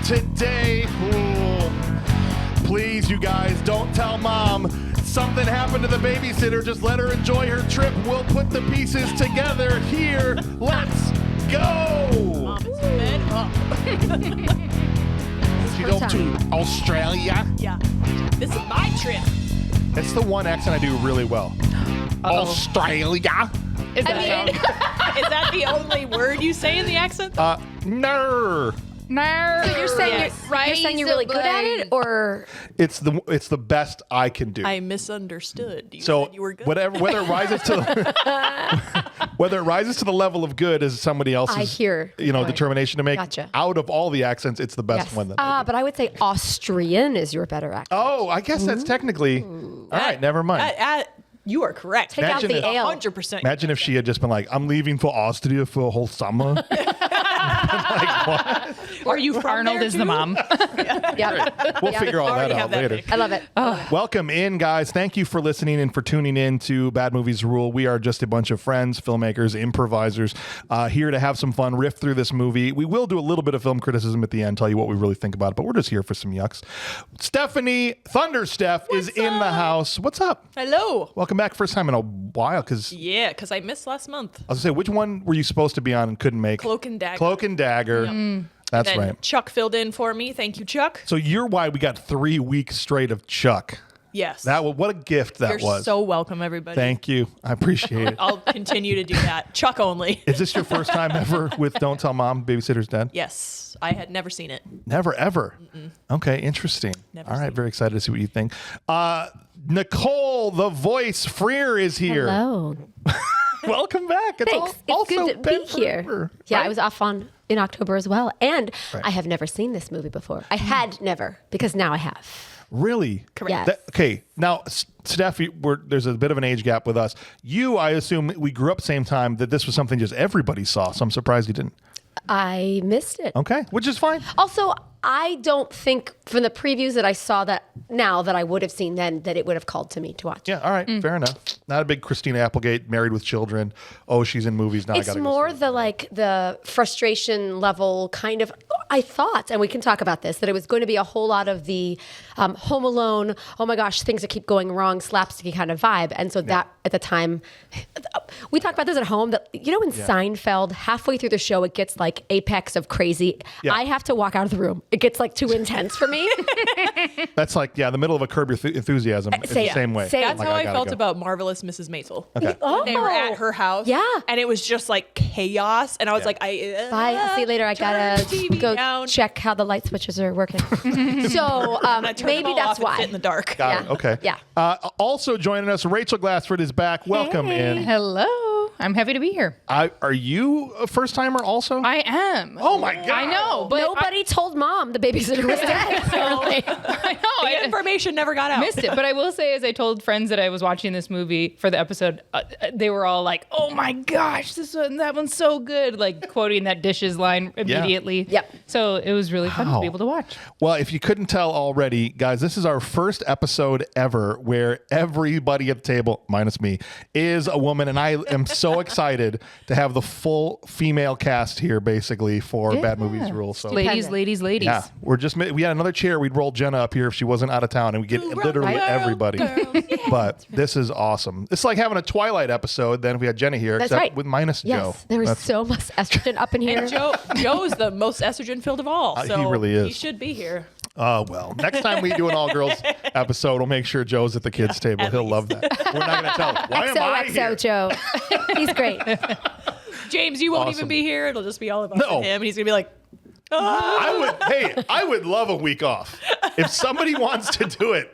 today. Ooh. Please, you guys, don't tell mom. Something happened to the babysitter. Just let her enjoy her trip. We'll put the pieces together here. Let's go. Mom is fed up. She's off to Australia. Yeah. This is my trip. It's the one accent I do really well. Australia. Is that the only word you say in the accent? No. No. So you're saying Yes. you're saying you're really good at it, or It's the best I can do. I misunderstood. You So said you were good. whether it rises to the level of good is somebody else's I hear. determination to make. Gotcha. Out of all the accents, it's the best one that I do. but I would say Austrian is your better accent. Oh, I guess that's technically all right. Never mind. You are correct. Take out Imagine the ale. 100%. Imagine if she had just been like, "I'm leaving for Austria for a whole summer." Like, what? Are you from Arnold there is too? the mom. Yep. We'll figure all that Already out have that later. thing. I love it. Welcome in, guys. Thank you for listening and for tuning in to Bad Movies Rule. We are just a bunch of friends, filmmakers, improvisers, here to have some fun, riff through this movie. We will do a little bit of film criticism at the end, tell you what we really think about it, but we're just here for some yucks. Stephanie Thunder Steph is in the house. What's up? Hello. Welcome back. First time in a while, because Yeah, because I missed last month. I was going to say, which one were you supposed to be on and couldn't make? Cloak and Dagger. Cloak and Dagger. That's Then right. Chuck filled in for me. Thank you, Chuck. So you're why we got 3 weeks straight of Chuck. Yes. What a gift that You're was. so welcome, everybody. Thank you. I appreciate it. I'll continue to do that. Chuck only. Is this your first time ever with Don't Tell Mom, Babysitter's Dead? Yes. I had never seen it. Never, ever. Okay, interesting. Never All right, seen very excited to see what you think. Nicole, the voice, Frier is here. Hello. Welcome back. It's Thanks. It's also good to been be here. forever, Yeah, right? I was off in October as well, and Right. I have never seen this movie before. I had never, because now I have. Really? Correct. Yes. Okay, now, Steph, there's a bit of an age gap with us. You, I assume, we grew up same time, that this was something just everybody saw, so I'm surprised you didn't. I missed it. Okay, which is fine. Also, I don't think from the previews that I saw that now that I would have seen then that it would have called to me to watch. Yeah, all right, fair enough. Not a big Christina Applegate, married with children. Oh, she's in movies now. I It's gotta more go see it. the frustration level kind of. I thought, and we can talk about this, that it was going to be a whole lot of the Home Alone. Oh my gosh, things that keep going wrong, slapsticky kind of vibe. And so that at the time, we talked about this at home. That in Seinfeld, halfway through the show, it gets like apex of crazy. Yeah. I have to walk out of the room. It gets like too intense for me. That's like, the middle of a Curb Your Enthusiasm. It's the same way. Same. That's Like, how I gotta felt go. about Marvelous Mrs. Maisel. Okay. Oh. They were at her house. Yeah. And it was just like chaos. And I was like, Bye. I'll see you later. I turn gotta the TV go down. check how the light switches are working. So I turned maybe them all that's off and why. sit in the dark. Got it. Okay. Yeah. Also joining us, Rachel Glassford is back. Welcome in. Hello. I'm happy to be here. Are you a first timer also? I am. Oh my God. I know, but Nobody told mom the babysitter was dead. I know. The information never got out. Missed it, but I will say, as I told friends that I was watching this movie for the episode, they were all like, "Oh my gosh, that one's so good!" Like quoting that dishes line immediately. Yep. So it was really fun to be able to watch. Well, if you couldn't tell already, guys, this is our first episode ever where everybody at the table, minus me, is a woman. And I am so excited to have the full female cast here, basically, for Bad Movies Rule. So, Ladies. yeah, we had another chair. We'd roll Jenna up here if she wasn't out of town, and we get literally Girl, everybody. girls, yeah. But this is awesome. It's like having a Twilight episode. Then if we had Jenna here, That's except right. with minus Joe. Yes, there was so much estrogen up in here. And Joe's the most estrogen filled of all. He So really is. He should be here. Oh, well, next time we do an all girls episode, we'll make sure Joe's at the kids' table. at He'll least. love that. We're not going to tell him. Why am I here? XOXO Joe. He's great. James, you won't Awesome. even be here. It'll just be all of us No. and him. And he's going to be like, I would love a week off. If somebody wants to do it,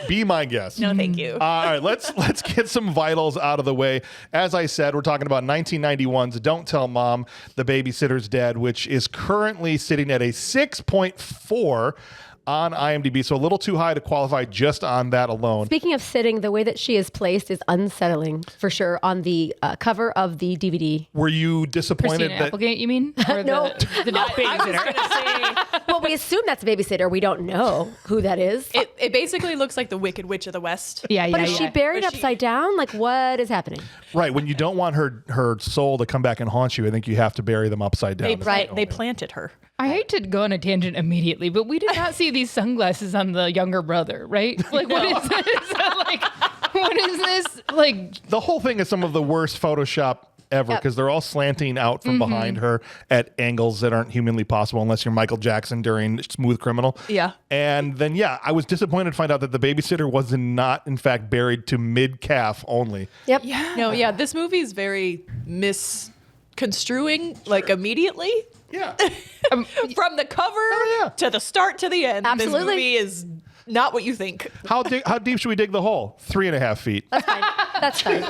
be my guest. no, thank you. All right, let's get some vitals out of the way. As I said, we're talking about 1991's Don't Tell Mom, The Babysitter's Dead, which is currently sitting at a 6.4 on IMDb, so a little too high to qualify just on that alone. Speaking of sitting, the way that she is placed is unsettling for sure on the cover of the DVD. Were you disappointed Christina that Applegate, you mean? Or No. the I was babysitter? going to say, Well, we assume that's a babysitter. We don't know who that is. It basically looks like the Wicked Witch of the West. Yeah, But yeah, is she yeah. buried Was she- upside down? Like, what is happening? Right. When you don't want her soul to come back and haunt you, I think you have to bury them upside down. They planted her. I hate to go on a tangent immediately, but we did not see these sunglasses on the younger brother, right? Like, what is this? Like, what is this? Like, The whole thing is some of the worst Photoshop ever Yep. because they're all slanting out from behind her at angles that aren't humanly possible unless you're Michael Jackson during Smooth Criminal. Yeah. And then, I was disappointed to find out that the babysitter was not, in fact, buried to mid-calf only. Yep. No, yeah, this movie is very misconstruing, like immediately. Yeah. From the cover to the start to the end. Absolutely. This movie is not what you think. How deep should we dig the hole? 3.5 feet. That's fine.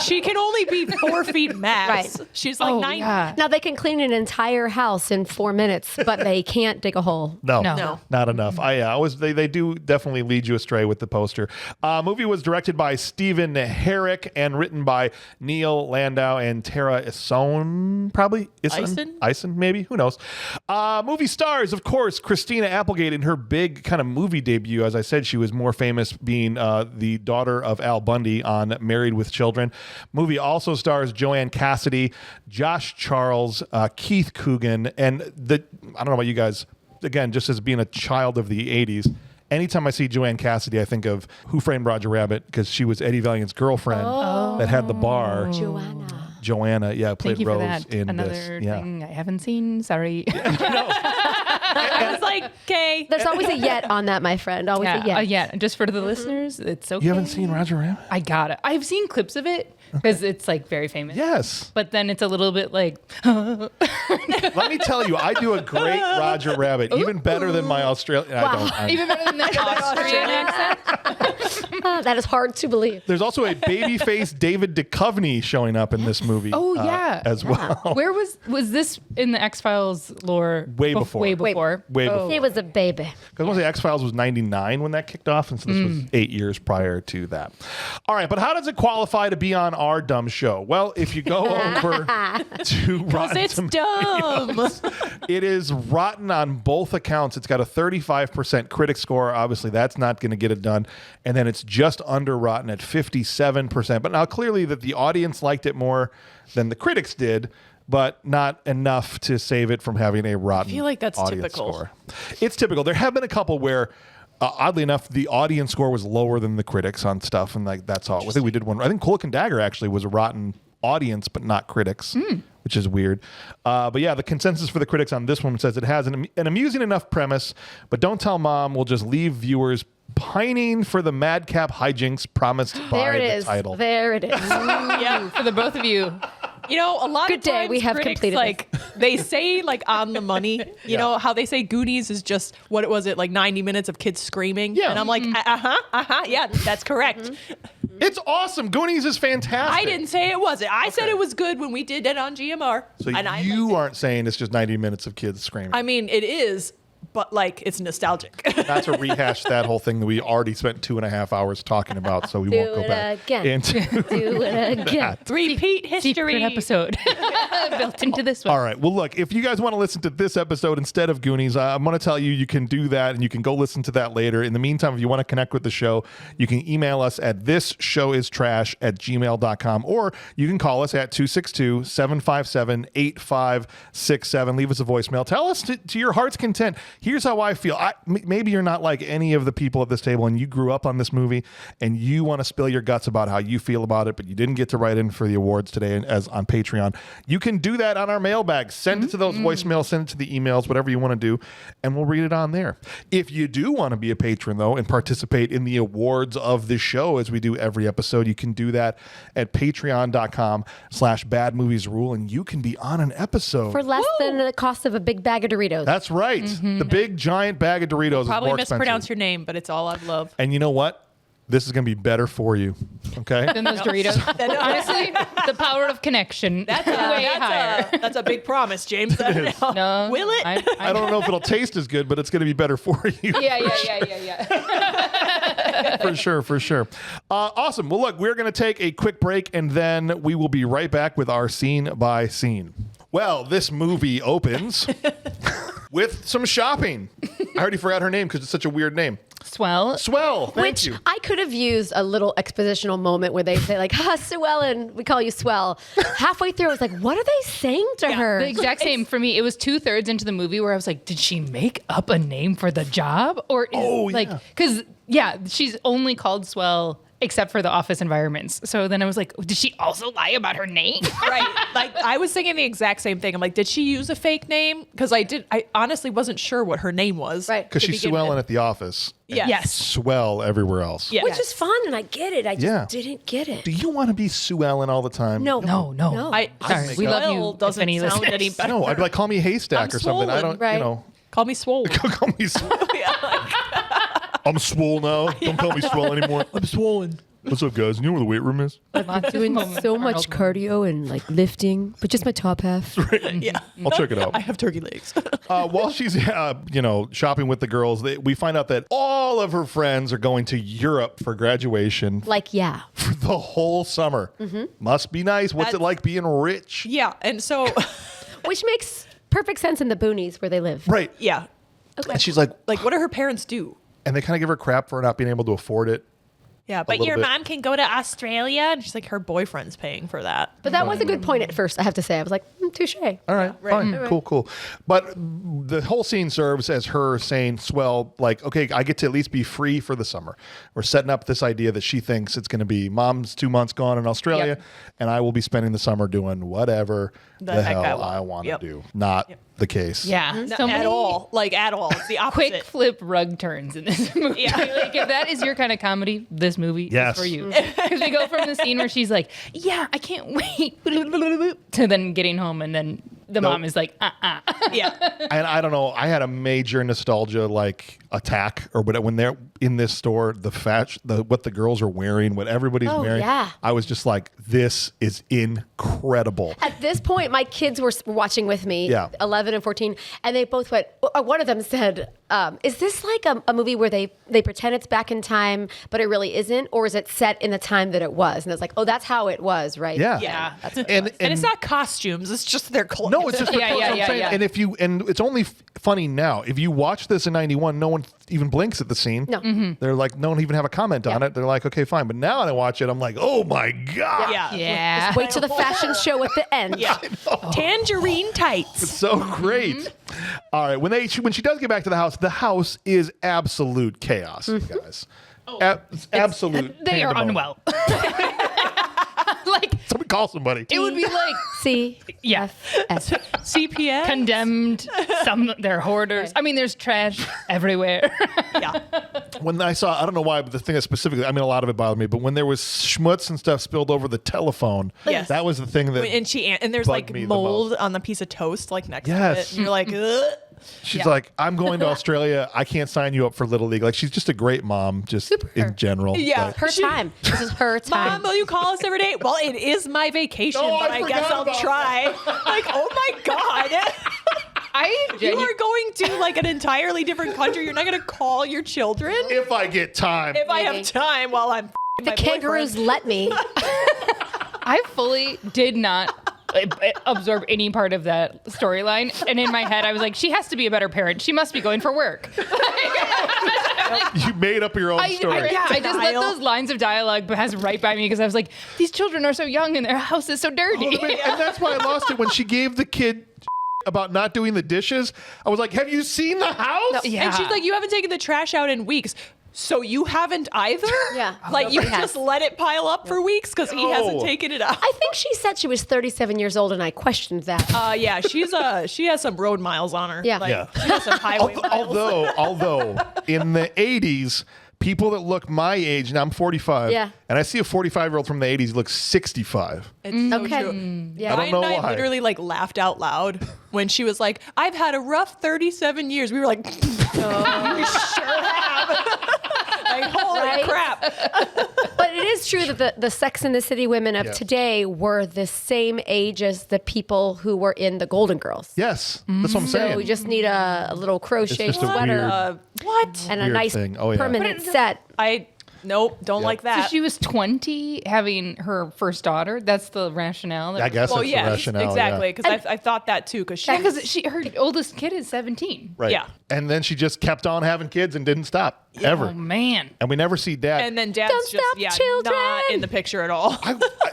She can only be 4 feet max. Right. She's like 9. yeah. Now, they can clean an entire house in 4 minutes, but they can't dig a hole. No, No. not enough. They do definitely lead you astray with the poster. Movie was directed by Stephen Herrick and written by Neil Landau and Tara Ison, probably Ison, maybe, who knows? Movie stars, of course, Christina Applegate in her big kind of movie debut. As I said, she was more famous being the daughter of Al Bundy on Married with Children. Movie also stars Joanne Cassidy, Josh Charles, Keith Coogan, and I don't know about you guys, again, just as being a child of the 80s, anytime I see Joanne Cassidy, I think of Who Framed Roger Rabbit because she was Eddie Valiant's girlfriend that had the bar. Joanna, played Thank you Rose for that. in Another this. Yeah. thing I haven't seen. Sorry. I was like, okay. There's always a yet on that, my friend. Always a yet. Yeah. Just for the listeners, it's okay. You haven't seen Roger Rabbit? I got it. I've seen clips of it because it's like very famous. Yes. But then it's a little bit like, Let me tell you, I do a great Roger Rabbit, even better than my Australian. even better than the Austrian accent. That is hard to believe. There's also a babyface David Duchovny showing up in this movie. Oh, yeah. as well. Where was this in the X-Files lore? Way before. Way before. Way before. He was a baby. Because once the X-Files was 99 when that kicked off, and so this was 8 years prior to that. All right, but how does it qualify to be on our dumb show? Well, if you go over to Rotten It's Tomatoes, dumb. it is rotten on both accounts. It's got a 35% critic score. Obviously, that's not going to get it done. And then it's just under rotten at 57%. But now clearly that the audience liked it more than the critics did, but not enough to save it from having a rotten I feel like that's audience typical. score. It's typical. There have been a couple where oddly enough, the audience score was lower than the critics on stuff, and like that's all. I think we did one. I think Cloak and Dagger actually was a rotten audience, but not critics, which is weird. But yeah, the consensus for the critics on this one says it has an amusing enough premise, but don't tell mom. We'll just leave viewers pining for the madcap hijinks promised by the title. There it is. Yeah. For the both of you. You know, a lot Good of day, times we have critics, completed like they say like on the money. You know how they say Goonies is just what was it like 90 minutes of kids screaming? Yeah. And I'm like, yeah, that's correct. It's awesome. Goonies is fantastic. I didn't say it wasn't. I said it was good when we did it on GMR. So and I you liked it. aren't saying it's just 90 minutes of kids screaming. I mean, it is, but like it's nostalgic. Not to rehash that whole thing that we already spent 2.5 hours talking about, so we Do won't go it back again. into Do it again. Repeat history. Secret episode built into this one. All right. Well, look, if you guys want to listen to this episode instead of Goonies, I'm going to tell you, you can do that and you can go listen to that later. In the meantime, if you want to connect with the show, you can email us at thisshowIstrash@gmail.com, or you can call us at 262-757-8567. Leave us a voicemail. Tell us to your heart's content. Here's how I feel. Maybe you're not like any of the people at this table and you grew up on this movie and you want to spill your guts about how you feel about it, but you didn't get to write in for the awards today as on Patreon. You can do that on our mailbag. Send it to those voicemails, send it to the emails, whatever you want to do, and we'll read it on there. If you do want to be a patron, though, and participate in the awards of this show as we do every episode, you can do that at patreon.com/badmoviesrule, and you can be on an episode. For less than the cost of a big bag of Doritos. That's right. The big giant bag of Doritos Probably is more mispronounce expensive. your name, but it's all out of love. And you know what? This is going to be better for you. Okay? Than those Doritos. Honestly, the power of connection. That's way higher. That's a big promise, James. No. Will it? I don't know if it'll taste as good, but it's going to be better for you. Yeah. For sure. Awesome. Well, look, we're going to take a quick break, and then we will be right back with our scene by scene. Well, this movie opens with some shopping. I already forgot her name because it's such a weird name. Swell. Swell. Thank Which you. I could have used a little expositional moment where they say like, Swellen, we call you Swell. Halfway through, I was like, what are they saying to her? The exact same for me. It was 2/3 into the movie where I was like, did she make up a name for the job? Or is because she's only called Swell except for the office environments. So then I was like, did she also lie about her name? Right. Like I was thinking the exact same thing. I'm like, did she use a fake name? Because I honestly wasn't sure what her name was. Right. Because she's Swellen at the office. Yes. Yes. Swell everywhere else. Yes. Which is fun, and I get it. I just didn't get it. Do you want to be Sue Ellen all the time? No. No. Sorry, we love you, Swell doesn't if any sound listeners. any better. No, I'd be like, call me Haystack I'm or something. I swollen, don't, right. Call me Swole. Call me Swole. I'm swole now. Don't call me swell anymore. I'm swollen. What's up, guys? You know where the weight room is? Doing so much cardio and like lifting, but just my top half. Yeah. I'll check it out. I have turkey legs. While she's, shopping with the girls, we find out that all of her friends are going to Europe for graduation Like, yeah. for the whole summer. Must be nice. What's it like being rich? Yeah. And so, Which makes perfect sense in the boonies where they live. Right. yeah. And she's like, Like, what do her parents do? and they kind of give her crap for not being able to afford it. Yeah, but little your bit. mom can go to Australia. And she's like, her boyfriend's paying for that. But that was a good point at first, I have to say. I was like, touche. All right, fine, cool. But the whole scene serves as her saying, swell, like, okay, I get to at least be free for the summer. We're setting up this idea that she thinks it's going to be mom's 2 months gone in Australia, and I will be spending the summer doing whatever the heck hell I I want. want to do. Not the case. Yeah. Not So at many all. Like, at all. It's the opposite. quick flip rug turns in this movie. Yeah. Like, if that is your kind of comedy, this movie Yes. is for you. Because we go from the scene where she's like, yeah, I can't wait, to then getting home, and then the mom is like, Yeah. And I don't know, I had a major nostalgia like attack or whatever when they're in this store, what the girls are wearing, what everybody's wearing. Yeah. I was just like, this is incredible. At this point, my kids were watching with me, Yeah. 11 and 14, and they both went, one of them said, is this like a movie where they pretend it's back in time, but it really isn't? Or is it set in the time that it was? And I was like, oh, that's how it was, right? Yeah. Yeah. That's what And And it's not costumes. It's just their clothes. No, it's just Yeah, that's what I'm saying. yeah. And it's only funny now. If you watch this in '91, no one even blinks at the scene. No. They're like, no one even have a comment on it. They're like, okay, fine. But now when I watch it, I'm like, oh my god, Yeah. yeah. Wait till the fashion show at the end. Yeah. Tangerine tights. it's so great. All right, when she does get back to the house is absolute chaos, you guys. Absolute. They are pandemonium. unwell. Like, Somebody call somebody. it would be like, C. yeah, S. CPS. condemned. They're hoarders. I mean, there's trash everywhere. Yeah. When I saw, I don't know why, but the thing that specifically, I mean, a lot of it bothered me, but when there was schmutz and stuff spilled over the telephone, Yes. that was the thing that And there's bugged like me the mold most. on the piece of toast, like next Yes. to it. And you're like, ugh. she's like, I'm going to Australia. I can't sign you up for Little League. Like, she's just a great mom, just in general. Yeah. But- Her time. This is her time. Mom, will you call us every day? Well, it is my vacation, Oh, but I I guess forgot I'll about try. Like, oh my God. You are going to like an entirely different country. You're not going to call your children if I get time. if I have time while I'm The kangaroos let me. I fully did not absorb any part of that storyline. And in my head, I was like, she has to be a better parent. She must be going for work. You made up your own story. I just let those lines of dialogue pass right by me because I was like, these children are so young and their house is so dirty. And that's why I lost it when she gave the kid about not doing the dishes. I was like, have you seen the house? Yeah. And she's like, you haven't taken the trash out in weeks. So you haven't either? Yeah. Like you Nobody just has. let it pile up for weeks because he hasn't No. taken it out. I think she said she was 37 years old, and I questioned that. Yeah, she has some road miles on her. Yeah. Like, Yeah. She has some highway miles. Although in the 80s, people that look my age, now I'm 45, Yeah. and I see a 45-year-old from the 80s who looks 65. It's so Okay. true. Yeah. I don't know Ryan and why. I literally like laughed out loud when she was like, I've had a rough 37 years. We were like, you sure have. Like, holy Right? crap. But it is true that the Sex and the City women of Yes. today were the same age as the people who were in the Golden Girls. Yes, that's what I'm saying. So we just need a little crochet It's just a sweater weird- What? and a weird nice thing. Oh, yeah. permanent set. I Nope, don't like So that. she was 20 having her first daughter. That's the rationale. I guess well, that's the yes, rationale. exactly. Yeah. Because I thought that too. Because her oldest kid is 17. Right. Yeah. And then she just kept on having kids and didn't stop ever. Oh man. And we never see Dad. and then Dad's Don't just stop, children. not in the picture at all.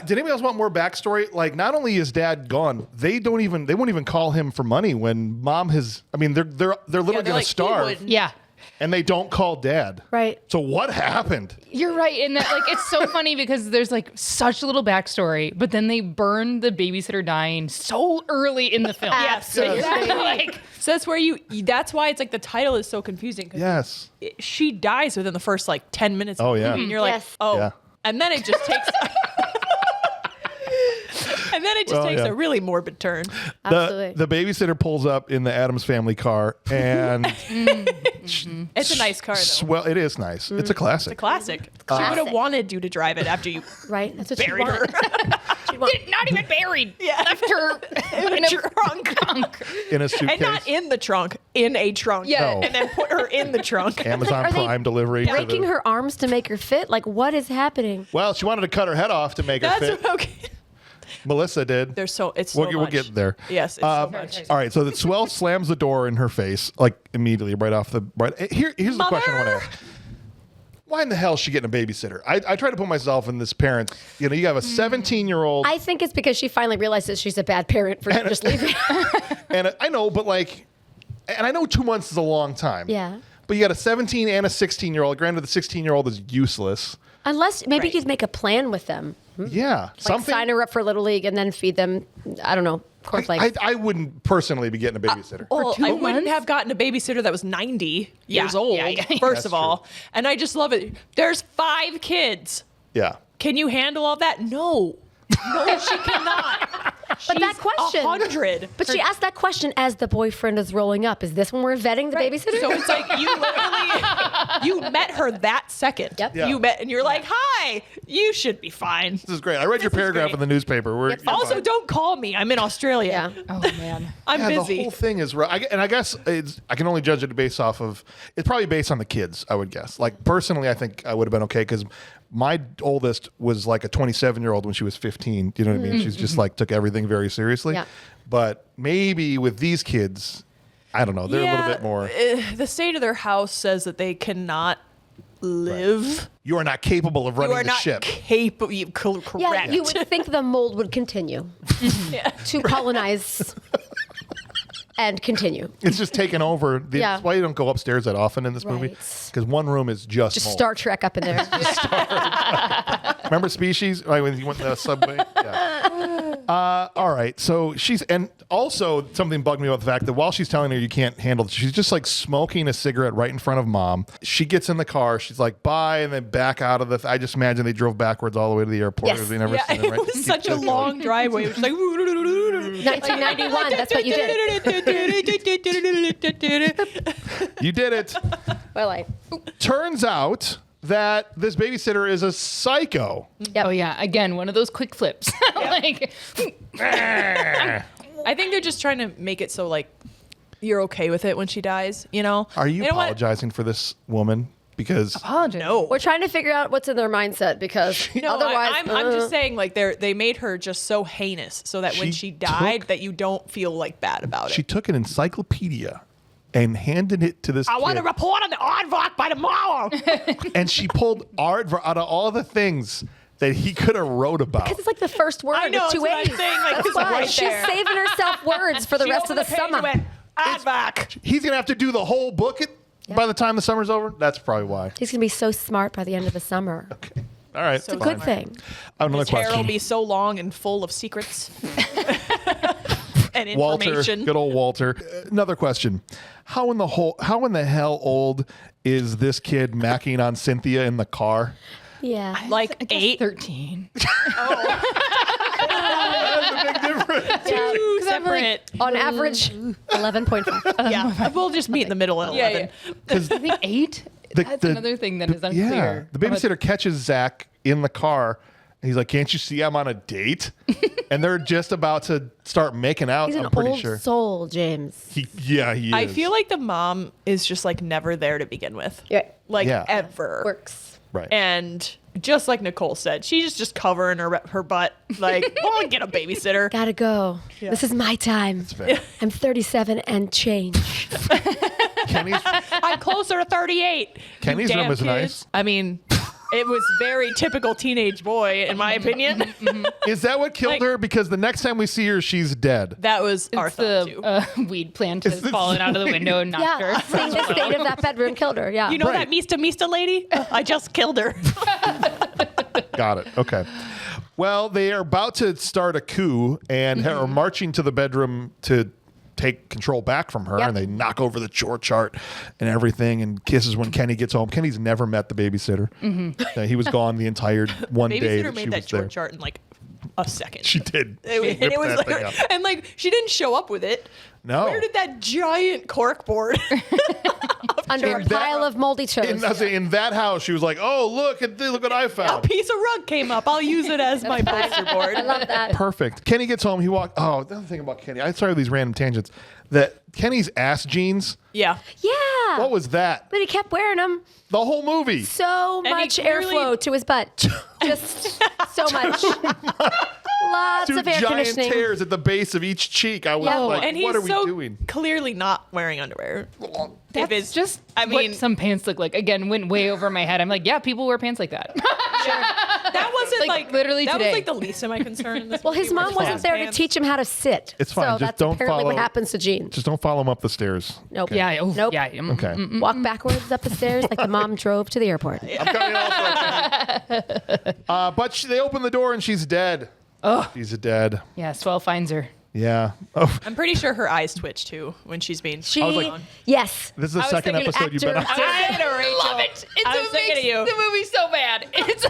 Did anybody else want more backstory? Like, not only is Dad gone, they won't even call him for money when Mom has. I mean, they're literally they're going like, to "He starve, wouldn't." Yeah. and they don't call Dad. Right. So what happened? You're right. And that, like, it's so funny because there's like such little backstory, but then they burn the babysitter dying so early in the film. Yes, So exactly. like, So that's where that's why it's like the title is so confusing. 'Cause Yes. she dies within the first like 10 minutes. Oh, of the yeah. movie, and you're like, Yes. oh, Yeah. and then it just takes. And then it just Well, takes yeah. a really morbid turn. Absolutely. The babysitter pulls up in the Addams Family car, and It's a nice car though. well, it is nice. It's a classic. Classic. She would Classic. have wanted you to drive it after you Right. That's what she buried her. wanted. not even buried. Yeah. Left her in a trunk. In a suitcase. And not in the trunk, in a trunk. Yeah. No. And then put her in the trunk. Amazon Are they Prime delivery. to Breaking the- her arms to make her fit? Like, what is happening? Well, she wanted to cut her head off to make her That's fit. okay. Melissa did. There's so it's so We'll much. get there. Yes, it's so much. All right, so the Swell slams the door in her face, like immediately, right off the. Here's the question I want to Mother! ask. Why in the hell is she getting a babysitter? I try to put myself in this parent. You know, you have a 17-year-old, I think it's because she finally realizes she's a bad parent for just leaving. and I know, but like, and I know 2 months is a long time. Yeah. But you got a 17 and a 16-year-old. Granted, the 16-year-old is useless. Unless maybe Right. you could make a plan with them. Yeah, Like sign her up for Little League and then feed them, I don't know, cornflakes. I wouldn't personally be getting a babysitter. Well, 2 I wouldn't months? have gotten a babysitter that was 90 Yeah, years old, yeah. first That's of all. And I just love it. There's 5 kids. Yeah. Can you handle all that? No. No, she cannot. But that question. 100. But she asked that question as the boyfriend is rolling up. Is this when we're vetting the babysitter? So it's like you literally you met her that second. Yep. Yeah. You met and you're like, hi, you should be fine. This is great. I read your This is paragraph great. in the newspaper. You're Also, fine. don't call me. I'm in Australia. yeah. Oh man. I'm Yeah, busy. the whole thing is right. And I guess I can only judge it based off of. It's probably based on the kids. I would guess. Like personally, I think I would have been okay because my oldest was like a 27-year-old when she was 15. You know what I mean? She's just like took everything very seriously. Yeah. But maybe with these kids, I don't know. They're a little bit more. The state of their house says that they cannot live. You are not capable of You running are the not ship. capable. Correct. Yeah, you would think the mold would continue to colonize and continue. It's just taken over. Yeah. That's why you don't go upstairs that often in this movie Right. because one room is just Just mold. Star Trek up in there. Remember Species? Like when you went to the subway? Yeah. All right. So and also something bugged me about the fact that while she's telling her you can't handle it, she's just like smoking a cigarette right in front of Mom. She gets in the car. She's like, bye. And then back out of I just imagine they drove backwards all the way to the airport. Yes. They never Yeah, seen it them, right? was Keep such a just long driveway. It was like 1991, that's what you did. going. You did it. Well, Turns out that this babysitter is a psycho. Yep. Oh yeah. Again, one of those quick flips. Like I think they're just trying to make it so like you're okay with it when she dies. You know? Are you They don't want- apologizing for this woman? Because apologize. No. We're trying to figure out what's in their mindset because No, otherwise, I'm just saying, like they made her just so heinous, so that when She she died, took- that you don't feel like bad about she it. took an encyclopedia and handed it to this I want kid. to report on the aardvark by tomorrow. And she pulled art out of all the things that he could have wrote about. Because it's like the first word I know, with two that's what I'm A's. saying, like, That's it's why right she's there. saving herself words for the She rest of the opened page and summer. went, aardvark. He's gonna have to do the whole book by the time the summer's over. That's probably why. He's gonna be so smart by the end of the summer. Okay. All right. So It's a good fine. thing. I have another His hair will question. be so long and full of secrets and Walter, information. good old Walter. Another question: How in the hell old is this kid macking on Cynthia in the car? Yeah. Like I guess 8. 13. That's a big difference. Two separate. On average, 11.5. Yeah, we'll just meet in the middle at 11. I think 8. That's another thing that is unclear. Yeah, the babysitter catches Zach in the car And he's like, can't you see I'm on a date? And they're just about to start making out. He's an I'm pretty old sure. soul, James. He is. I feel like the mom is just like never there to begin with. Yeah. Like Yeah. ever. Works. Right. And just like Nicole said, she's just covering her butt. Like, oh, get a babysitter. Gotta go. This is my time. fair. I'm 37 and change. Kenny's, I'm closer to 38. Kenny's Damn room is kids. nice. I mean, it was very typical teenage boy, in my opinion. is that what killed Like- her? Because the next time we see her, she's dead. That was our It's thought too. the weed plant has fallen out of the window and knocked Yeah. her. Seeing the state of that bedroom killed her. Yeah. You know Right. that Mista lady? I just killed her. Got it. Okay. Well, they are about to start a coup and are marching to the bedroom to take control back from her. Yep. And they knock over the chore chart and everything and kisses when Kenny gets home. Kenny's never met the babysitter. He was gone the entire one day Babysitter that she made that was there. chart chart in like a second. She did. She And whipped it was that thing like, up. and like she didn't show up with it. No. Where did that giant cork board? Under a In that- pile of moldy toast. In that house, she was like, "Oh, look what I A found." piece of rug came up. I'll use it as my poster board. I love that. Perfect. Kenny gets home. He walked. Oh, the other thing about Kenny, I started these random tangents. That Kenny's ass jeans. Yeah. Yeah. What was that? But he kept wearing them. The whole movie. So he much clearly- airflow to his butt. Just so much. Lots Two of air giant conditioning. tears at the base of each cheek. I was Yeah. like, And he's what are we so doing? clearly not wearing underwear. That's it's just I mean, what some pants look like. Again, went way over my head. I'm like, yeah, people wear pants like that. that wasn't Like, like literally that today. was like the least of my concern in this Well, movie, his mom was wasn't his there to pants. teach him how to sit. It's fine. So Just that's don't apparently follow- what happens to Gene. Just don't follow him up the stairs. Nope. Yeah. Oh, Nope. Yeah. Okay. Walk backwards up the stairs like the mom drove to the airport. I'm coming also. But they open the door and she's dead. Oh. She's dead. Yeah. Swell finds her. Yeah. Oh, I'm pretty sure her eyes twitch too when she's being. She, was like- yes. this is the I was second thinking episode you've been on. actor- I love it. I was thinking of you. The movie so bad. It's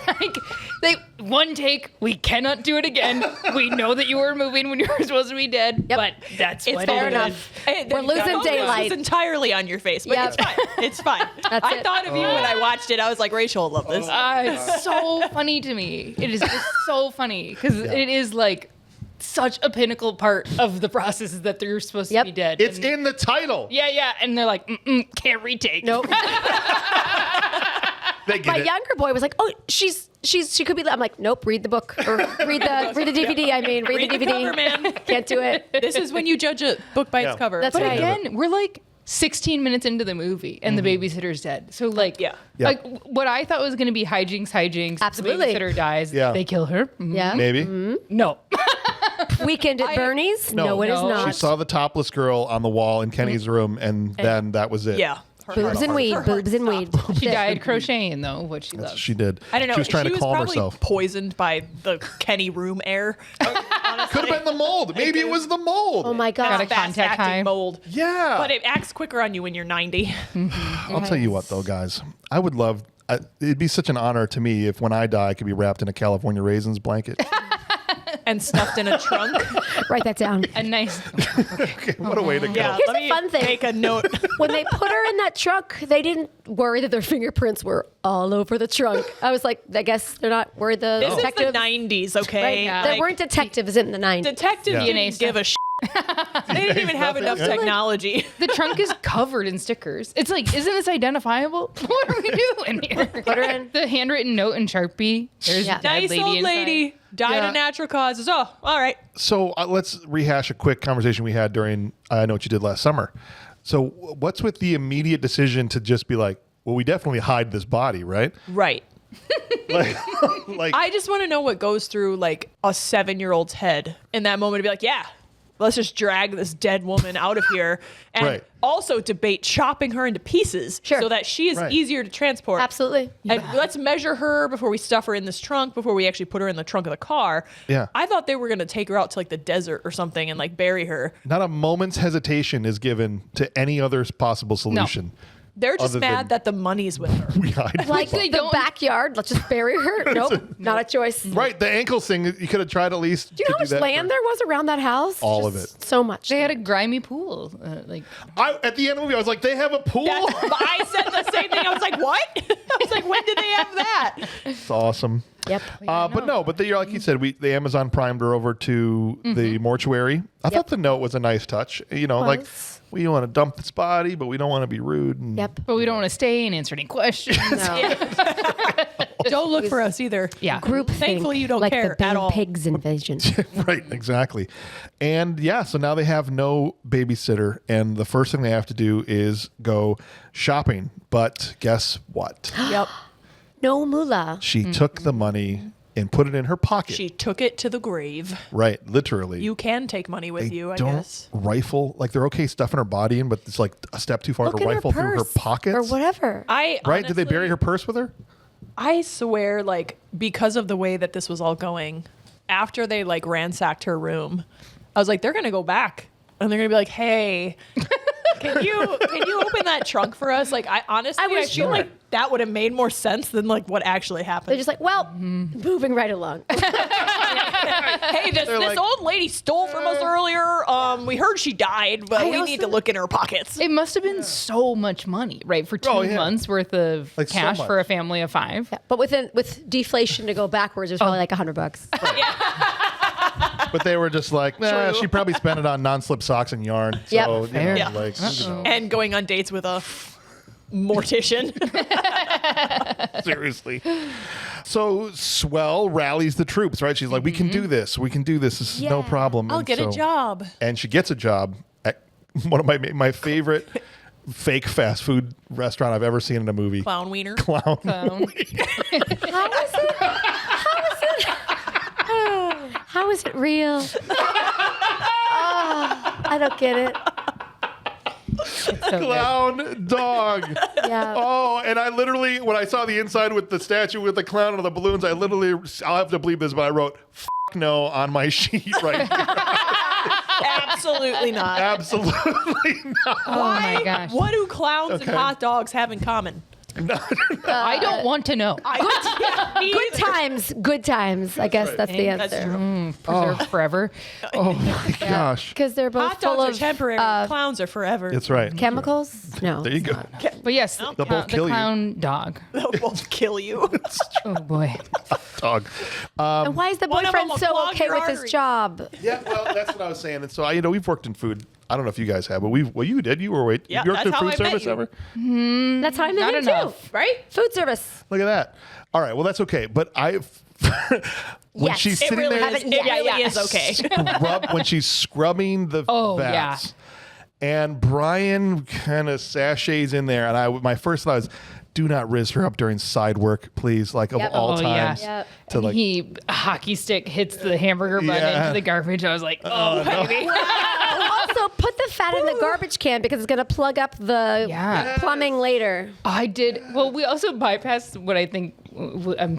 like one take. We cannot do it again. We know that you were moving when you were supposed to be dead, Yep. but that's It's what fair it enough. is. Hey, We're losing the focus daylight. is entirely on your face, but Yep. it's fine. It's fine. That's I it. thought of you when I watched it. I was like, Rachel will love this. It's so funny to me. It is just so funny because it is like such a pinnacle part of the process is that they're supposed to Yep. be dead. It's And- in the title. yeah, and they're like, can't retake. Nope. They get My it. younger boy was like, "Oh, she could be." I'm like, "Nope, read the book or read the DVD." I mean, read the the DVD. cover, man. Can't do it. This is when you judge a book by Yeah. its cover. That's But right. again, we're like 16 minutes into the movie and the babysitter's dead. So like, Yeah. Yeah. like what I thought was going to be hijinks. Absolutely. The babysitter dies. Yeah. They kill her. Yeah. Maybe. No. Weekend at Bernie's? No, it is No. not. She saw the topless girl on the wall in Kenny's room, and then that was it. Yeah. Her boobs heart- and weed. her heart Boobs and weed. stopped. She died crocheting though, what she loves. She did. I don't know. She was trying to calm probably herself. poisoned by the Kenny room air. Could have been the mold. Maybe it was the mold. Oh my Got god. a contact Fast-acting time. mold. Yeah. But it acts quicker on you when you're 90. I'll tell you what, though, guys. I would love. It'd be such an honor to me if, when I die, I could be wrapped in a California raisins blanket. And stuffed in a trunk. Write that down. A nice. Okay, what a way to go. Yeah, Here's let the me fun thing. make a note. When they put her in that trunk, they didn't worry that their fingerprints were all over the trunk. I was like, I guess they're not worried the This is the detectives. 90s, okay? Right? Yeah. There Like, weren't detectives in the 90s. detectives Yeah. didn't DNA give a shit. They didn't even have Nothing? enough Yeah. technology. The trunk is covered in stickers. It's like, isn't this identifiable? What are we doing here? Put her in. The handwritten note in Sharpie. There's Yeah. a dead Nice lady old inside. lady died Yeah. of natural causes. Oh, all right. So let's rehash a quick conversation we had during I Know What You Did Last Summer. So what's with the immediate decision to just be like, well, we definitely hide this body, right? Right. like I just want to know what goes through like a 7-year-old's head in that moment to be like, yeah, let's just drag this dead woman out of here. And Right. also debate chopping her into pieces Sure. so that she is Right. easier to transport. Absolutely. And let's measure her before we stuff her in this trunk, before we actually put her in the trunk of the car. Yeah. I thought they were going to take her out to like the desert or something and like bury her. not a moment's hesitation is given to any other possible solution. They're just Other mad than- that the money's with her. We hide. Like They the don't- backyard, let's just bury her. Nope, not a choice. Do Right, the ankles thing. You could have tried at least. you know how to much do that land for- there was around that house? All of Just it. So much. They had a grimy pool. Like, At the end of the movie, I was like, they have a pool. I said the same thing. I was like, what? I was like, when did they have that? It's awesome. Yep. But you're like you said, the Amazon primed her over to the mortuary. I thought the note was a nice touch. You know, like we want to dump this body, but we don't want to be rude. And, But we don't want to stay and answer any questions. No. Don't look for us either. Yeah. Group Thankfully, you don't like care the at all. pigs invasion. Right, exactly. And so now they have no babysitter, and the first thing they have to do is go shopping. But guess what? Yep. No moolah. She took the money and put it in her pocket. She took it to the grave. Right, literally. You can take money with you, I don't guess. rifle, like they're okay stuffing her body in, but it's like a step too far Look to in rifle through her purse pockets. or whatever. Right? Did they bury her purse with her? I swear, like, because of the way that this was all going, after they like ransacked her room, I was like, they're gonna go back and they're gonna be like, hey, can you open that trunk for us? Like, I honestly, I feel like that would have made more sense than like what actually happened. They're just like, well, moving right along. Hey, this like, old lady stole from us earlier. We heard she died, but we need to look in her pockets. It must have been so much money, right? For 2 months worth of Like, so cash much. for a family of 5. Yeah, but with deflation to go backwards, it was probably like $100. But they were just like, nah, she probably spent it on non-slip socks and yarn. So, Yep. you know, Fair. Yeah. like, you know, And going on dates with a mortician. seriously. So Swell rallies the troops, right? She's like, we can do this. We can do this. This is no Yeah. problem. I'll And get a so- job. And she gets a job at one of my favorite fake fast food restaurant I've ever seen in a movie. Clown wiener. Clown. How is it? How is it real? I don't get it. So good. Clown dog. Yeah. Oh, and I literally, when I saw the inside with the statue with the clown and the balloons, I'll have to bleep this, but I wrote, F no on my sheet right here. Absolutely not. Absolutely not. Oh my gosh. What do clowns and hot dogs have in common? I don't want to know. Good times. I guess that's the That's answer. true. Preserved forever. Oh, Gosh. Because they're both Hot full dogs are of temporary. Clowns are forever. That's right. chemicals. No. There you go. but yes, They'll the both kill you. clown dog. They'll both kill you. Oh boy. Dog. And why is the One of them boyfriend will so clog okay your with his arteries. job? Yeah, well, that's what I was saying. And so, we've worked in food. I don't know if you guys have, but you did. You were Yeah, you worked in that's how food I met service you. ever? That's how I met Not him enough. too, right? Food service. Look at that. All right, well, that's okay. But when Yes. she's It sitting really there, is, it really is okay. when she's scrubbing the Oh, vats, and Brian kind of sachets in there, and my first thought was, do not riz her up during side work, please. Like, of Yep. all Oh, yeah. times. Yep. To like, A hockey stick hits the hamburger bun Yeah. into the garbage. I was like, oh, baby. Also, put the fat in the garbage can because it's going to plug up the Yeah. plumbing later. I did. Well, we also bypassed what I think,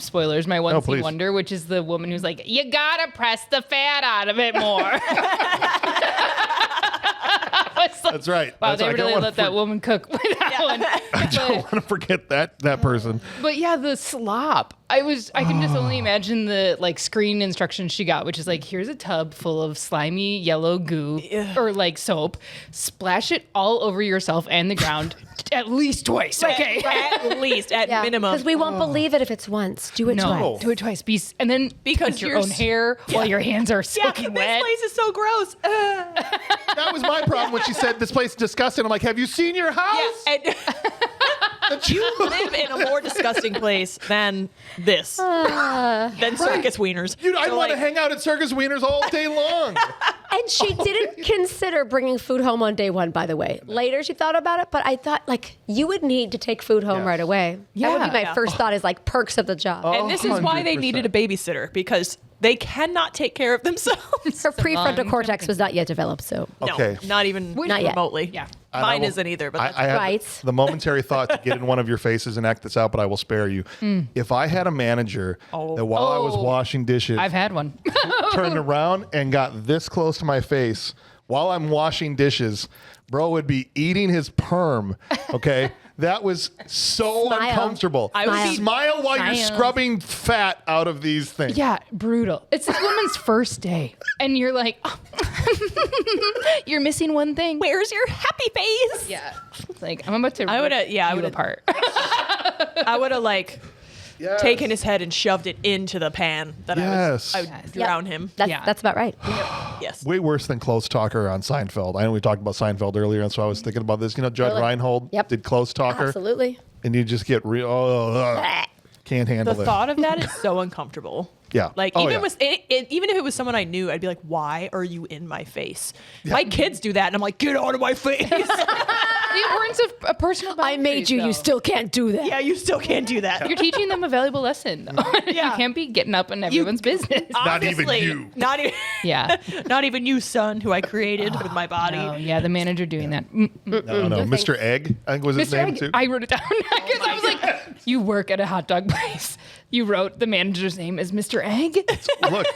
spoilers, my one scene please. wonder, which is the woman who's like, you gotta press the fat out of it more. I was like, That's right. wow, That's they right. I don't really wanna let that woman cook with that one. I don't want to forget that person. But yeah, the slop. I can just only imagine the like screen instructions she got, which is like, here's a tub full of slimy yellow goo or like soap. Splash it all over yourself and the ground at least twice. Okay. At least, at minimum. Because we won't believe it if it's once. Do it No, twice. do it twice. And then Because touch your you're own hair while your hands are Yeah, this soaking wet. place is so gross. That was my problem when she said this place is disgusting. I'm like, have you seen your house? Yeah, and you live in a more disgusting place than this, than circus wieners. Dude, I'd So, want to like, hang out at Circus Wieners all day long. And she didn't consider bringing food home on day one, by the way. Later, she thought about it, but I thought, like, you would need to take food home Yes. right away. That would be Yeah. my Yeah. first thought is, like, perks of the job. And this is why they 100%. needed a babysitter, because they cannot take care of themselves. Her prefrontal cortex was not yet developed, so. Okay. No, not even Not yet. remotely. Yeah. And I Mine will- isn't either, but that's I had Right. the momentary thought to get in one of your faces and act this out, but I will spare you. If I had a manager that while I was Oh. washing dishes I've had one. turned around and got this close to my face while I'm washing dishes, bro would be eating his perm. Okay. That was so Smile. uncomfortable. I would be- Smile while you're Smile. scrubbing fat out of these things. Yeah, brutal. It's this woman's first day, and you're like, oh. You're missing one thing. Where's your happy face? Yeah, it's like I'm about to. I would've- rip yeah, I you would've- apart. I would have taken his head and shoved it into the pan that I would drown him. That's about right. Yes. Way worse than Close Talker on Seinfeld. I know we talked about Seinfeld earlier, and so I was thinking about this. You know, Judd Reinhold did Close Talker. Absolutely. And you just get real, can't handle The it. thought of that is so uncomfortable. Yeah. Like Oh, even yeah. with even if it was someone I knew, I'd be like, "Why are you in my face?" My kids do that, and I'm like, "Get out of my face!" The importance of a personal I made boundaries, you. You though. still can't do that. yeah, you still can't do that. You're teaching them a valuable lesson. Though. Yeah. You can't be getting up in everyone's business. Not even Honestly, you. Not even. Yeah. Not even you, son, who I created with my body. Oh, yeah, the manager doing that. No, Mr. Egg, I think was his Mr. name Egg, too. I wrote it down because I was like, you work at a hot dog place. You wrote the manager's name as Mr. Egg? Look,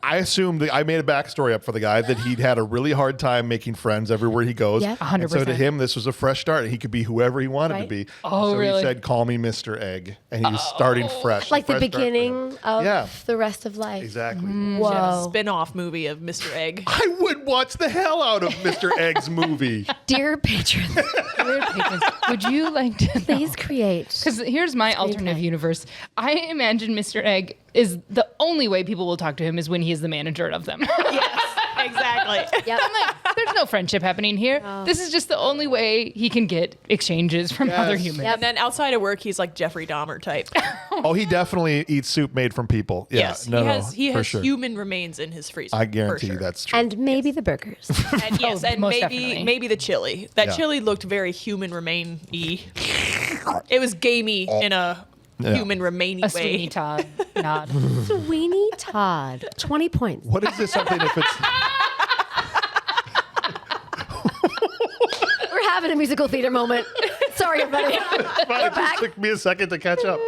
I assumed I made a backstory up for the guy that he'd had a really hard time making friends everywhere he goes. Yeah. And so to 100%. him, this was a fresh start. He could be whoever he wanted to Right. be. Oh, so really? he said, "Call me Mr. Egg," and he was starting fresh. Like the fresh start for him. beginning of Yeah. the rest of life. Exactly. Whoa. Spin-off movie of Mr. Egg. I would watch the hell out of Mr. Egg's movie. Dear patrons, Weird patrons. Would you like to please create. Because here's my alternative universe. I imagine Mr. Egg is the only way people will talk to him is when he is the manager of them. Yes, exactly. Yep. I'm like, there's no friendship happening here. This is just the only way he can get exchanges from other humans. Yep. And then outside of work, he's like Jeffrey Dahmer type. Oh, he definitely eats soup made from people. Yeah, Yes, he for has sure. human remains in his freezer. I guarantee for you sure. that's true. And maybe the burgers. And yes, and most maybe definitely. maybe the chili. That Yeah. chili looked very human remain-y. It was gamey in a human remainy A way. Sweeney Todd nod. Sweeney Todd. 20 points. What is this something if it's We're having a musical theater moment. Sorry, everybody. it just back. took me a second to catch up.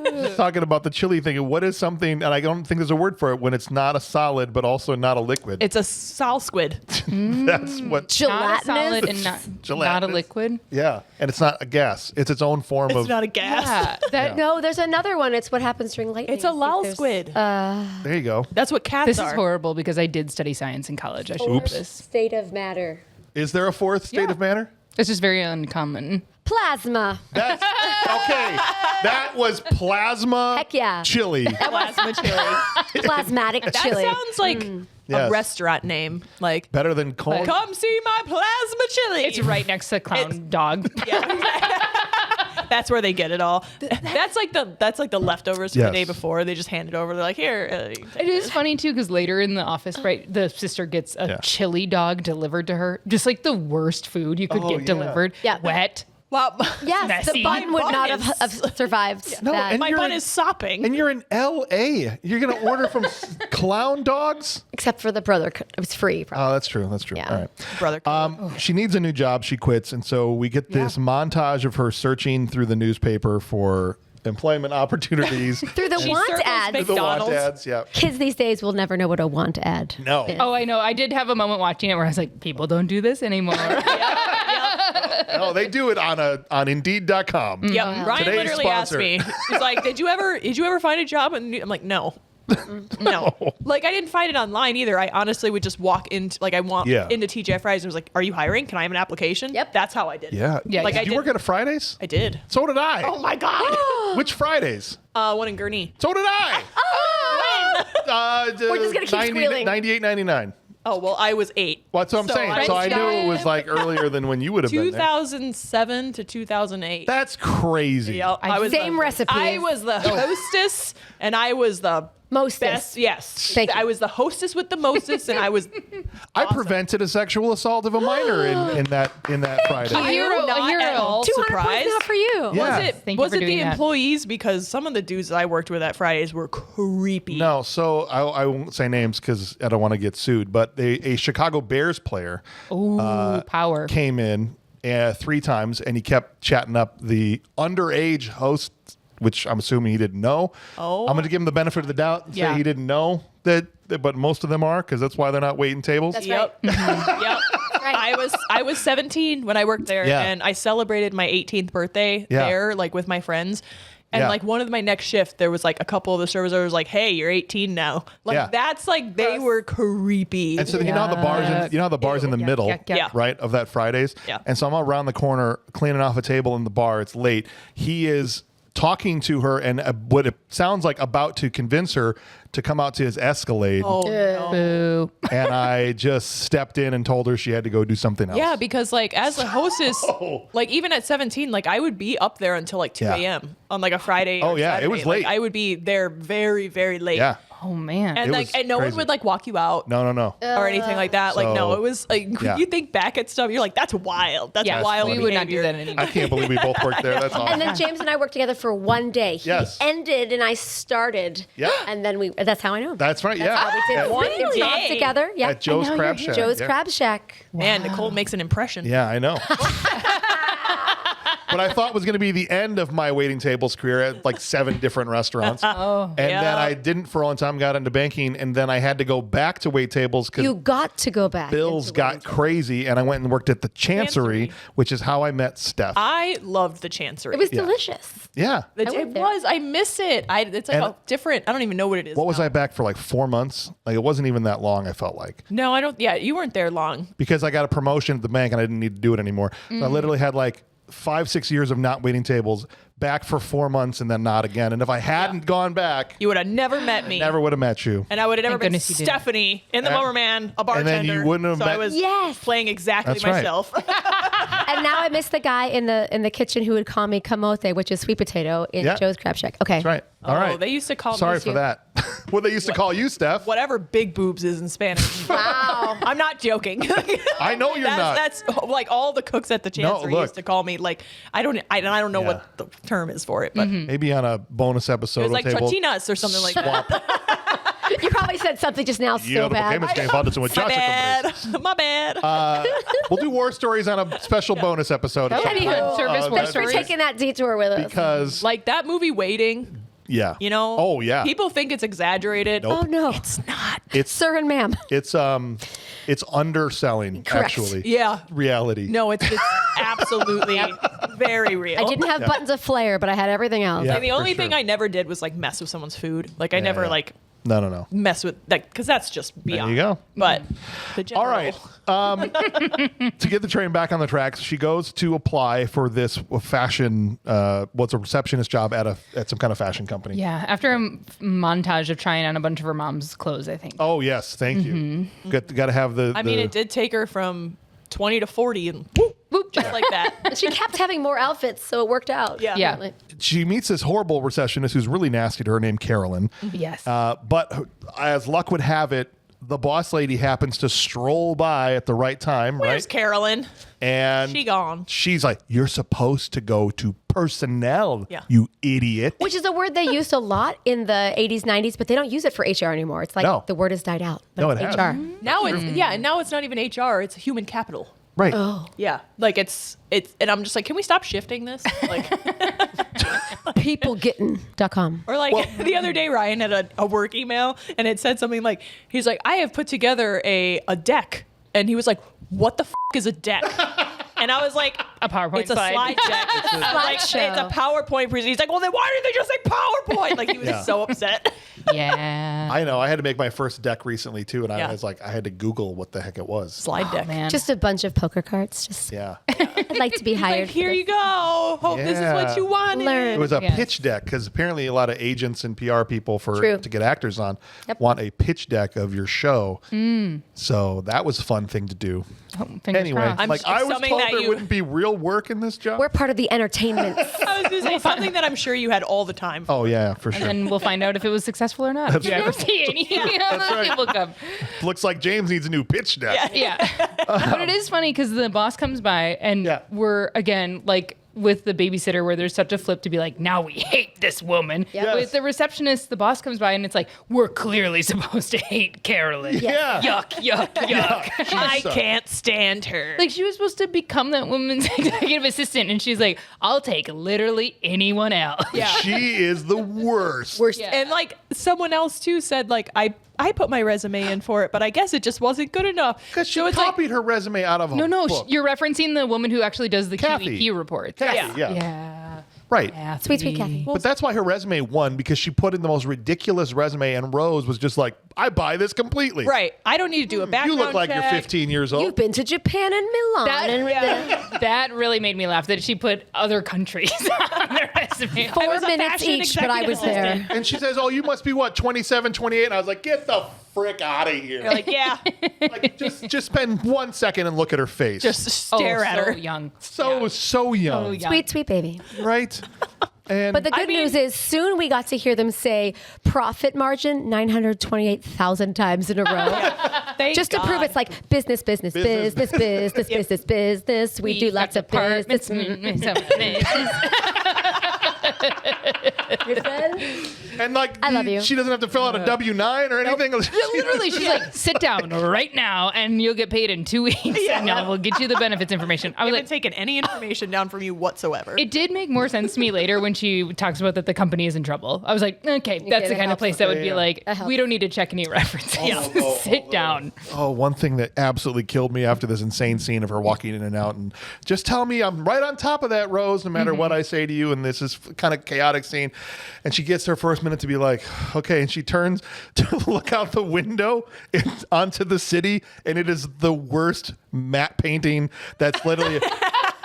Just talking about the chili thing, what is something, and I don't think there's a word for it, when it's not a solid but also not a liquid. It's a sal squid. That's what. Not a solid Gelatinous. and not a Gelatinous. liquid. Yeah, and it's not a gas. It's its own form It's of. not a gas. Yeah, that No, there's another one. It's what happens during lightning. It's a lol There's- squid. There you go. That's what cats this are. is horrible because I did study science in college. I should know this. State of matter. Is there a fourth state Yeah. of matter? It's just very uncommon. Plasma. That's okay. That was plasma. Heck yeah. Chili. Plasma chili. Plasmatic That chili. sounds like Yes. a restaurant name. Like, Better than corn. come see my plasma chili. It's right next to clown dog. That's where they get it all. That's like the leftovers from Yes. the day before. They just hand it over. They're like, here. It is funny too because later in the office, right, the sister gets a Yeah. chili dog delivered to her, just like the worst food you could Oh, get yeah. delivered. Yeah. Wet. Wow. Yes, Messy. the bun would My not bun have survived No, that. and My you're bun in- is sopping. And you're in L.A. You're gonna order from clown dogs? Except for the brother. It was free. Probably. Oh, that's true. That's true. Yeah. All right. Brother. She needs a new job. She quits, and so we get this montage of her searching through the newspaper for employment opportunities. Through the She want circles ads. big- The want McDonald's. ads. Yeah. Kids these days will never know what a want ad No. is. Oh, I know. I did have a moment watching it where I was like, people don't do this anymore. No, they do it on Indeed.com. Yep. Ryan Today's literally sponsor. asked me. He's like, "Did you ever find a job?" And I'm like, "No." No. Like I didn't find it online either. I honestly would just walk into into TGI Fridays and was like, "Are you hiring? Can I have an application?" Yep. That's how I did it. Yeah. Yeah, Like yeah. I Did did. you work at a Fridays? I did. So did I. Oh my god. Which Fridays? One in Gurney. So did I. We're just gonna keep squealing. 98.99. Oh well, I was 8. Well, that's what I'm So saying. I So I was knew it was like earlier than when you would have been there. 2007 to 2008. That's crazy. Yep. I was Same recipes. I was the hostess, and I was the Mostest. best. Yes. Thank you. I was the hostess with the mostest, and I was. I prevented a sexual assault of a minor in that Friday. A hero, Not a hero. at all 200 surprised. points not for you. Yeah. Was it Thank you was for it the doing that. employees? Because some of the dudes that I worked with at Fridays were creepy. No, so I won't say names because I don't want to get sued. But a Chicago Bears player Ooh, power. came in 3 times, and he kept chatting up the underage host, which I'm assuming he didn't know. Oh. I'm going to give him the benefit of the doubt and Yeah. say he didn't know that, but most of them are, because that's why they're not waiting tables. That's Yep. yep. I was 17 when I worked there, Yeah. and I celebrated my 18th birthday Yeah. there, like with my friends. And Yeah. like one of my next shift, there was like a couple of the servers that was like, "Hey, you're 18 now." Like Yeah. that's like they were creepy. And so you know how the bars in the middle, Yeah. right, of that Fridays? Yeah. And so I'm around the corner cleaning off a table in the bar. It's late. He is talking to her and what it sounds like about to convince her to come out to his Escalade. Oh, no. Boo. And I just stepped in and told her she had to go do something else. Yeah, because like as a hostess, like even at 17, like I would be up there until like 2 Yeah. a.m. on like a Friday. Oh, or yeah, it Saturday. was late. Like, I would be there very, very late. Yeah. Oh man. And It like, was and no crazy. one would like walk you out No. or anything like that. Like, no, So, it was like yeah. you think back at stuff, you're like, that's wild. That's yeah, wild. we would not do behavior. that I anymore. can't believe we both worked there. That's awesome. And then James and I worked together for one day. He Yes. ended and I started. Yeah. And then that's how I know him. That's right. Yeah. How we did At- one Really? job together. Yeah. At Joe's And now Crab you're Shack. Joe's yeah. Crab Shack. Man, Nicole makes an impression. Yeah, I know. What I thought was going to be the end of my waiting tables career at like 7 different restaurants. And Yeah. then I didn't for a long time, got into banking, and then I had to go back to wait tables You because got to go back. bills into got waiting. crazy, and I went and worked at the Chancery, Chancery. which is how I met Steph. I loved the Chancery. It was Yeah. delicious. yeah. It went there. was. I miss it. It's like And- a different. I don't even know what it is. What was now. I back for like 4 months? Like it wasn't even that long, I felt like. No, I don't. Yeah, you weren't there long. Because I got a promotion at the bank and I didn't need to do it anymore. So I literally had like 5-6 years of not waiting tables, back for 4 months and then not again. And if I hadn't gone back, You would have never met me. never would have met you. And I would have never Thank been goodness you did. Stephanie in the And- Mowerman, a and bartender. then you wouldn't have so I met- was Yes. playing exactly That's right. myself. And now I miss the guy in the kitchen who would call me camote, which is sweet potato in Yeah. Joe's Crab Shack. Okay. That's right. All right. Oh, they used to call Sorry me for that. What they used to call you, Steph. whatever big boobs is in Spanish. Wow. I'm not joking. I know you're not. That's like all the cooks at the Chancery look. used to call me. Like I don't know Yeah. what the term is for it, but Maybe on a bonus episode. it was we'll like table chochinas or something like that. swap. You probably said something just now Yeah, so the bad. Pokémon's game fought with My Joshua bad. My bad. We'll do war stories on a special bonus episode. at some That'd be point. fun. Surface war Thanks for stories. taking that detour with us. Because Like that movie Waiting, yeah, you know? Oh yeah. People think it's exaggerated. Nope. Oh no. It's not. It's Sir and ma'am. it's underselling Correct. actually. Yeah. Reality. No, it's absolutely very real. I didn't have buttons of flair, but I had everything else. Yeah. Like the for only thing sure. I never did was like mess with someone's food. Like I never yeah. like No. mess with like because that's just beyond. you go. But the general, All right. To get the train back on the tracks, she goes to apply for this fashion. What's a receptionist job at some kind of fashion company? Yeah, after a montage of trying on a bunch of her mom's clothes, I think. Oh yes, thank you. Got to have the. I mean, it did take her from 20 to 40 and whoop, whoop, just like that. She kept having more outfits, so it worked out. Yeah. Yeah. Apparently. She meets this horrible receptionist who's really nasty to her, named Carolyn. Yes. But as luck would have it, the boss lady happens to stroll by at the right time, Where's right? Carolyn? And She gone. She's like, "You're supposed to go to personnel, Yeah. you idiot." Which is a word they used a lot in the 80s, 90s, but they don't use it for HR anymore. It's like No. the word has died out. But No, it's it has. HR. Now it's and now it's not even HR. It's human capital. Right. Oh. Yeah, like it's and I'm just like, can we stop shifting this? Like, Peoplegetting.com. or like the other day, Ryan had a work email and it said something like, he's like, I have put together a deck, and he was like, what the is a deck? And I was like, A PowerPoint it's a slide. slide deck. Like, it's slideshow. a PowerPoint presentation. He's like, well, then why didn't they just say PowerPoint? Like, he was Yeah. so upset. Yeah. I know. I had to make my first deck recently too, and I Yeah. was like, I had to Google what the heck it was. Slide deck. Man. Just a bunch of poker cards. Just Yeah. I'd like to be hired. Like, here you go. Hope this is Yeah. what you wanted. Learn. It was a Yes. pitch deck because apparently a lot of agents and PR people True. to get actors on Yep. want a pitch deck of your show. So that was a fun thing to do. Oh, fingers Anyway, crossed. I'm like I was assuming told that there you- wouldn't be real work in this job. We're part of the entertainment. I was going to say something that I'm sure you had all the time. Oh yeah, for sure. and we'll find out if it was successful or not. If you ever see any right. people come. Looks like James needs a new pitch deck. Yeah. But it is funny because the boss comes by and Yeah. we're, again, like with the babysitter where there's such a flip to be like, now we hate this woman. Yes. With the receptionist, the boss comes by and it's like, we're clearly supposed to hate Carolyn. Yeah. Yuck, yuck, yuck. I can't stand her. Like she was supposed to become that woman's executive assistant and she's like, I'll take literally anyone else. Yeah. She is the worst. Worst. Yeah. And like someone else too said, like, I put my resume in for it, but I guess it just wasn't good enough. Because she So it's like, copied her resume out of a No, book. you're referencing the woman who actually does the Kathy. QEP reports. Kathy, Yeah. yeah. Yeah. Right. Sweet, sweet Kathy. But that's why her resume won, because she put in the most ridiculous resume, and Rose was just like, I buy this completely. Right. I don't need to do a background You look like check. you're 15 years old. You've been to Japan and Milan. That really made me laugh that she put other countries on their resume. 4 was a minutes fashion each, but I was there. executive And she says, oh, you must be what, 27, 28? And I was like, get the frick out of here. You're like, yeah, Like, just spend 1 second and look at her face. just stare at so her. young. so young. young. Sweet, sweet baby. Right? And But the good news is soon we got to hear them say profit margin 928,000 times in a row. Thank Just to God. prove it's like business. We do lots of apartments. business. and like, I love you. she doesn't have to fill out a W-9 or anything. Literally, she's like, sit down right now and you'll get paid in 2 weeks. And we'll get you the benefits information. I I was haven't like, taken any information down from you whatsoever. it did make more sense to me later when she talks about that the company is in trouble. I was like, okay, that's it the kind of helps. place that would be Yeah. like, That helps. we don't need to check any references. Sit down. Oh, one thing that absolutely killed me after this insane scene of her walking in and out, and just tell me I'm right on top of that, Rose, no matter what I say to you. And this is kind of chaotic scene. And she gets her first minute to be like, okay. And she turns to look out the window onto the city. And it is the worst matte painting that's literally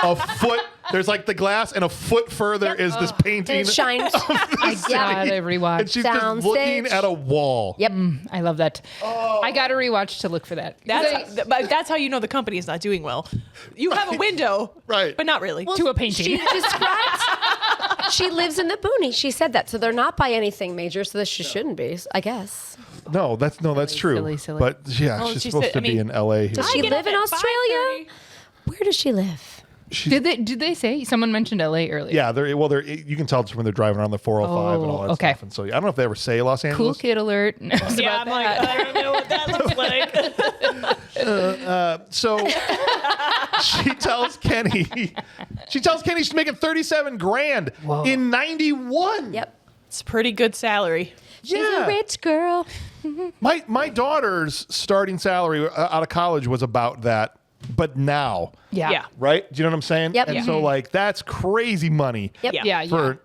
a foot. There's like the glass, and a foot further is this painting. And it shines. I gotta and rewatch. she's just looking Soundstage. at a wall. Yep. I love that. I gotta rewatch to look for that. but that's how you know the company is not doing well. You have a window, Right. but not really. to a painting. She described. She lives in the boonies. She said that, so they're not by anything major. So this she shouldn't be, I guess. No, that's true. silly. But yeah, Oh, she's she supposed said- to I be mean, in LA here. Does she get live up in at Australia? 5:30. Where does she live? Did they say? Someone mentioned LA earlier. Yeah, they're you can tell just when they're driving around the 405 and all that okay. stuff. And so I don't know if they ever say Los Cool Angeles. kid alert. Yeah, I'm like, I don't know what that looks like. So she tells Kenny she's making 37 grand in 91. Yep. It's a pretty good salary. She's a rich girl. My daughter's starting salary out of college was about that, but now, Yeah. right? Do you know what I'm saying? Yep. And Yeah. so like that's crazy money. Yep. Yeah. For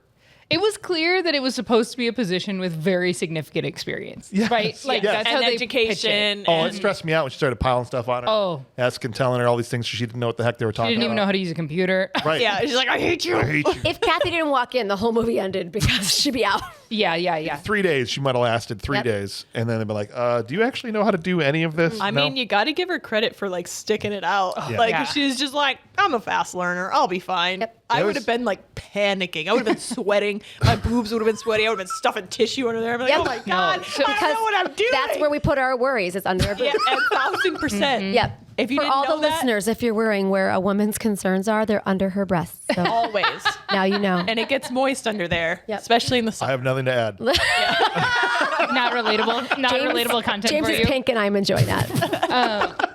It was clear that it was supposed to be a position with very significant experience, Yes. right? Like Yes. that's And how they education. Oh, it and stressed me out when she started piling stuff on her. Oh. Asking, telling her all these things she didn't know what the heck they were She talking didn't even know about. how to use a computer. Right. yeah, she's like, I hate you. I hate you. If Kathy didn't walk in, the whole movie ended because she'd be out. yeah. 3 days. She might have lasted 3 Yep. days. And then they'd be like, do you actually know how to do any of this? I No? mean, you got to give her credit for like sticking it out. Yeah. Like Yeah. she's just like, I'm a fast learner. I'll be fine. Yep. I It would was- have been like panicking. I would have been sweating. My boobs would have been sweaty. I would have been stuffing tissue under there. I'm like, Yep. oh my God, So- I don't know what I'm doing. That's where we put our worries. It's under our Yeah, boobs. 1,000%. Yep. If you For didn't all know the that, listeners, if you're worrying where a woman's concerns are, they're under her breasts. So always. now you know. And it gets moist under there, Yep. especially in the I summer. have nothing to add. Not relatable. Not relatable content James for is you. pink, and I'm enjoying that.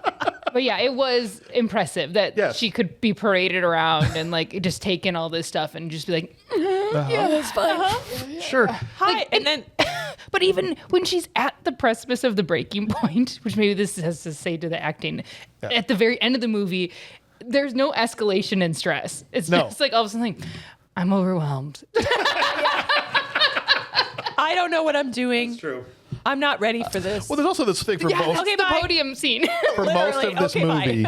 But yeah, it was impressive that Yes. she could be paraded around and like just take in all this stuff and just be like, Yeah, that's fine. Sure. Hi. And then but even when she's at the precipice of the breaking point, which maybe this has to say to the acting, at the very end of the movie, there's no escalation in stress. It's No. just like all of a sudden, like, I'm overwhelmed. I don't know what I'm doing. True. I'm not ready for this. Well, there's also this thing for most okay, the bye. podium scene. for most Literally, of this okay, bye. movie.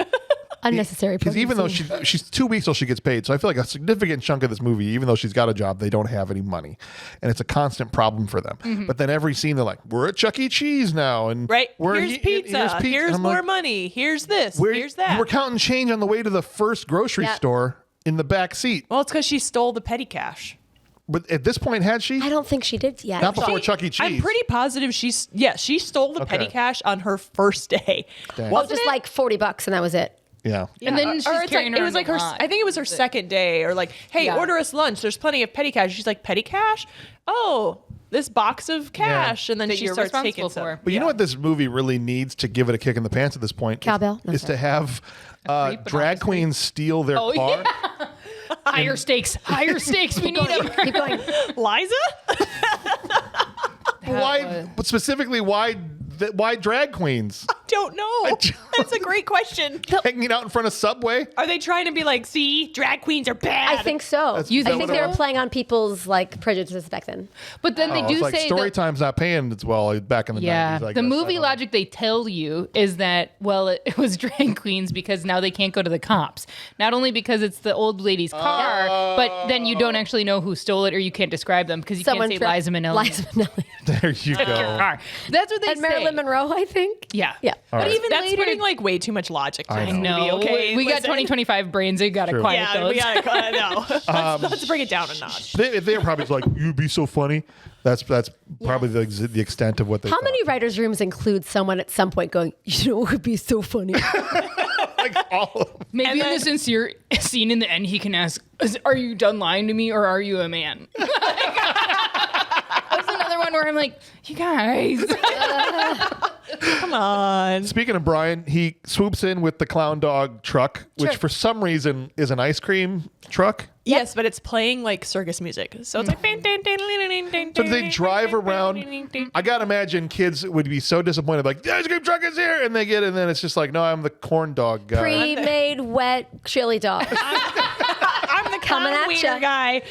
Unnecessary. Because even though she's 2 weeks till she gets paid, so I feel like a significant chunk of this movie, even though she's got a job, they don't have any money, and it's a constant problem for them. But then every scene they're like, "We're at Chuck E. Cheese now," and Right. we're Here's pizza. Here's And I'm more like, money. Here's this. "We're- Here's that. You were counting change on the way to the first grocery Yeah. store in the back seat. Well, it's because she stole the petty cash. But at this point, had she? I don't think she did yet. Not before Chuck E. Cheese. I'm pretty positive she stole the petty cash on her first day. Dang. Well, just like $40, and that was it. Yeah. And then she's or it's carrying like, her it was on like the her. lot. I think it was her second day, or like, hey, Yeah. order us lunch. There's plenty of petty cash. She's like, petty cash? Oh, this box of cash, and then That she you're starts taking responsible some. for. But you know what this movie really needs to give it a kick in the pants at this point? Cowbell? No, is sorry. to have creep, but drag not queens steal their Oh, car. yeah. Higher stakes. We need them. Keep going. Liza? Why? But specifically, why drag queens? don't know. That's a great question. Hanging out in front of Subway. Are they trying to be like, see, drag queens are bad? I think so. You I think think so? they were playing on people's like prejudices back then. But then they Oh, do it's like say story time's not paying as well back in the 90s. I the guess. movie logic they tell you is that, well, it was drag queens because now they can't go to the cops. Not only because it's the old lady's car, but then you don't actually know who stole it or you can't describe them because you can't say Liza Minnelli. Liza Minnelli. There you go. Car. That's what they And say. Marilyn Monroe, I think. Yeah. Yeah. But right. even That's later, putting like way too much logic to I this know. movie, okay? we got Listen. 2025 brains. We got to True. quiet Yeah, those. we gotta no. Let's bring it down a notch. They're probably like, you'd be so funny. That's probably the extent of what they How thought. many writers' rooms include someone at some point going, you know, it would be so funny? Like all of them. Maybe And in the then- sincere scene in the end, he can ask, are you done lying to me or are you a man? That's another one where I'm like, you guys. Come on. Speaking of Brian, he swoops in with the clown dog truck, which Sure. for some reason is an ice cream truck. Yes, but it's playing like circus music. So it's like. So do they drive around? I gotta imagine kids would be so disappointed, like the ice cream truck is here, and they get it, and then it's just like, no, I'm the corn dog guy. Pre-made wet chili dog. I'm the Coming clown at wiener ya. guy.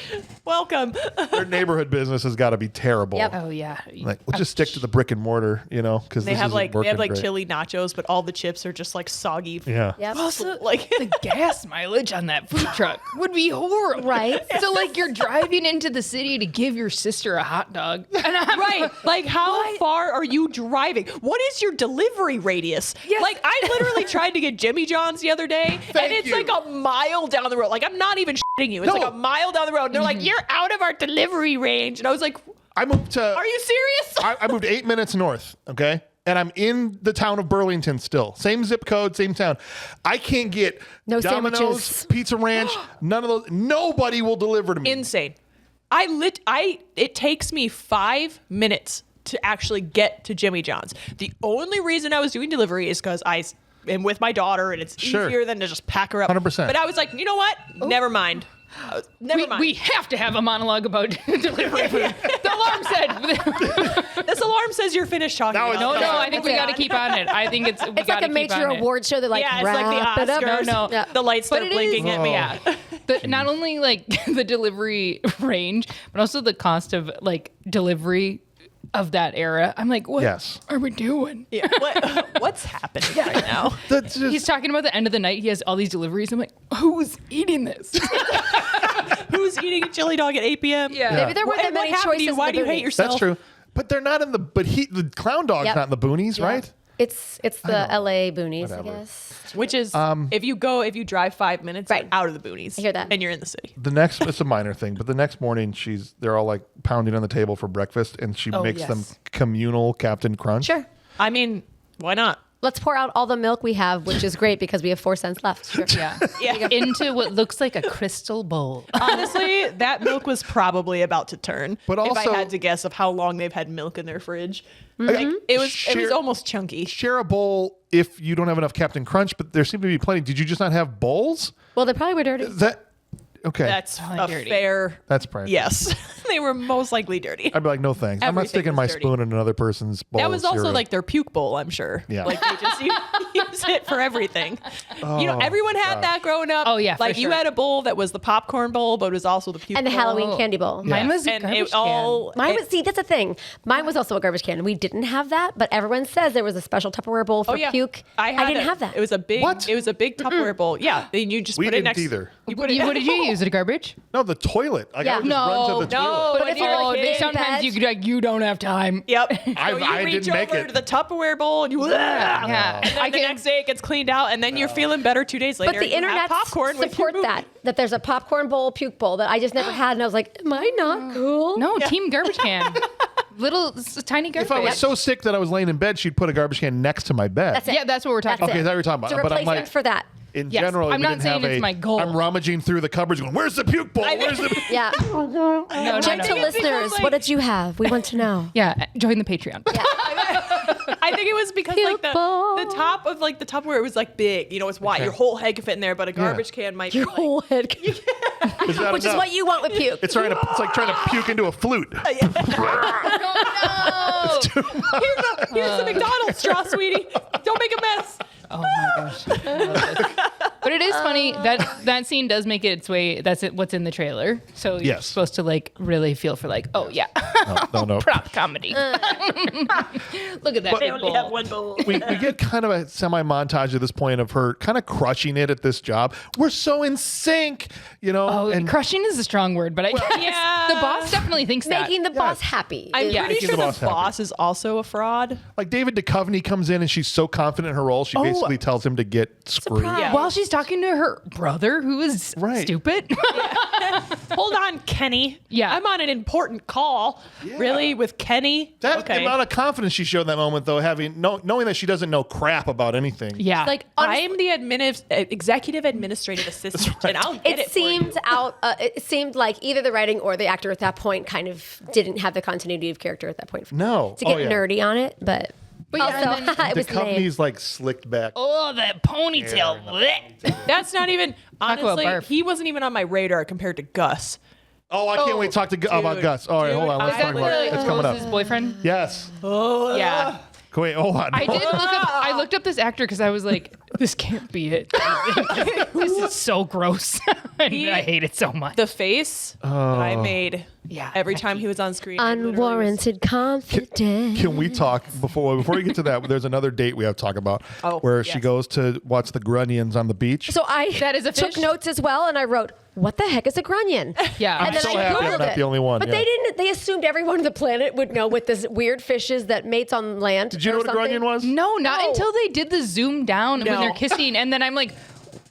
Welcome. Their neighborhood business has got to be terrible. Yep. Oh, yeah. Like, we'll just stick to the brick and mortar, because They have like chili nachos, but all the chips are just like soggy. Yeah. Yep. Also, Like the gas mileage on that food truck would be horrible. Right. So, like, you're driving into the city to give your sister a hot dog. And I'm right. Like how far are you driving? What is your delivery radius? Yes. Like I literally tried to get Jimmy John's the other day, and it's you. like a mile down the road. Like I'm not even shitting you. It's No. like a mile down the road. And they're like, you're out of our delivery range. And I was like, I moved to. are you serious? I moved 8 minutes north. Okay. And I'm in the town of Burlington still. Same zip code, same town. I can't get No Domino's, sandwiches. Pizza Ranch, none of those. Nobody will deliver to me. Insane. It takes me 5 minutes to actually get to Jimmy John's. The only reason I was doing delivery is because I am with my daughter and it's Sure. easier than to just pack her up. 100%. But I was like, you know what? Never mind. Never mind. we have to have a monologue about delivery food. The alarm said. This alarm says you're finished talking. No, about No, this. no, I think we got to keep on it. I think it's we It's like gotta a keep major on it. award show. They're like, Yeah, it's wrap like it the up. Oscars. No. Yeah. The lights But start it blinking is- at me. Yeah. Not only like the delivery range, but also the cost of like delivery of that era. I'm like, what Yes. are we doing? Yeah. What's happening right now? That's just, He's talking about the end of the night. He has all these deliveries. I'm like, who's eating this? Who's eating a chili dog at 8 p.m.? Maybe there weren't that What many happened to choices. you? Why in do the you hate boonies. yourself? that's true. But they're not in the. But the clown dog's Yep. not in the boonies, Yeah. right? It's the LA boonies, Whatever. I guess. Which is, if you drive 5 minutes, Right. you're out of the boonies. I hear that. And you're in the city. The next, it's a minor thing, but the next morning they're all like pounding on the table for breakfast, and she makes them yes. communal Captain Crunch. Sure. I mean, why not? Let's pour out all the milk we have, which is great because we have 4 cents left. Sure. Yeah. Yeah. Into what looks like a crystal bowl. Honestly, that milk was probably about to turn. But if also- I had to guess of how long they've had milk in their fridge, like, it was Share- almost chunky. Share a bowl if you don't have enough Captain Crunch, but there seem to be plenty. Did you just not have bowls? Well, they probably were dirty. That okay? That's Probably a dirty. fair. That's probably Yes, they were most likely dirty. I'd be like, no thanks. I'm not Everything sticking was my dirty. spoon in another person's bowl. That was of also cereal. like their puke bowl, I'm sure. Yeah. Like they just use it for everything. Everyone had that growing up. Oh, yeah, for Like you sure. had a bowl that was the popcorn bowl, but it was also the puke And the bowl. Halloween candy bowl. Mine was a And garbage it all. Mine was, see, that's the thing. Mine was also a garbage can. We didn't have that, but everyone says there was a special Tupperware bowl for Oh yeah, puke. I didn't have that. It was a big. What? It was a big Tupperware bowl. Yeah, and you just We put it didn't next. either. You put it. What did you use? It a garbage? no, the toilet. Like, I Yeah. would just run to the No, toilet. but if you're a kid in sometimes bed- you could like you don't have time. Yep. So I you reach didn't make over it. to the Tupperware bowl and you. Yeah. And then the next day it gets cleaned out, and then you're feeling better 2 days later. But the and you have internet popcorn with your support that there's a popcorn bowl, puke bowl that I just never had. And I was like, am I not cool? No, team garbage can. Tiny garbage If I was can. so sick that I was laying in bed, she'd put a garbage can next to my bed. That's it. Yeah, that's what we're talking That's Okay, it. is that what you're talking It's a about? But I'm replacement like, for that. in Yes. general, I'm we not didn't saying have it's a. my goal. I'm rummaging through the cupboards, going, "Where's the puke bowl? Where's the?" Yeah. No, no, Gentle no. listeners, like- what did you have? We want to know. Yeah, join the Patreon. I I think it was because like the top of like the top where it was like big, you know, it's wide. Your whole head could fit in there, but a garbage can might Your be like, whole head. Which is what you want with puke. It's like trying to puke into a flute. here's the McDonald's straw, sweetie. Don't make a mess. Oh my gosh. I love this. But it is funny that scene does make it its way. That's what's in the trailer. So you're supposed to like really feel for like, oh yeah, No. prop comedy. Look at that. They only have one bowl. We get kind of a semi-montage at this point of her kind of crushing it at this job. We're so in sync, you know. Oh, and crushing is a strong word, but I guess the boss definitely thinks that. Making the boss happy. I'm is- pretty Making sure the the boss happy. boss is also a fraud. like David Duchovny comes in and she's so confident in her role, she basically tells him to get screwed. Surprise. While she's talking to her brother, who is stupid. Hold on, Kenny. Yeah. I'm on an important call. Really? With Kenny? That amount of confidence she showed in that moment, though, knowing that she doesn't know crap about anything. Yeah. Like, I'm the executive administrative assistant, and I'll get it for you. It seemed like either the writing or the actor at that point kind of didn't have the continuity of character at that point. No. To get nerdy on it, but yeah, also and then it was lame. Duchovny's like slicked back. oh, that ponytail. Blech. That's not even, about honestly, barf. he wasn't even on my radar compared to Gus. Oh, I can't wait to talk about Gus. All right, hold on. Let's I talk about it. literally- It's coming up. His boyfriend? Yes. Yeah. Wait, hold on. I did look up. I looked up this actor because I was like, "This can't be it. This is so gross. I hate it so much." The face that I made every time he was on screen. I literally was- Unwarranted confidence. Can we talk before we get to that? There's another date we have to talk about where she goes to watch the grunions on the beach. So I That is a took fish? notes as well, and I wrote, "What the heck is a grunion?" Yeah. and I'm then so I happy I'm Googled not it. the only one. But yeah. they didn't. They assumed everyone on the planet would know what this weird fish is that mates on land. Did you know or what a something. grunion was? No, not No. until they did the zoom down when No. they're kissing, and then I'm like,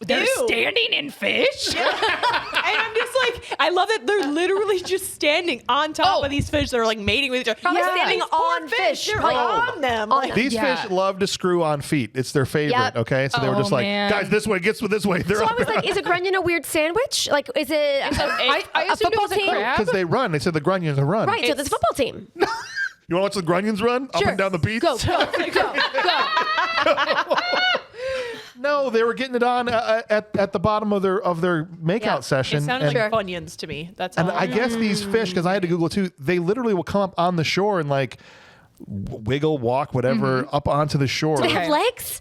they're Ew. standing in fish. And I'm just like, I love that they're literally just standing on top of these fish that are like mating with each other. Probably standing These poor on fish. They're Like, on them. on Like, them. These Yeah. fish love to screw on feet. It's their favorite, Yep. okay? So they were Oh, just like, man. guys, this way, gets this way. They're So I was like, "Is a grunion a weird sandwich? Like, is it I a assumed it football was a team?" crab. because they run. They said the grunions run. Right. So there's a football team. You want to watch the grunions run up Sure. and down the beach? Go, go, go. No, they were getting it on at the bottom of their makeout Yeah. it session. sounded and like Funyuns to me. That's and all. I guess these fish, because I had to Google it too, they literally will come up on the shore and like wiggle, walk, whatever, up onto the shore. Do they have legs?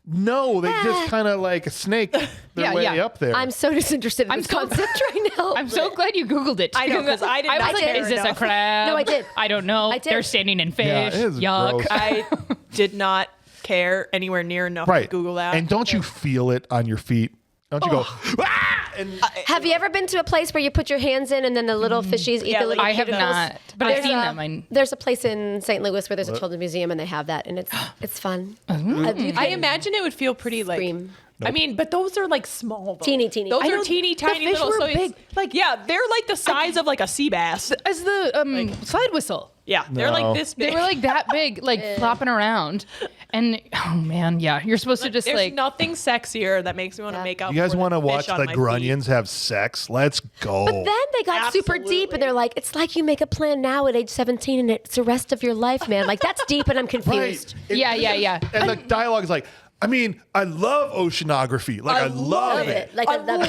No, they just kind of like snake their way up there. I'm so disinterested in this concept right now. I'm so glad you Googled it. I know, 'cause I did was not like, care is this a enough. crab? No, I did. I don't know. I did. They're standing in fish. Yeah, it is Yuck. gross. I did not care anywhere near enough right. to Google that. And don't you feel it on your feet? Don't you go, ah! And Have you ever been to a place where you put your hands in and then the little fishies eat Yeah, the little I have cuticles? not, but I've There's seen a- them. There's a place in St. Louis where there's a children's museum and they have that, and it's fun. You I can imagine it would feel pretty like. scream. I mean, but those are like small. Though. Teeny. Those I are know teeny tiny fish little. were So big. it's like they're like the size of like a sea bass. As the slide whistle. Yeah, they're No. like this big. They were like that big, like flopping around. And oh man, yeah, you're supposed to just There's like nothing sexier that makes me want to make out. you guys want to watch the grunions have sex? Let's go. Then they got super deep, and they're like, "It's like you make a plan now at age 17, and it's the rest of your life, man." Like that's deep, and I'm confused. Right. Yeah. And the dialogue is like, I mean, I love oceanography. Like, I love it. Like I love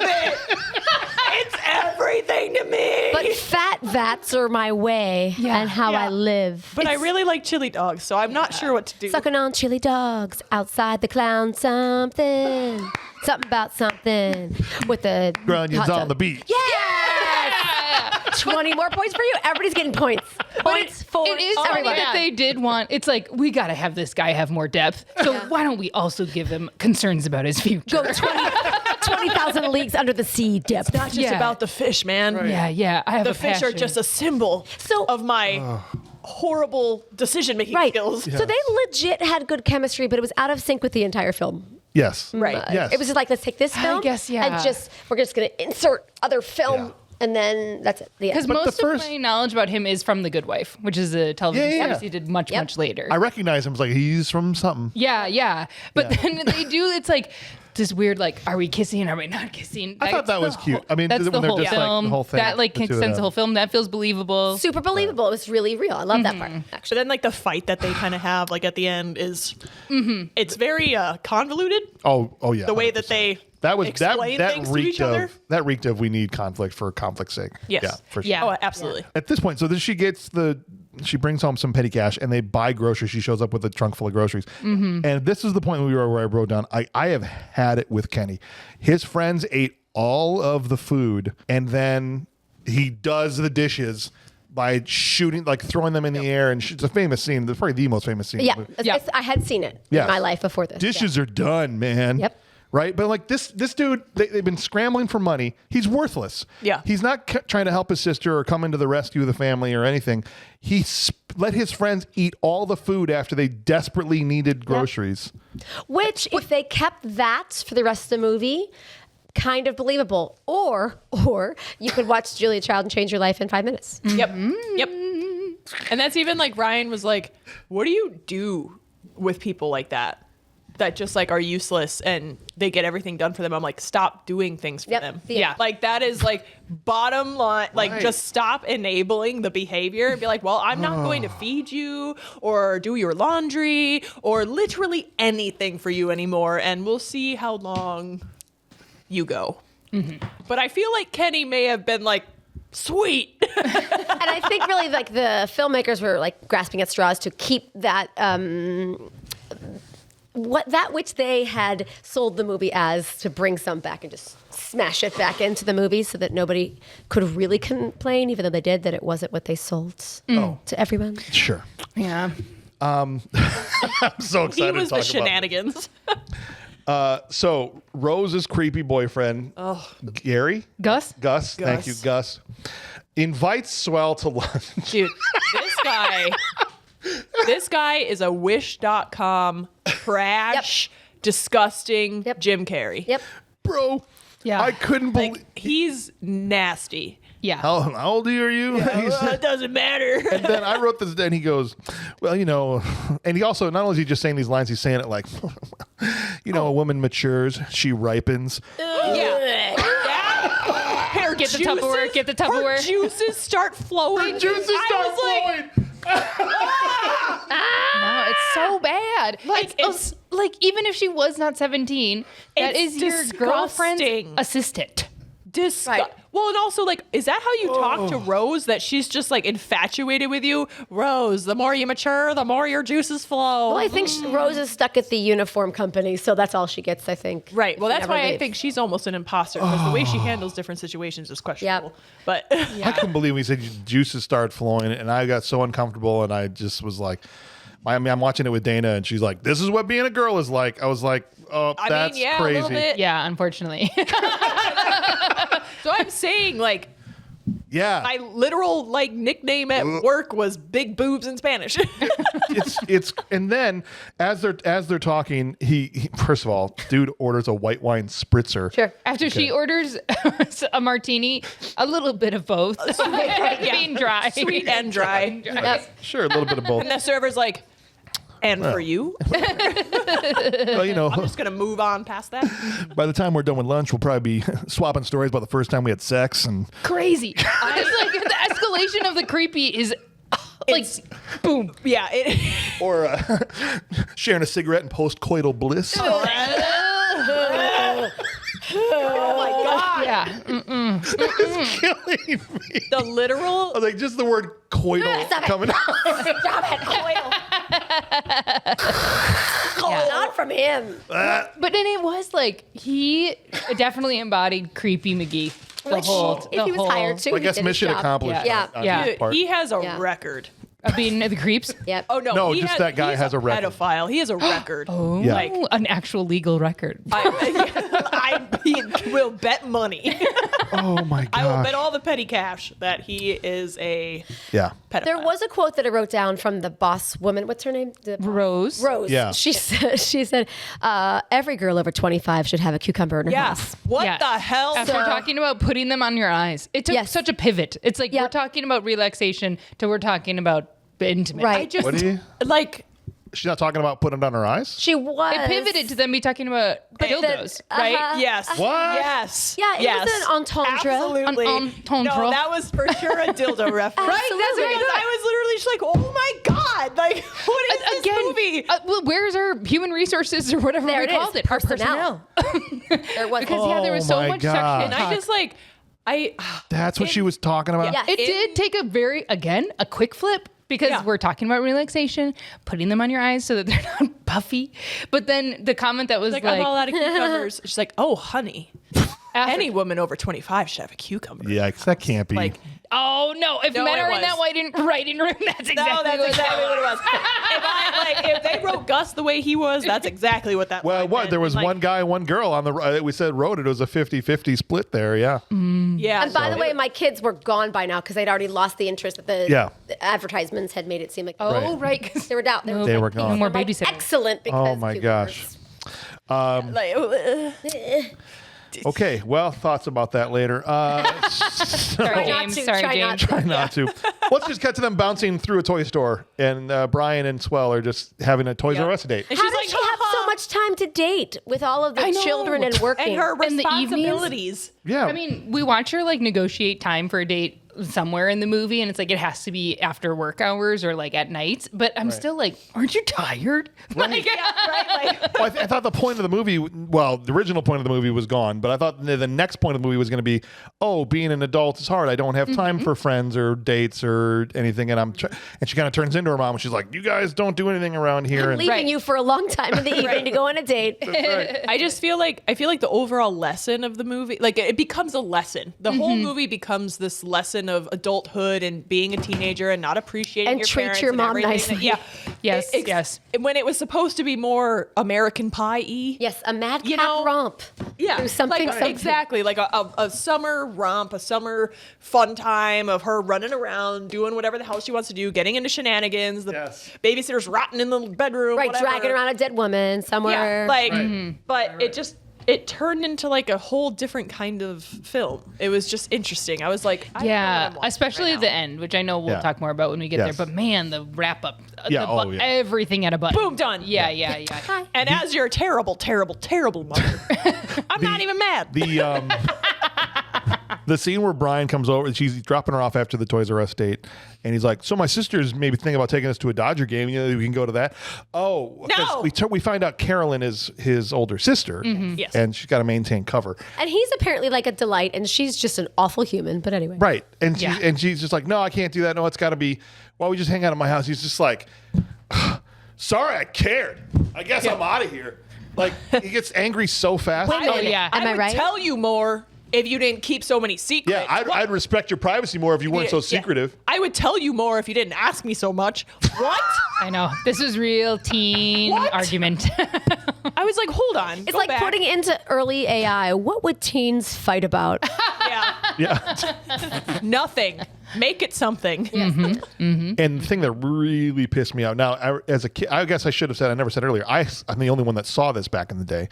it. It's everything to me. But fat vats are my way and how I live. But I really like chili dogs, so I'm not sure what to do. Sucking on chili dogs outside the clown something. Something about something with the Grunions hot on dog. the beach. Yes! 20 more points for you. Everybody's getting points. Points for It is funny everyone. that they did want. It's like we got to have this guy have more depth. So why don't we also give him concerns about his future? Go 20,000 leagues under the sea depth. Not just about the fish, man. Yeah. I have The a fish are passion. just a symbol of my horrible decision-making Right. skills. So they legit had good chemistry, but it was out of sync with the entire film. Yes. Right. Yes. It was just like, let's take this film guess, yeah. and we're just going to insert other film And then that's it. The Because end. most first- of my knowledge about him is from The Good Wife, which is a television Yeah, yeah, series yeah. he did much later. I recognize him. It's like he's from something. Yeah. But then they do, it's like this weird, like, are we kissing? Are we not kissing? I thought that was cute. I mean, that's when the they're whole just like film. the whole thing. That like the two of extends the them. whole film. That feels believable. Super believable. It was really real. I love that part. So Actually, then, like the fight that they kind of have, like at the end, is it's very convoluted. Oh yeah. The way that 100%. they that explain things to each other. reeked of we need conflict for conflict's sake. Yes. Yeah, for sure. Yeah. Oh, absolutely. At this point, so then she brings home some petty cash and they buy groceries. She shows up with a trunk full of groceries. And this is the point where I wrote down, I have had it with Kenny. His friends ate all of the food and then he does the dishes by shooting, like throwing them in the air. And it's a famous scene. It's probably the most famous scene. yeah, Yeah. I had seen it Yeah. in my life before this. Dishes are done, man. Yep. Right? But like this dude, they've been scrambling for money. He's worthless. Yeah. He's not trying to help his sister or come into the rescue of the family or anything. He let his friends eat all the food after they desperately needed groceries. Which, if they kept that for the rest of the movie, kind of believable. Or you could watch Julia Child and change your life in 5 minutes. Yep. Yep. And that's even like Ryan was like, what do you do with people like that? That just like are useless and they get everything done for them. I'm like, stop doing things for Yep. them. Yeah. Like that is like bottom line, like Right. just stop enabling the behavior and be like, well, I'm not going to feed you or do your laundry or literally anything for you anymore. And we'll see how long you go. But I feel like Kenny may have been like, sweet. And I think really like the filmmakers were like grasping at straws to keep that that which they had sold the movie as, to bring some back and just smash it back into the movie so that nobody could really complain, even though they did, that it wasn't what they sold to everyone. Sure. Yeah. I'm so excited He was to the talk shenanigans. So Rose's creepy boyfriend, Gary? Gus? Gus. Thank you, Gus. Invites Swell to lunch. Dude, this guy is a wish.com trash, disgusting Yep. Jim Carrey. Yep. Bro, Yeah. I couldn't believe. Like, he's nasty. Yeah. How old are you? It doesn't matter. And then I wrote this down. He goes, well, you know, and he also, not only is he just saying these lines, he's saying it like, you know, a woman matures, she ripens. Yeah. Her Get the Tupperware, get the Her Tupperware. juices start flowing. Juices I start was like, flowing. No, it's so bad. Like, it's- like even if she was not 17, that It's is your girlfriend's disgusting. assistant. Right. Well, and also, like, is that how you talk to Rose? That she's just like infatuated with you? Rose, the more you mature, the more your juices flow. Well, I think Rose is stuck at the uniform company, so that's all she gets, I think. Right. Well, She that's never why I leaves. think she's almost an imposter because the way she handles different situations is questionable. But I couldn't believe when he said juices start flowing, and I got so uncomfortable, and I just was like, I mean, I'm watching it with Dana, and she's like, "This is what being a girl is like." I was like, "Oh, I that's mean, yeah, crazy." a little bit. Yeah, unfortunately. So I'm saying, like, Yeah, my literal like nickname at work was Big Boobs in Spanish. it's and then as they're talking, he first of all, dude orders a white wine spritzer. Sure. After she orders a martini, a little bit of both. Being dry. Sweet and dry. Yep. Sure, a little bit of both. And the server's like, and for you? Well, you know, I'm just going to move on past that. by the time we're done with lunch, we'll probably be swapping stories about the first time we had sex and Crazy. It's like the escalation of the creepy is like boom. Yeah. or sharing a cigarette in post-coital bliss. Oh my God. Yeah. Killing me. The literal. I was like, just the word coital Stop it. coming out. Stop it, Coil. Not from him. But then it was like he definitely embodied creepy McGee. Which, if he was hired to, I he guess did his mission job. accomplished. Yeah. on Yeah. his Dude, part. he has a Yeah. record. Being the creeps. Yep. Oh, no. No, he just that guy he's has a record. pedophile. He has a record. Yeah. Like, Oh, an actual legal record. I will bet money. Oh my I will bet gosh. all the petty cash that he is a Yeah. pedophile. There was a quote that I wrote down from the boss woman. What's her name? Rose. Rose. Yeah. She said, every girl over 25 should have a cucumber in her Yeah. house. What Yeah. the hell? After sir? talking about putting them on your eyes, it took Yes. such a pivot. It's like we're Yep. talking about relaxation to we're talking about intimate. Right. I just What do you? like. She's not talking about putting it on her eyes? She was. It pivoted to them be talking about dildos, right? Yes. What? Yes. Yeah, it yes. was an entendre. Absolutely. An entendre. No, that was for sure a dildo reference. Right, that's Because right. I was literally just like, oh my God. Like, what is this Again, movie? well, where's our human resources or whatever There we it is. called it? Our Personnel. There was. Because there was Oh so my much God. sexual And talk. I just like, That's what she was talking about? Yeah. It did take a quick flip because Yeah. we're talking about relaxation, putting them on your eyes so that they're not puffy. But then the comment that was like, like, I'm all out of cucumbers. She's like, oh, honey. after- Any woman over 25 should have a cucumber. Yikes, that can't be. Like, oh no, if No, men it are in was. that writing room, that's exactly no, that's what exactly what it was. If they wrote Gus the way he was, that's exactly what that well, line what? meant. There was Like, one guy, one girl on the. We said wrote it. It was a 50-50 split there. Yeah. Yeah. And by the way, my kids were gone by now because they'd already lost the interest that the advertisements had made it seem like. Oh, right. 'cause They were down. They were gone. No more Like, babysitting. excellent because Oh my gosh. like, Okay. Well, thoughts about that later. Sorry, not James. to, Sorry, try not James. to. Not to. Let's just cut to them bouncing through a toy store, and Brian and Swell are just having a Toys R Us date. And How she's did like, she have so much time to date with all of the I know. children and working? and her In the evenings? responsibilities. Yeah. I mean, we watch her like negotiate time for a date somewhere in the movie, and it's like it has to be after work hours or like at night. But I'm still like, aren't you tired? Like, Right? Like, Well, I thought the point of the movie, well, the original point of the movie was gone, but I thought the next point of the movie was going to be, oh, being an adult is hard. I don't have time for friends or dates or anything, and and she kind of turns into her mom, and she's like, you guys don't do anything around here. I'm And leaving Right. you for a long time in the evening to go on a date. I just feel like the overall lesson of the movie, like it becomes a lesson. The whole movie becomes this lesson of adulthood and being a teenager and not appreciating And your treat parents your and mom everything. nicely. Yeah. Yes, yes. When it was supposed to be more American Pie-y. Yes, a madcap You know, romp. Yeah, Through something, like, something. exactly, like a summer romp, a summer fun time of her running around, doing whatever the hell she wants to do, getting into shenanigans. The Yes. babysitter's rotting in the bedroom, Right, whatever. dragging around a dead woman somewhere. Yeah, like, but it turned into like a whole different kind of film. It was just interesting. I was like, I don't know what Yeah, I'm watching especially right the now. end, which I know we'll Yeah. talk more about when we get Yes. there. But man, the wrap up, Yeah, the yeah. everything at a button. Boom, done. Yeah. And as your terrible, terrible, terrible mother, I'm not even mad. The scene where Brian comes over, she's dropping her off after the Toys R Us date, and he's like, "So my sister's maybe thinking about taking us to a Dodger game. You know, we can go to that." Oh, 'cause No! we find out Carolyn is his older sister, Yes. and she's got to maintain cover, And he's apparently like a delight, and she's just an awful human. But anyway. right? And Yeah. she's just like, "No, I can't do that. No, it's got to be. Why we just hang out at my house?" He's just like, "Sorry, I cared. I guess I'm out of here." Like he gets angry so fast. Wait a minute. yeah. Am I would right? tell you more if you didn't keep so many secrets. Yeah, I'd respect your privacy more if you weren't so Yeah. secretive. I would tell you more if you didn't ask me so much. What? I know. This is real teen What? argument. I was like, hold on. It's go like back. putting into early AI. What would teens fight about? Yeah. Yeah. Nothing. Make it something. And the thing that really pissed me out now, as a kid, I guess I should have said, I never said earlier, I'm the only one that saw this back in the day.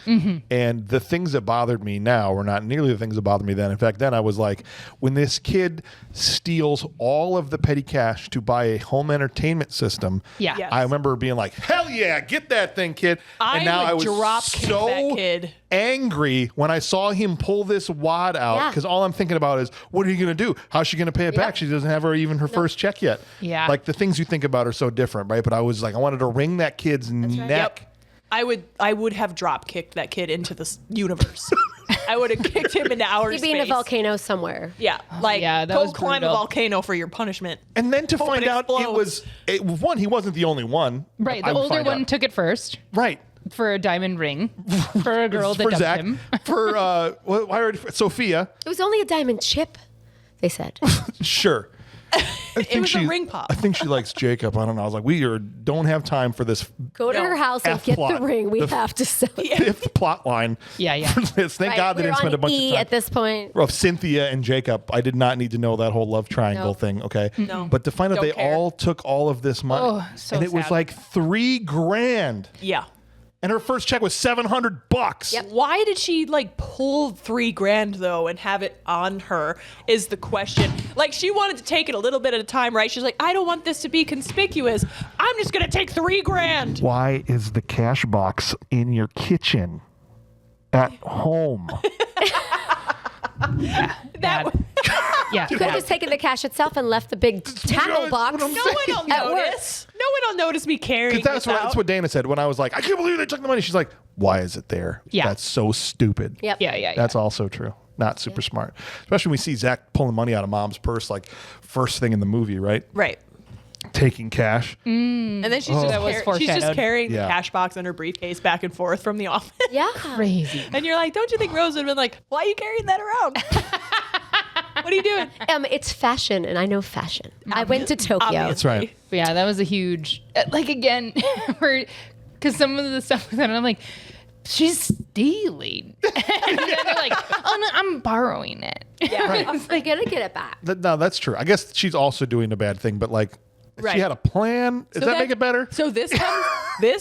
And the things that bothered me now are not nearly the things that bothered me then. In fact, then I was like, when this kid steals all of the petty cash to buy a home entertainment system, Yeah. Yes. I remember being like, hell yeah, get that thing, kid. I and now would I was drop kick so that kid. angry when I saw him pull this wad out Yeah. because all I'm thinking about is, what are you going to do? How's she going to pay it back? She doesn't have even her first check yet. Yeah. Like the things you think about are so different, right? But I was like, I wanted to wring that kid's neck. Yep. I would have drop kicked that kid into the universe. I would have kicked him into outer He'd space. be in a volcano somewhere. Yeah, like yeah, that go was climb a brutal. volcano for your punishment. And then to Hope find it out explodes. one, he wasn't the only one. Right. I The would older find one out. took it first Right. for a diamond ring for a girl that for dumped Zach, him. for Sophia, It was only a diamond chip, they said. sure. It was a ring pop. I think she likes Jacob. I don't know. I was like, don't have time for this Go to her house and get F-plot. the ring. We have to sell it. fifth plot line. Yeah. for this. Thank Right, God they we're didn't spend on a bunch E of time. at this point. Of Cynthia and Jacob. I did not need to know that whole love triangle No. thing. Okay. No. But to find out Don't they care. all took all of this money. Oh, so and it was sad. like $3,000. Yeah. And her first check was $700. Yep. Why did she like pull $3,000 though and have it on her is the question. Like she wanted to take it a little bit at a time, right? She's like, I don't want this to be conspicuous. I'm just gonna take $3,000. Why is the cash box in your kitchen at home? That Yeah. You could have just taken the cash itself and left the big tackle box. no one will At work. notice. No one will notice me carrying That's this out. what Dana said when I was like, I can't believe they took the money. She's like, why is it there? Yeah. That's so stupid. Yep. Yeah. That's also true. Not super smart. Especially when we see Zach pulling money out of mom's purse like first thing in the movie, right? Right. Taking cash. And then she's, That was she's just foreshadowed. carrying Yeah. the cash box and her briefcase back and forth from the office. Yeah. Crazy. And you're like, don't you think Rose would have been like, why are you carrying that around? What are you doing? It's fashion, and I know fashion. I went to Tokyo. Obviously. That's right. But yeah, that was a huge, like again, because some of the stuff that I'm like, she's stealing. And then they're like, oh no, I'm borrowing it. Yeah. I'm gonna get it back. No, that's true. I guess she's also doing a bad thing, but like, if Right. she had a plan. Does that make it better? So this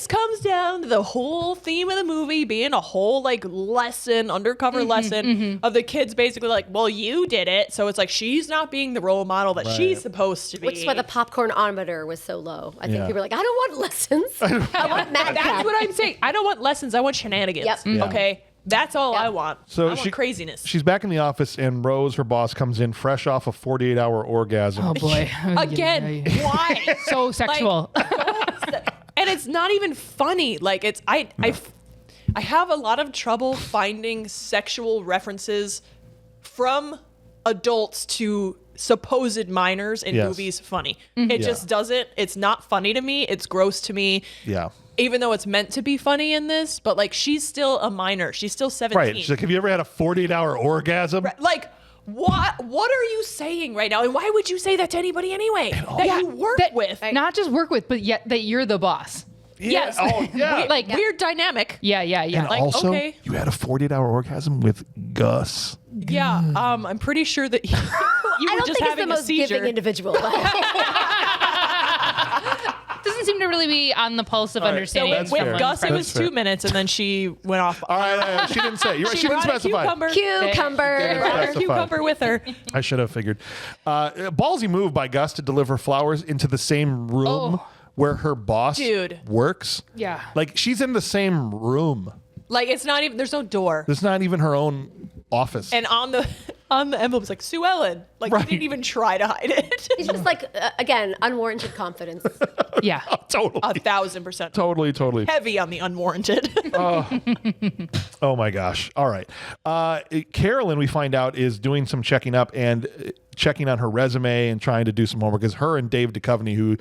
comes down to the whole theme of the movie being a whole like lesson, undercover lesson of the kids basically like, well, you did it. So it's like she's not being the role model that she's supposed to be. Which is why the popcorn-ometer was so low. I think Yeah. people were like, I don't want lessons. I want Mad That's Cat. what I'm saying. I don't want lessons. I want shenanigans. Yep. Yeah. Okay. That's all I want. So I want craziness. She's back in the office, and Rose, her boss, comes in fresh off a 48-hour orgasm. Oh boy. Again, why? So sexual. And it's not even funny. Like it's I have a lot of trouble finding sexual references from adults to supposed minors in Yes. movies funny. It just doesn't. It's not funny to me. It's gross to me. Yeah. Even though it's meant to be funny in this, but like she's still a minor. She's still 17. Right. She's like, have you ever had a 48-hour orgasm? Like what are you saying right now? And why would you say that to anybody anyway? That you work with. Not just work with, but yet that you're the boss. Yeah. Yes. Oh, yeah. Like Weird dynamic. Yeah. And Like, also, okay. you had a 48-hour orgasm with Gus. Yeah. I'm pretty sure that you I were don't just think it's the having a most giving seizure. individual. doesn't seem to really be on the pulse of right, understanding. that's With fair. Gus, it That's was fair. 2 minutes, and then she went off. All right. She didn't say. You're right. She didn't brought a specify. cucumber. Cucumber. Brought her Specify. cucumber with her. I should have figured. Ballsy move by Gus to deliver flowers into the same room where her boss Dude. works. Yeah. Like, she's in the same room. Like it's not even. There's no door. There's not even her own office. And on the envelope, it's like Sue Ellen. Like Right. you didn't even try to hide it. It's just like, again, unwarranted confidence. Yeah. totally. 1,000%. Totally. Heavy on the unwarranted. Oh my gosh. All right. Carolyn, we find out, is doing some checking up and checking on her resume and trying to do some homework, because her and Dave Duchovny, who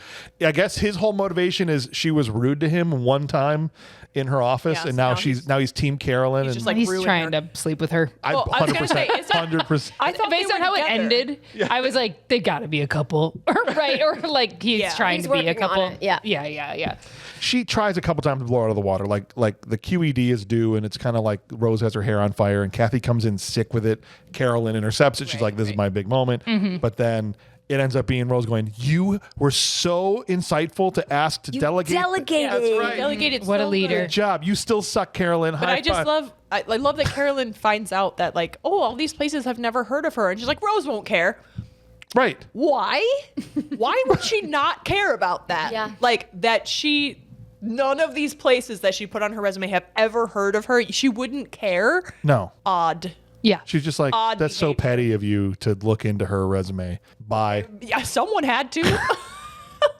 I guess his whole motivation is she was rude to him one time in her office, Yeah, and so now he's Team Carolyn. He's and just like He's ruin trying her. to sleep with her. Well, I was gonna 100%. say, is that- 100%. I thought Based they on were how together. it ended, I was like, they got to be a couple, right? Or like he's Yeah. trying He's to be a working on couple. it, yeah. Yeah. She tries a couple times to blow her out of the water, like the QED is due, and it's kind of like Rose has her hair on fire, and Kathy comes in sick with it. Carolyn intercepts it. She's like, "This is my big moment," but then it ends up being Rose going, "You were so insightful to ask to delegate. Delegated. That's right. Delegated What a so leader. good. Job. You still suck, Carolyn." But I just love that Carolyn finds out that like, oh, all these places have never heard of her, and she's like, Rose won't care. right. Why? Why would she not care about that? Yeah. Like that none of these places that she put on her resume have ever heard of her. She wouldn't care. No, Odd. Yeah. she's just like, Odd that's so behavior. petty of you to look into her resume. Bye. Yeah, someone had to.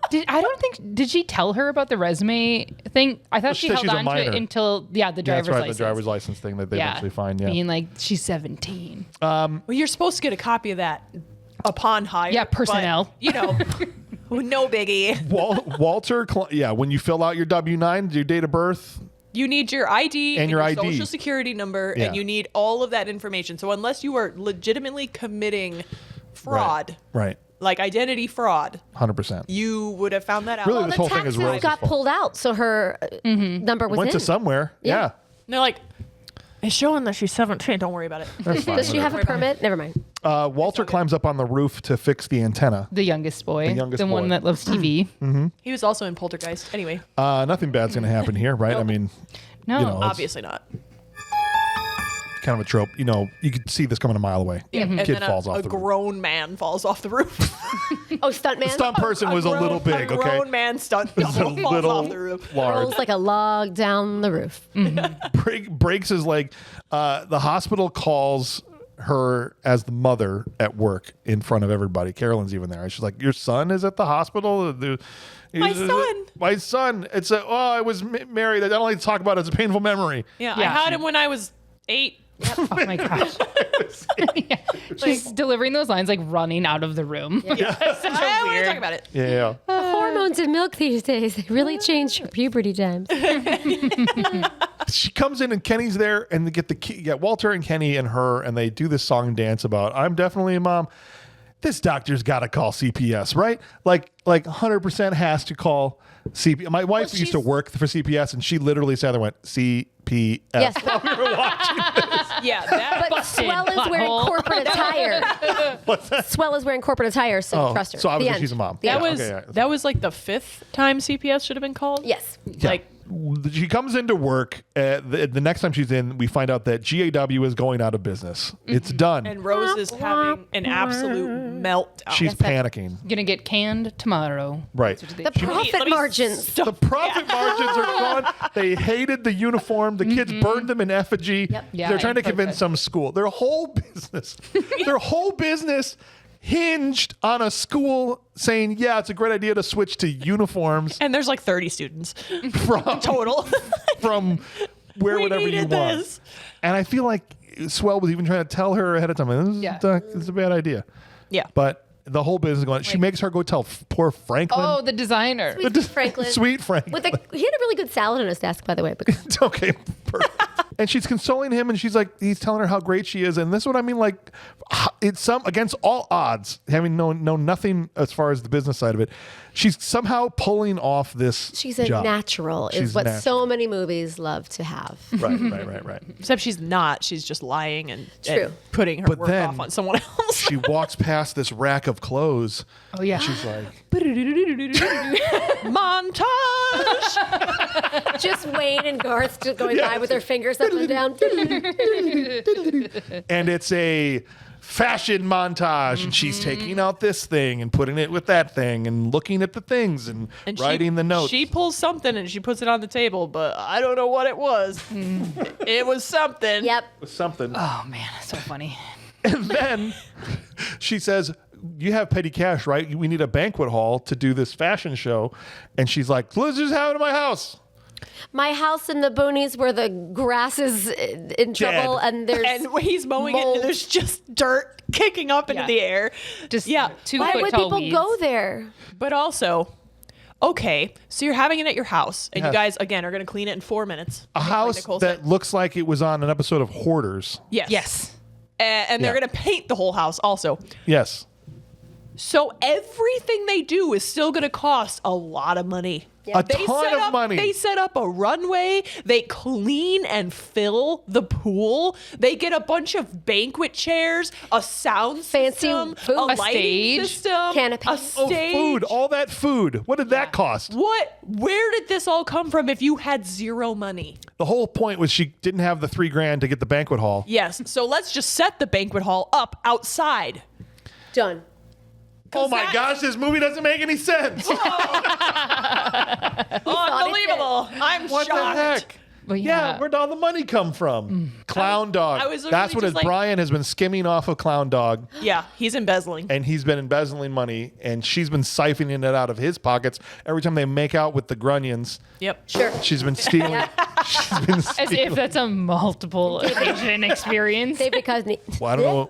Did she tell her about the resume thing? I thought she she said held she's a on to it minor. until the driver's That's right. license. The driver's license thing that they eventually find. Yeah. Being like, she's 17. Well, you're supposed to get a copy of that upon hire. Yeah, personnel. But, no biggie. Walter, when you fill out your W-9, your date of birth. You need your ID And your ID. social security number, Yeah. and you need all of that information. So unless you are legitimately committing fraud, Right. like identity fraud, 100%. you would have found that out. Really, Well, this the whole thing is taxes Rose's got fault. pulled out, so her number was Went in. to somewhere. Yeah. And they're like, it's showing that she's 17. Don't worry about it. That's fine. Does she have a permit? Never mind. Walter climbs up on the roof to fix the antenna. The youngest boy. The youngest one boy. that loves TV. He was also in Poltergeist. Anyway, Nothing bad's going to happen here, right? I mean, No. you know, it's obviously not. kind of a trope. You know, you could see this coming a mile away. Yeah, and Kid then falls off a the roof. grown man falls off the roof. Oh, stuntman. Stunt person was a little big, A okay? grown man stunt It's a double falls little off the roof. large. Rolls like a log down the roof. Breaks his leg. The hospital calls her as the mother at work in front of everybody. Carolyn's even there. She's like, "Your son is at the hospital." My son. My son. It's a. Oh, I was married. I don't like to talk about it. It's a painful memory. Yeah, I Yeah. had him when I was 8. Oh my gosh. Yeah. She's delivering those lines like running out of the room. I don't want to talk about it. Yeah. The hormones in milk these days, they really change your puberty times. She comes in and Kenny's there, and they get the key. Yeah, Walter and Kenny and her, and they do this song and dance about "I'm definitely a mom." This doctor's got to call CPS, right? Like 100% has to call CPS. My wife used to work for CPS, and she literally sat there and went CPS. Yes. While we were watching this. Yeah, that. But Swell is wearing butthole. corporate attire. What's that? Swell is wearing corporate attire, so Oh, trust her. so The obviously end. she's a mom. The Yeah. That end. was Okay, yeah. that was like the 5th time CPS should have been called. Yes. Like She comes into work. The next time she's in, we find out that GAW is going out of business. It's done. and Rose is having an absolute meltdown. She's panicking. Gonna get canned tomorrow. Right. The Let profit me margins. stop. The profit margins are gone. They hated the uniform. The kids burned them in effigy. Yep. Yeah, They're trying to I heard convince that. some school. Their whole business hinged on a school saying, yeah, it's a great idea to switch to uniforms And there's like 30 students from total. from wear We whatever you needed want. this. And I feel like Swell was even trying to tell her ahead of time, this is, Yeah. this is a bad idea. Yeah. But the whole business is going, she makes her go tell poor Franklin. Oh, the designer. Sweet Franklin. Sweet Franklin. He had a really good salad on his desk, by the way. But It's okay. Perfect. And she's consoling him, and she's like, he's telling her how great she is. And this is what I mean, like, it's against all odds, having known nothing as far as the business side of it. She's somehow pulling off this she's a job. natural, She's is what natural. so many movies love to have. Right. Except she's not. She's just lying and True. putting her But work then- off on someone else. She walks past this rack of clothes. Oh yeah. She's like, Montage. Just Wayne and Garth just going by with their fingers up and down. and it's a fashion montage, and she's taking out this thing and putting it with that thing and looking at the things and writing the notes. She pulls something and she puts it on the table, but I don't know what it was. It was something. Yep. Something. Oh man, so funny. And then she says, you have petty cash, right? We need a banquet hall to do this fashion show. And she's like, let's just have it in my house. My house in the boonies where the grass is in trouble and there's And when he's mowing it, mold. and there's just dirt kicking up into Yeah. the air. Just Yeah. 2 Why foot would tall people weeds. go there? But also, okay, so you're having it at your house, and Yes. you guys, again, are going to clean it in 4 minutes. A house Nicole that said. looks like it was on an episode of Hoarders. Yes. Yes. And they're Yeah. going to paint the whole house also. Yes. So everything they do is still going to cost a lot of money. A They ton set of up, money. They set up a runway. They clean and fill the pool. They get a bunch of banquet chairs, a sound Fancy system, food. a A lighting stage. system, Canopy. a Oh, stage. Food, all that food. What did that cost? What? Where did this all come from if you had zero money? The whole point was she didn't have the $3,000 to get the banquet hall. Yes. So let's just set the banquet hall up outside. Done. Oh my that- gosh, this movie doesn't make any sense. Unbelievable. I'm What shocked. the heck? Well, Yeah, yeah. where'd all the money come from? Clown Dog. I was That's what literally his just like- Brian has been skimming off of Clown Dog, Yeah, he's embezzling. and he's been embezzling money, and she's been siphoning it out of his pockets every time they make out with the Grunions. Yep. Sure. She's been stealing. She's been As stealing. if that's a multiple occasion experience. David Duchovny. Well, I don't know.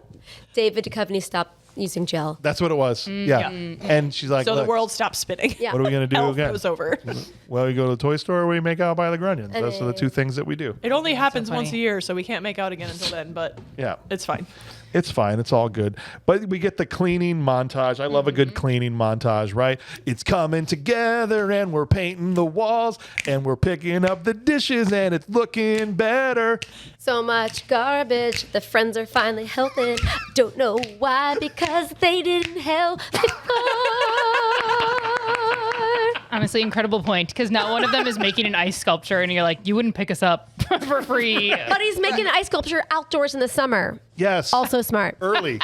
David Duchovny stopped using gel. That's what it was. Yeah. And she's like, So the "Look, world stops spinning. Yeah. what are we gonna do Elf again? goes over. Well, we go to the toy store, or we make out by the Grunions. Those are the two things that we do. It only happens funny. once a year, so we can't make out again until then, but Yeah. it's fine. It's fine. It's all good. But we get the cleaning montage. I love a good cleaning montage, right? It's coming together and we're painting the walls and we're picking up the dishes and it's looking better. So much garbage. The friends are finally helping. Don't know why, because they didn't help before. Honestly, incredible point, because not one of them is making an ice sculpture, and you're like, you wouldn't pick us up for free. But he's making an ice sculpture outdoors in the summer. Yes. Also smart. Early.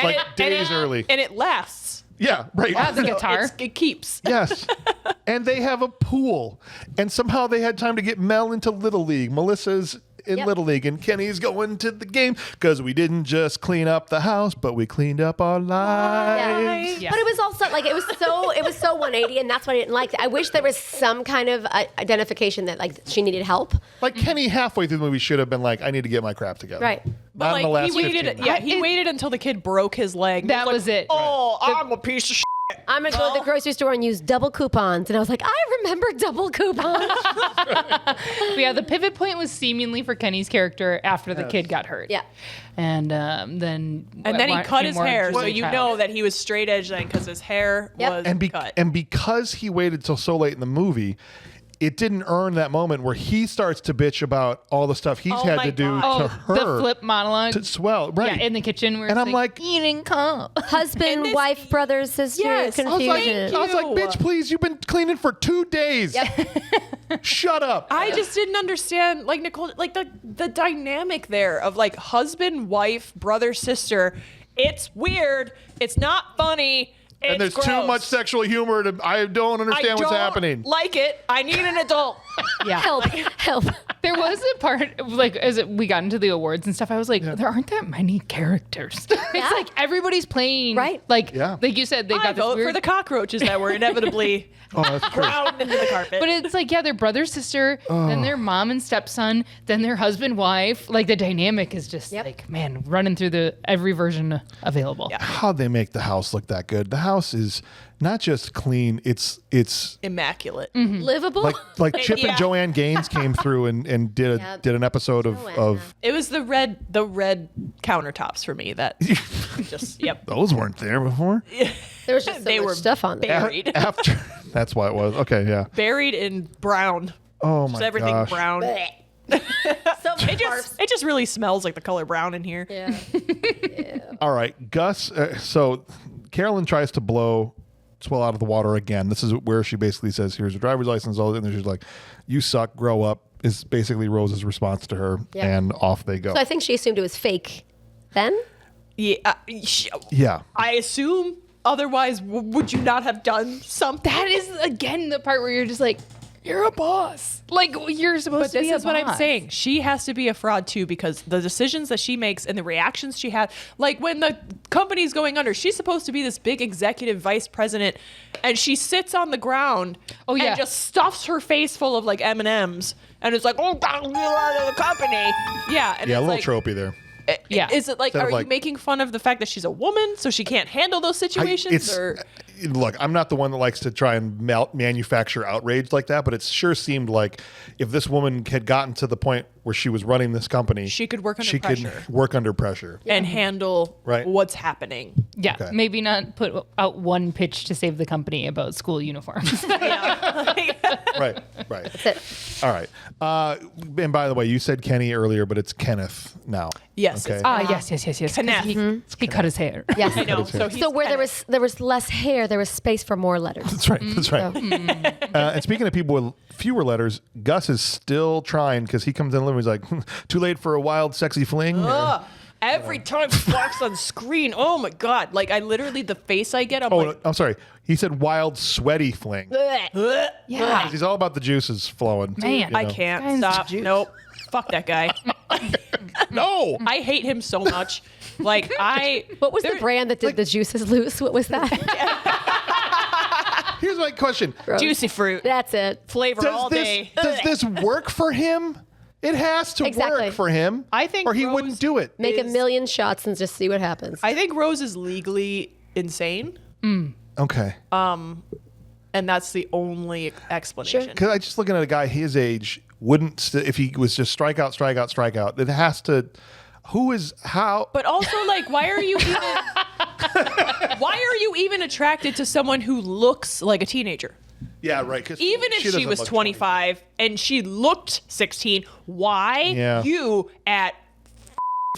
Like days early. And it lasts. Yeah, right. Wow, the guitar. It keeps. Yes. And they have a pool. And somehow they had time to get Mel into Little League. Melissa's in Little League and Kenny's going to the game because we didn't just clean up the house, but we cleaned up our lives. Yeah. But it was also like it was so 180, and that's what I didn't like. I wish there was some kind of identification that like she needed help. Like Kenny halfway through the movie should have been like, I need to get my crap together. Right. But Not in the like last he waited, 15 yeah, he waited until the kid broke his leg. That was it. Oh, I'm a piece of shit. I'm gonna go to the grocery store and use double coupons, and I was like, I remember double coupons. But yeah, the pivot point was seemingly for Kenny's character after the kid got hurt. Yeah. And then He cut his hair, so you know that he was straight edge then because his hair was cut. And because he waited till so late in the movie, it didn't earn that moment where he starts to bitch about all the stuff he's had my to do God. to Oh, her. the flip monologue. To swell, right. Yeah, in the kitchen where And it's I'm like, eating cup. Husband, this- wife, brother, sister, Yes. I was confusion. I was like, bitch, please, you've been cleaning for 2 days. Shut up. I just didn't understand, like Nicole, like the dynamic there of like husband, wife, brother, sister. It's weird. It's not funny. And there's It's too gross. much sexual humor. I don't understand what's happening. Like it. I need an adult. Yeah. Help. There was a part, like, as we got into the awards and stuff, I was like, there aren't that many characters. It's like everybody's playing. Right. Like, Yeah. like you said, they've I got this vote weird... for the cockroaches that were inevitably Oh, that's true. ground into the carpet. But it's like, yeah, their brother, sister, then their mom and stepson, then their husband, wife. Like, the dynamic is just, like, man, running through every version available. Yeah. How'd they make the house look that good? The house is not just clean, it's immaculate. Livable. like Chip Yeah. and Joanne Gaines came through and did an episode of It was the red countertops for me that just those weren't there before. There was just so They much were stuff on there. buried. After that's why it was. Okay, yeah. Buried in brown. Oh my Just everything gosh. brown. So It just really smells like the color brown in here. Yeah. All right, Gus. So Carolyn tries to blow Swell out of the water again. This is where she basically says, "Here's your driver's license." All, and then she's like, "You suck. Grow up." Is basically Rose's response to her, Yeah. and off they go. So I think she assumed it was fake. Then Yeah. Yeah. I assume. Otherwise, would you not have done something? That is, again, the part where you're just like, you're a boss. Like, you're supposed But to be this a is what I'm boss. saying. She has to be a fraud too, because the decisions that she makes and the reactions she had, like when the company's going under, she's supposed to be this big executive vice president, and she sits on the ground and just stuffs her face full of like M&Ms, and it's like, oh, you're out of the company. Yeah, and Yeah, a it's little like, tropey there. Yeah. Is it like, Instead of, are you like- making fun of the fact that she's a woman, so she can't handle those situations? Look, I'm not the one that likes to try and manufacture outrage like that, but it sure seemed like if this woman had gotten to the point where she was running this company, She could work under she pressure. could work under pressure. and handle Right. what's happening. Yeah, Okay. maybe not put out one pitch to save the company about school uniforms. Right, right. that's it. All right. And by the way, you said Kenny earlier, but it's Kenneth now. Yes, Okay. it's- Yes. Kenneth. He cut his hair. Yes. I know. So, he's So where Kenneth. there was less hair, there was space for more letters. That's right. That's right. And speaking of people with fewer letters, Gus is still trying because he comes in and he's like, "Too late for a wild, sexy fling." Ugh. Every time he walks on screen, oh my god! Like I literally, the face I get, I'm Oh, like, no, I'm sorry. He said wild, sweaty fling. "Ugh." Yeah. He's all about the juices flowing. Man, you I know. can't Guy's stop. juice. Nope. Fuck that guy. No. I hate him so much. Like I. What was there- the brand that did the juices loose? What was that? Here's my question. Juicy fruit That's it. flavor all day. Does this work for him? It has to Exactly. work for him. I think or he Rose wouldn't do it. Make a is- million shots and just see what happens. I think Rose is legally insane, Okay. and that's the only explanation. Because I just looking at a guy his age wouldn't if he was just strikeout. It has to. who is how? But also, like, why are you even attracted to someone who looks like a teenager? Yeah, right. 'Cause Even if she doesn't was look 25 and she looked 16, why you at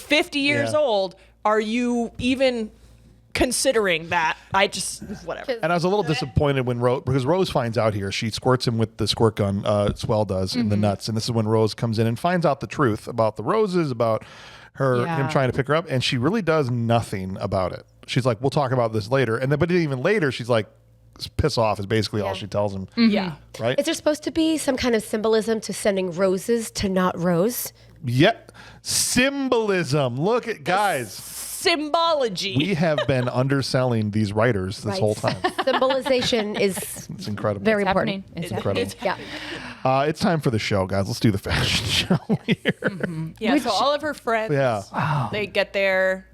50 years old are you even considering that? I just, whatever. And I was a little disappointed when because Rose finds out here. She squirts him with the squirt gun, Swell does, in the nuts. And this is when Rose comes in and finds out the truth about the roses, about him trying to pick her up. And she really does nothing about it. She's like, we'll talk about this later. And then, but even later, she's like, piss off is basically all she tells him. Yeah. Right? Is there supposed to be some kind of symbolism to sending roses to not Rose? Yep. Symbolism. Look at, guys. Symbology. We have been underselling these writers this whole time. Symbolization is It's incredible. very Happening. important. It's incredible. Yeah. It's time for the show, guys. Let's do the fashion show here. Yeah, so all of her friends, they get there.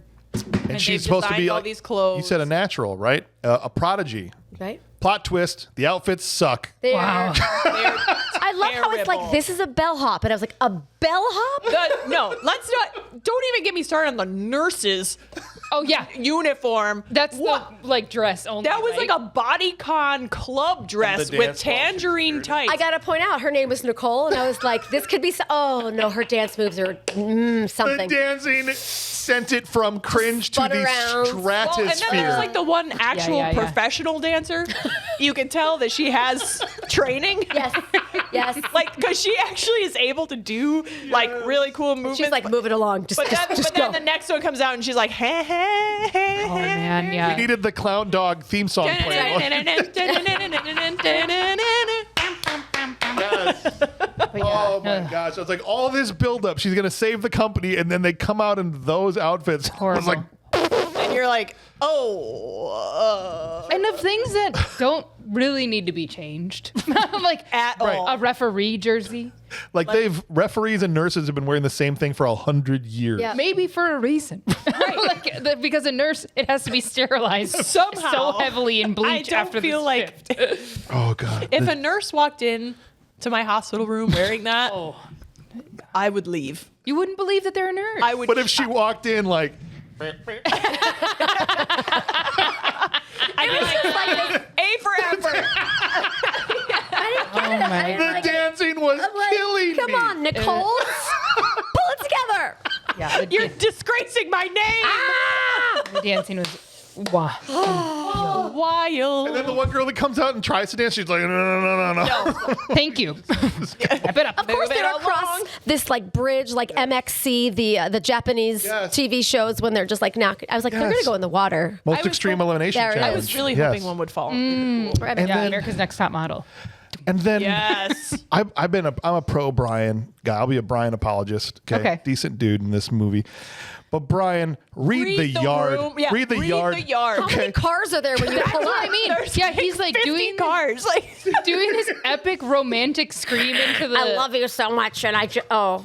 And she's they've supposed to be designed all like, these clothes. You said a natural, right? A prodigy. Right? Plot twist: the outfits suck. Wow. I love how it's like, this is a bellhop. And I was like, a bellhop? No, let's not. Don't even get me started on the nurses' Oh yeah. uniform. That's the like dress only. That was right? like a bodycon club dress the with dance ball. tangerine tights. I got to point out, her name was Nicole. And I was like, this could be, oh no, her dance moves are The something. dancing sent it from cringe to Spun the around. stratosphere. and then there's like the one actual yeah. professional dancer. You can tell that she has training. Yes. Like, because she actually is able to do like really cool movements. She's like moving along. Just Then go. the next one comes out and she's like, hey, hey, hey, Oh man, yeah. We needed the clown dog theme song playing. Oh my gosh! I was like, all this buildup, she's gonna save the company, and then they come out in those outfits. I was like, and you're like, oh. And of things that don't really need to be changed, like At all. a referee jersey, they've referees and nurses have been wearing the same thing for 100 years. Yeah. maybe for a reason, because a nurse it has to be sterilized Somehow. so heavily in bleach I don't after feel the like shift. Oh god! if a nurse walked in to my hospital room wearing that, I would leave. You wouldn't believe that they're a nurse. I would. But if she walked in like, I'd be like, A for effort. Oh my the dancing was killing Come me. on, Nicole. Pull it together. Yeah, You're disgracing my name. the dancing was wow. Wild. And then the one girl that comes out and tries to dance, she's like, no. Thank you. Wrap it up. Of course, they're across this like bridge, like MXC, the Japanese Yes. TV shows when they're just like now. I was like, they're gonna Yes. go in the water. Most was extreme so- elimination There it is. challenge. I was really Yes. hoping one would fall. And Yeah, then, America's Next Top Model. and then Yes. I'm a pro Brian guy. I'll be a Brian apologist. Okay. Decent dude in this movie. But Brian, read the yard. room. Yeah, read the yard. How many cars are there when you pull What up? I mean, yeah, he's like 50 doing cars. Like, doing this epic romantic scream into the. I love you so much, and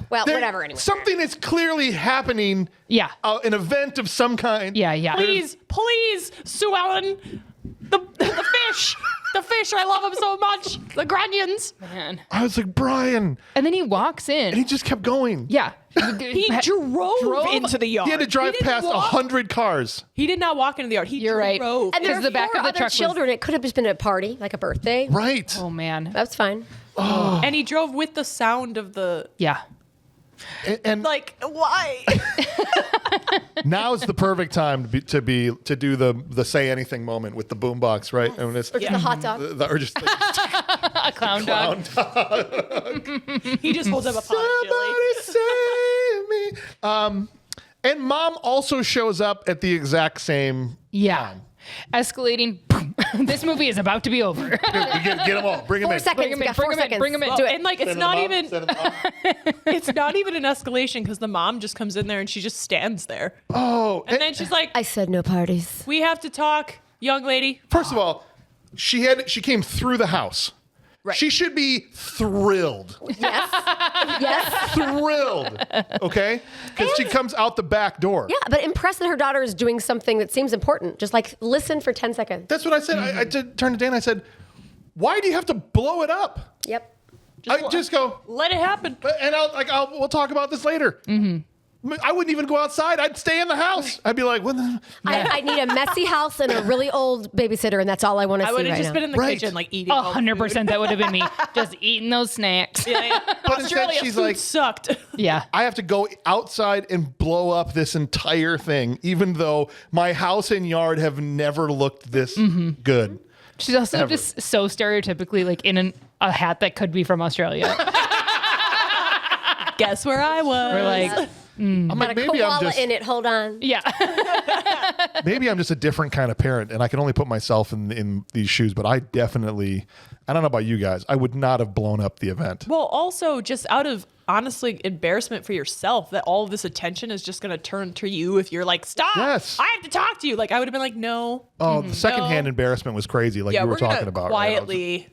whatever. Anyway, Something is clearly happening. Yeah. An event of some kind. Yeah, yeah. please, Sue Ellen, the fish. The fish, I love them so much. The grunions. Man. I was like, Brian. And then he walks in. And he just kept going. yeah. He drove into the yard. He had to drive didn't past walk. 100 cars. He did not walk into the yard. He You're right. drove. and there Because are the back four of the other truck was- children. It could have just been a party, like a birthday. Right. Oh man. That's fine. And he drove with the sound of the. Yeah. And Like, why? now's the perfect time to do the say anything moment with the boombox, right? And it's Or just a hot dog. or just A clown dog. He just holds up a pot of chili. somebody save me. And mom also shows up at the exact same Yeah. time. Escalating. This movie is about to be over. Get them all. Bring them 4 in. seconds. Bring him We in, got 4 bring him in, seconds. bring him in. Do it. And like, it's Send not them even. up, send them up. It's not even an escalation because the mom just comes in there and she just stands there. Oh, And then she's like, I said no parties. we have to talk, young lady. first of all, she came through the house. Right. She should be thrilled. Yes. Yes. Thrilled. Okay? Because she comes out the back door. Yeah, but impressed that her daughter is doing something that seems important. Just like listen for 10 seconds. That's what I said. I turned to Dan. I said, "Why do you have to blow it up? Yep. Just go." Let it happen. And we'll talk about this later. I wouldn't even go outside. I'd stay in the house. I'd be like, what the? I need a messy house and a really old babysitter, and that's all I want to see I would have right just now. been in the Right. kitchen, like eating. all the food. 100% that would have been me. Just eating those snacks. Yeah. But instead Australia she's food like, sucked. Yeah. I have to go outside and blow up this entire thing, even though my house and yard have never looked this good. She's also Ever. just so stereotypically like in a hat that could be from Australia. Guess where I was? We're like, I'm Got like, a maybe koala I'm just in it. Hold on. yeah. a different kind of parent, and I can only put myself in these shoes. But I definitely, I don't know about you guys, I would not have blown up the event. Well, also just out of honestly embarrassment for yourself that all of this attention is just going to turn to you if you're like, stop. Yes. I have to talk to you. Like I would have been like, no. Oh, the secondhand No. embarrassment was crazy, like Yeah, you were we're gonna talking about. quietly,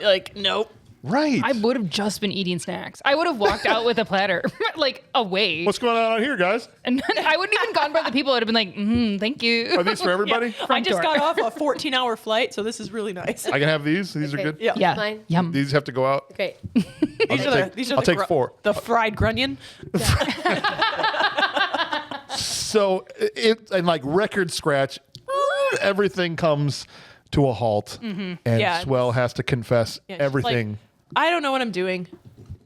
like, nope. Right. I would have just been eating snacks. I would have walked out with a platter, like away. What's going on out here, guys? And I wouldn't even gone by the people. I would have been like, thank you. Are these for everybody? I just door. got off a 14-hour flight, so this is really nice. I can have these. These are Okay. good. Yeah. Yeah. Mine. Yum. These have to go out. Great. I'll take 4. The fried grunion. So it and like record scratch, everything comes to a halt, and Yeah. Swell has to confess Yeah, she's like, everything. I don't know what I'm doing.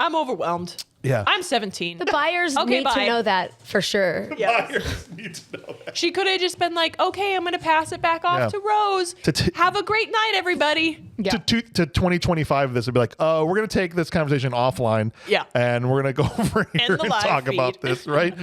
I'm overwhelmed. Yeah. I'm 17. The buyers Okay, need bye. to know that for sure. Yes. Need to know that. She could have just been like, okay, I'm going to pass it back off Yeah. to Rose. Have a great night, everybody. Yeah. To 2025, this would be like, oh, we're going to take this conversation offline. Yeah. And we're going to go over here the and live talk feed. about this, right?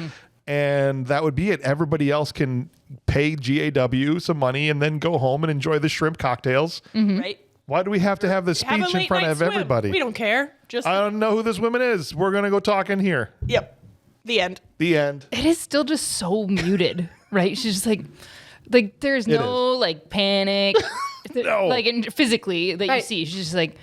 And that would be it. Everybody else can pay GAW some money and then go home and enjoy the shrimp cocktails. Right? Why do we have to have this Have a speech in late front night of swim. everybody? We don't care. Just, I don't know who this woman is. We're going to go talk in here. yep. The end. The end. It is still just so muted, right? She's just like there's It no like panic, No. like physically that you Right. see. She's just like,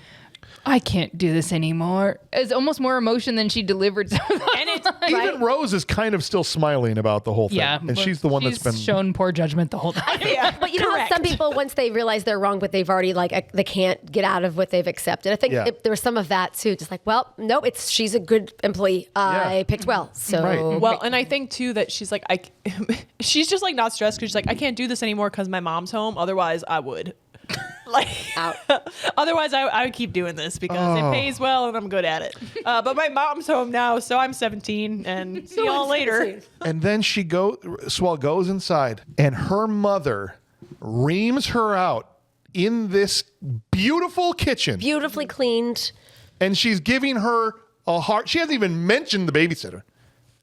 I can't do this anymore. It's almost more emotion than she delivered. And it's Even Rose is kind of still smiling about the whole thing. Yeah, And she's the one that's been. shown poor judgment the whole time. yeah, But you know how some people, once they realize they're wrong, but they've already they can't get out of what they've accepted. I think Yeah. there was some of that too. Just like, well, no, she's a good employee. I picked well. So Right. Well, and I think too that she's like, she's just like not stressed because she's like, I can't do this anymore because my mom's home. Otherwise, I would. Like, Out. otherwise, I would keep doing this because it pays well and I'm good at it. But my mom's home now, so I'm 17 and see y'all later. And then Swell goes inside, and her mother reams her out in this beautiful kitchen. Beautifully cleaned. And she's giving her a heart. She hasn't even mentioned the babysitter.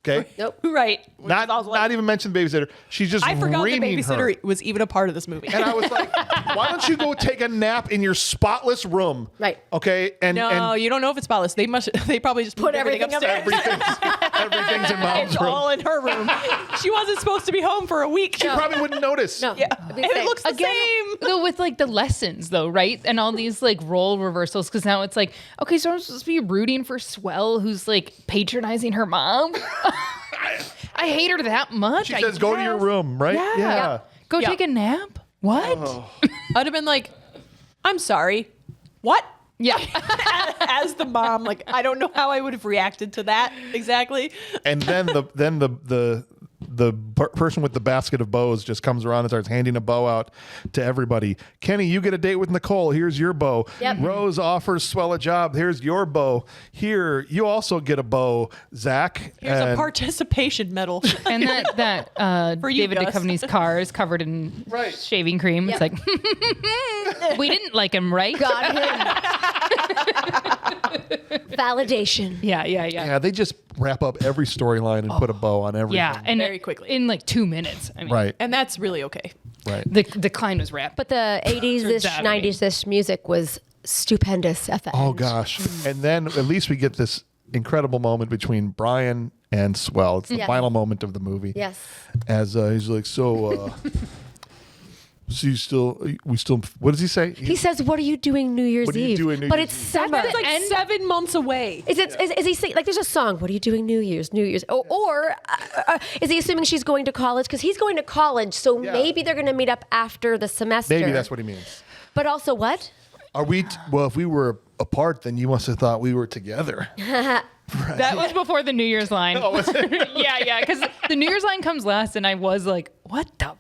Okay? Nope. Right. Which is also like- Not even mentioned the babysitter. She's just I forgot the reaming babysitter her. was even a part of this movie. And I was like, why don't you go take a nap in your spotless room? Right. Okay? No, you don't know if it's spotless. They probably just Put moved everything everything upstairs. everything's in mom's It's room. all in her room. She wasn't supposed to be home for a week. She probably wouldn't notice. No. Yeah. It'd be And the it same. looks the same. Though with like the lessons though, right? And all these like role reversals, because now it's like, okay, so I'm supposed to be rooting for Swell, who's like patronizing her mom. I hate her that much. She says, go to your room, right? Yeah. Go Yeah. take a nap. What? I'd have been like, I'm sorry. What? Yeah. As the mom, like, I don't know how I would have reacted to that exactly. And then the person with the basket of bows just comes around and starts handing a bow out to everybody. Kenny, you get a date with Nicole. Here's your bow. Yep. Rose offers Swell a job. Here's your bow. Here, you also get a bow, Zach. Here's a And- participation medal. And that For you, David Gus. Duchovny's car is covered in Right. shaving cream. It's Yep. like, we didn't like him, right? Got him. Validation. Yeah. Yeah, they just wrap up every storyline and put a bow on everything. Yeah, and Very quickly. in like 2 minutes. I mean, Right, And that's really okay. right. The decline was rapid. But the 80s-ish, Turns out, 90s-ish music was stupendous at the Oh end. gosh. And then at least we get this incredible moment between Brian and Swell. It's the Yeah. final moment of the movie. Yes. As he's like, so we still, what does he say? He says, "What are you doing New Year's What are you Eve?" doing New but Year's it's Eve? summer. That's like 7 months away. Is he saying, like, there's a song, "What are you doing New Year's?" Or is he assuming she's going to college? Because he's going to college, so Yeah. maybe they're going to meet up after the semester. Maybe that's what he means. But also, what? Are we, well, if we were apart, then you must have thought we were together. That was before the New Year's line. Oh, was it? yeah. Because the New Year's line comes last, and I was like, what the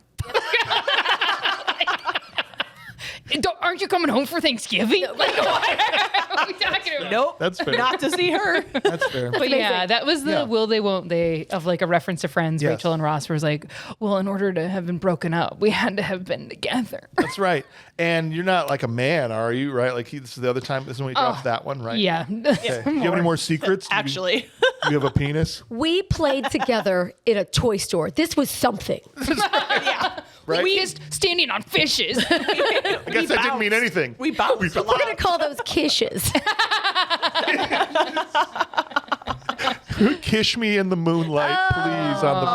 aren't you coming home for Thanksgiving? Like, what are we talking about? Nope. That's fair. Not to see her. That's fair. But yeah, that was the Yeah. will they, won't they of like a reference to Friends. Yes. Rachel and Ross was like, well, in order to have been broken up, we had to have been together. That's right. And you're not like a man, are you? Right? Like this is the other time. This is when we dropped that one, right? Yeah. Okay. Do you have any more secrets? Actually. Do you have a penis? We played together in a toy store. This was something. Yeah. Right? We just standing on fishes. I guess that didn't mean anything. We bounced a We're going lot. to call those kishes. Kiss me in the moonlight, please, on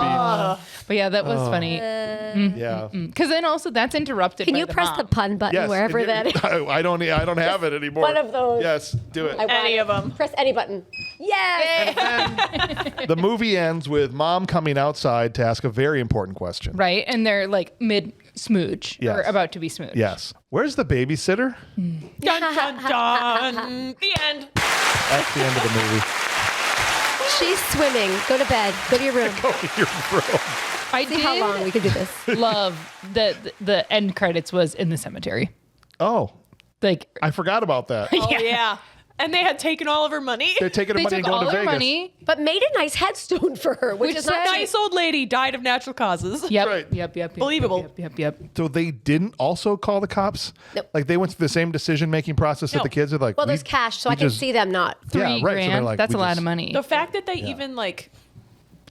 the But yeah, that was funny. beach. Yeah. Because then also that's interrupted. Can by you the press mom. the pun button Yes. wherever and that is? I don't have it anymore. One of those. Yes, do it. I want Any it. of them. Press any button. Yes. The movie ends with mom coming outside to ask a very important question. Right, and they're like mid smooch or Yes. about to be smooch. Yes. Where's the babysitter? Dun, dun, dun. The end. That's the end of the movie. She's swimming. Go to bed. Go to your room. Go to your room. I See how long did we can do this. love that the end credits was in the cemetery. Oh, Like I forgot about that. Oh, yeah. And they had taken all of her money. They're taking her they money took and all going to their Vegas. money. But made a nice headstone for her, which Which is not said- Nice old lady died of natural causes. Yep, right. yep. Believable. Yep. So they didn't also call the cops? Nope. Like they went through the same decision-making process that No. the kids are like, Well, there's cash, so I can see them not. $3 Yeah, right, so they're grand. like, That's we a lot just- of money. The fact that they even like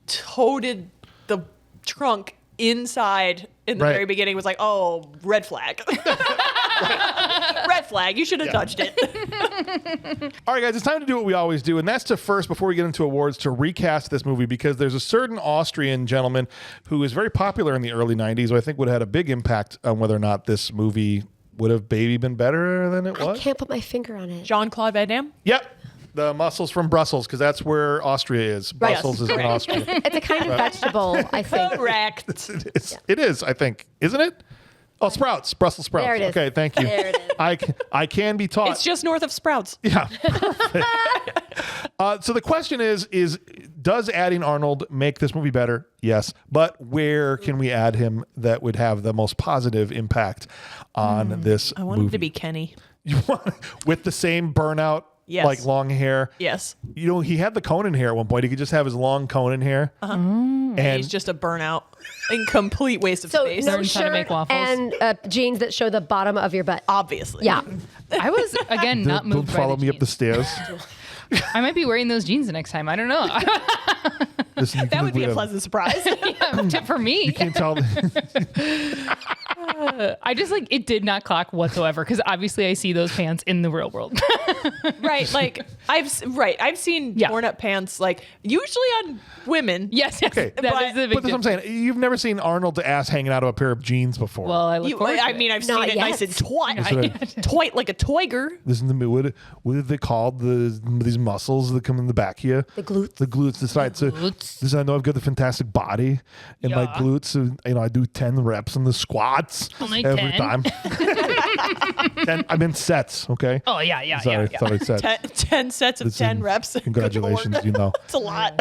toted the trunk inside in the Right. very beginning was like, oh, red flag. Red flag. You should have touched it. All right, guys, it's time to do what we always do, and that's to first, before we get into awards, to recast this movie because there's a certain Austrian gentleman who was very popular in the early 90s who I think would have had a big impact on whether or not this movie would have maybe been better than it I was. can't put my finger on it. Jean-Claude Van Damme. Yep. The muscles from Brussels, because that's where Austria is. Right. Brussels is in Austria. It's a kind of vegetable, I think. Correct. It is, I think. Isn't it? Oh, sprouts. Brussels sprouts. There it is. Okay, thank you. There it is. I can be taught. It's just north of Sprouts. Yeah. So the question is does adding Arnold make this movie better? Yes. But where can we add him that would have the most positive impact on this I want him movie? to be Kenny. You want with the same burnout, Yes. like long hair. Yes. You know, he had the Conan hair at one point. He could just have his long Conan hair. And He's just a burnout. A complete waste of So space. no Learn how to make shirt waffles. and jeans that show the bottom of your butt. Obviously. Yeah. I was again not don't moved by follow the me up the jeans. stairs. I might be wearing those jeans the next time. I don't know. Listen, That would be a pleasant surprise. Tip for me. You can't tell. I just like it did not clock whatsoever because obviously I see those pants in the real world. right. Like I've seen Yeah. torn up pants like usually on women. yes. Okay. That But- is the big But that's what I'm difference. saying. You've never seen Arnold's ass hanging out of a pair of jeans before. Well, I look forward to I it. mean, I've Not seen it nice yet. and taut. That's Toit like a toiger. Listen to me. What are they called? These muscles that come in the back here. The glutes. The glutes. That's right. So glutes. this, I know I've got the fantastic body, and my Yeah. glutes. I do 10 reps on the squats Only every 10? time. 10, I'm in sets. Okay. Oh yeah. Sorry, Yeah. sorry, sets. 10 sets of Listen, 10 reps. Good Congratulations. Lord. You know. It's a lot.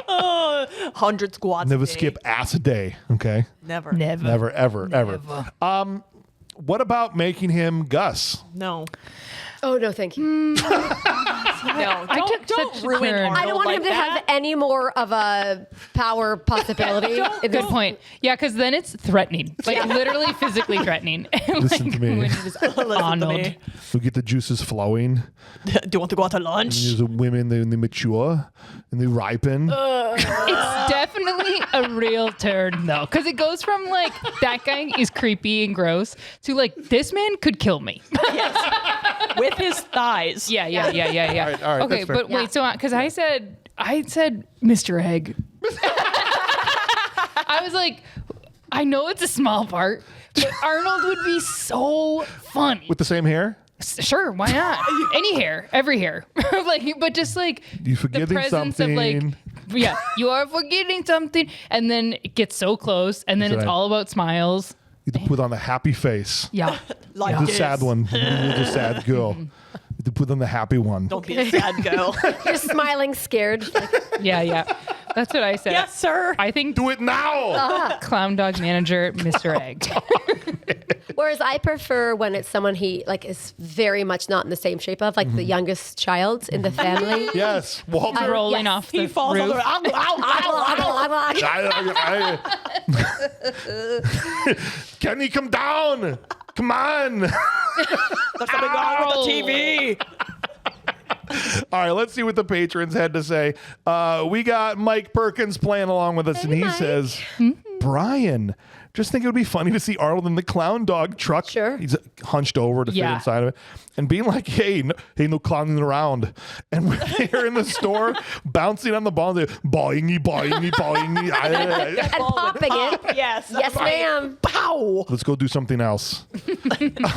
100 squats. Never a day. skip ass a day. Okay. Never. Never, ever, ever. What about making him Gus? No. Oh, no, thank you. No. took Don't such a ruin turn. Arnold I don't want like him to that. have any more of a power possibility. in Good this. point. Yeah, because then it's threatening, like literally physically threatening. Listen to me. When it is Listen to Arnold. me. We get the juices flowing. Do you want to go out to lunch? There's women, they mature and they ripen. It's definitely a real turn though, because it goes from like that guy is creepy and gross to like this man could kill me. With his thighs. Yeah. All right, Okay, that's fair. but wait, so because I said Mr. Egg. I was like, I know it's a small part, but Arnold would be so funny. With the same hair? Sure, why not? Any hair, every hair, like, but just like You the forgetting presence something. of like, yeah, you are forgetting something, and then it gets so close, and then That's it's right. all about smiles. You have to put on a happy face. Yeah, Like The this. sad one. The sad girl. You have to put on the happy one. Don't be a sad girl. You're smiling, scared. Like, Yeah. That's what I said. Yes, sir. I think Do it now. clown dog manager, Mr. Egg. whereas I prefer when it's someone he like is very much not in the same shape of, like the youngest child in the family. Yes, Walter. Rolling yes. off He the falls on roof. the. Kenny, come down. Come on. There's something wrong with the TV. All right, let's see what the patrons had to say. We got Mike Perkins playing along with us, and he Mike. says, Brian, just think it would be funny to see Arnold in the clown dog truck. Sure. He's hunched over to fit Yeah. inside of it. And being like, hey, no clowning around. And we're there in the store bouncing on the ball. And boingy, boingy, boingy. And popping it. Yes. Yes, ma'am. Pow. Let's go do something else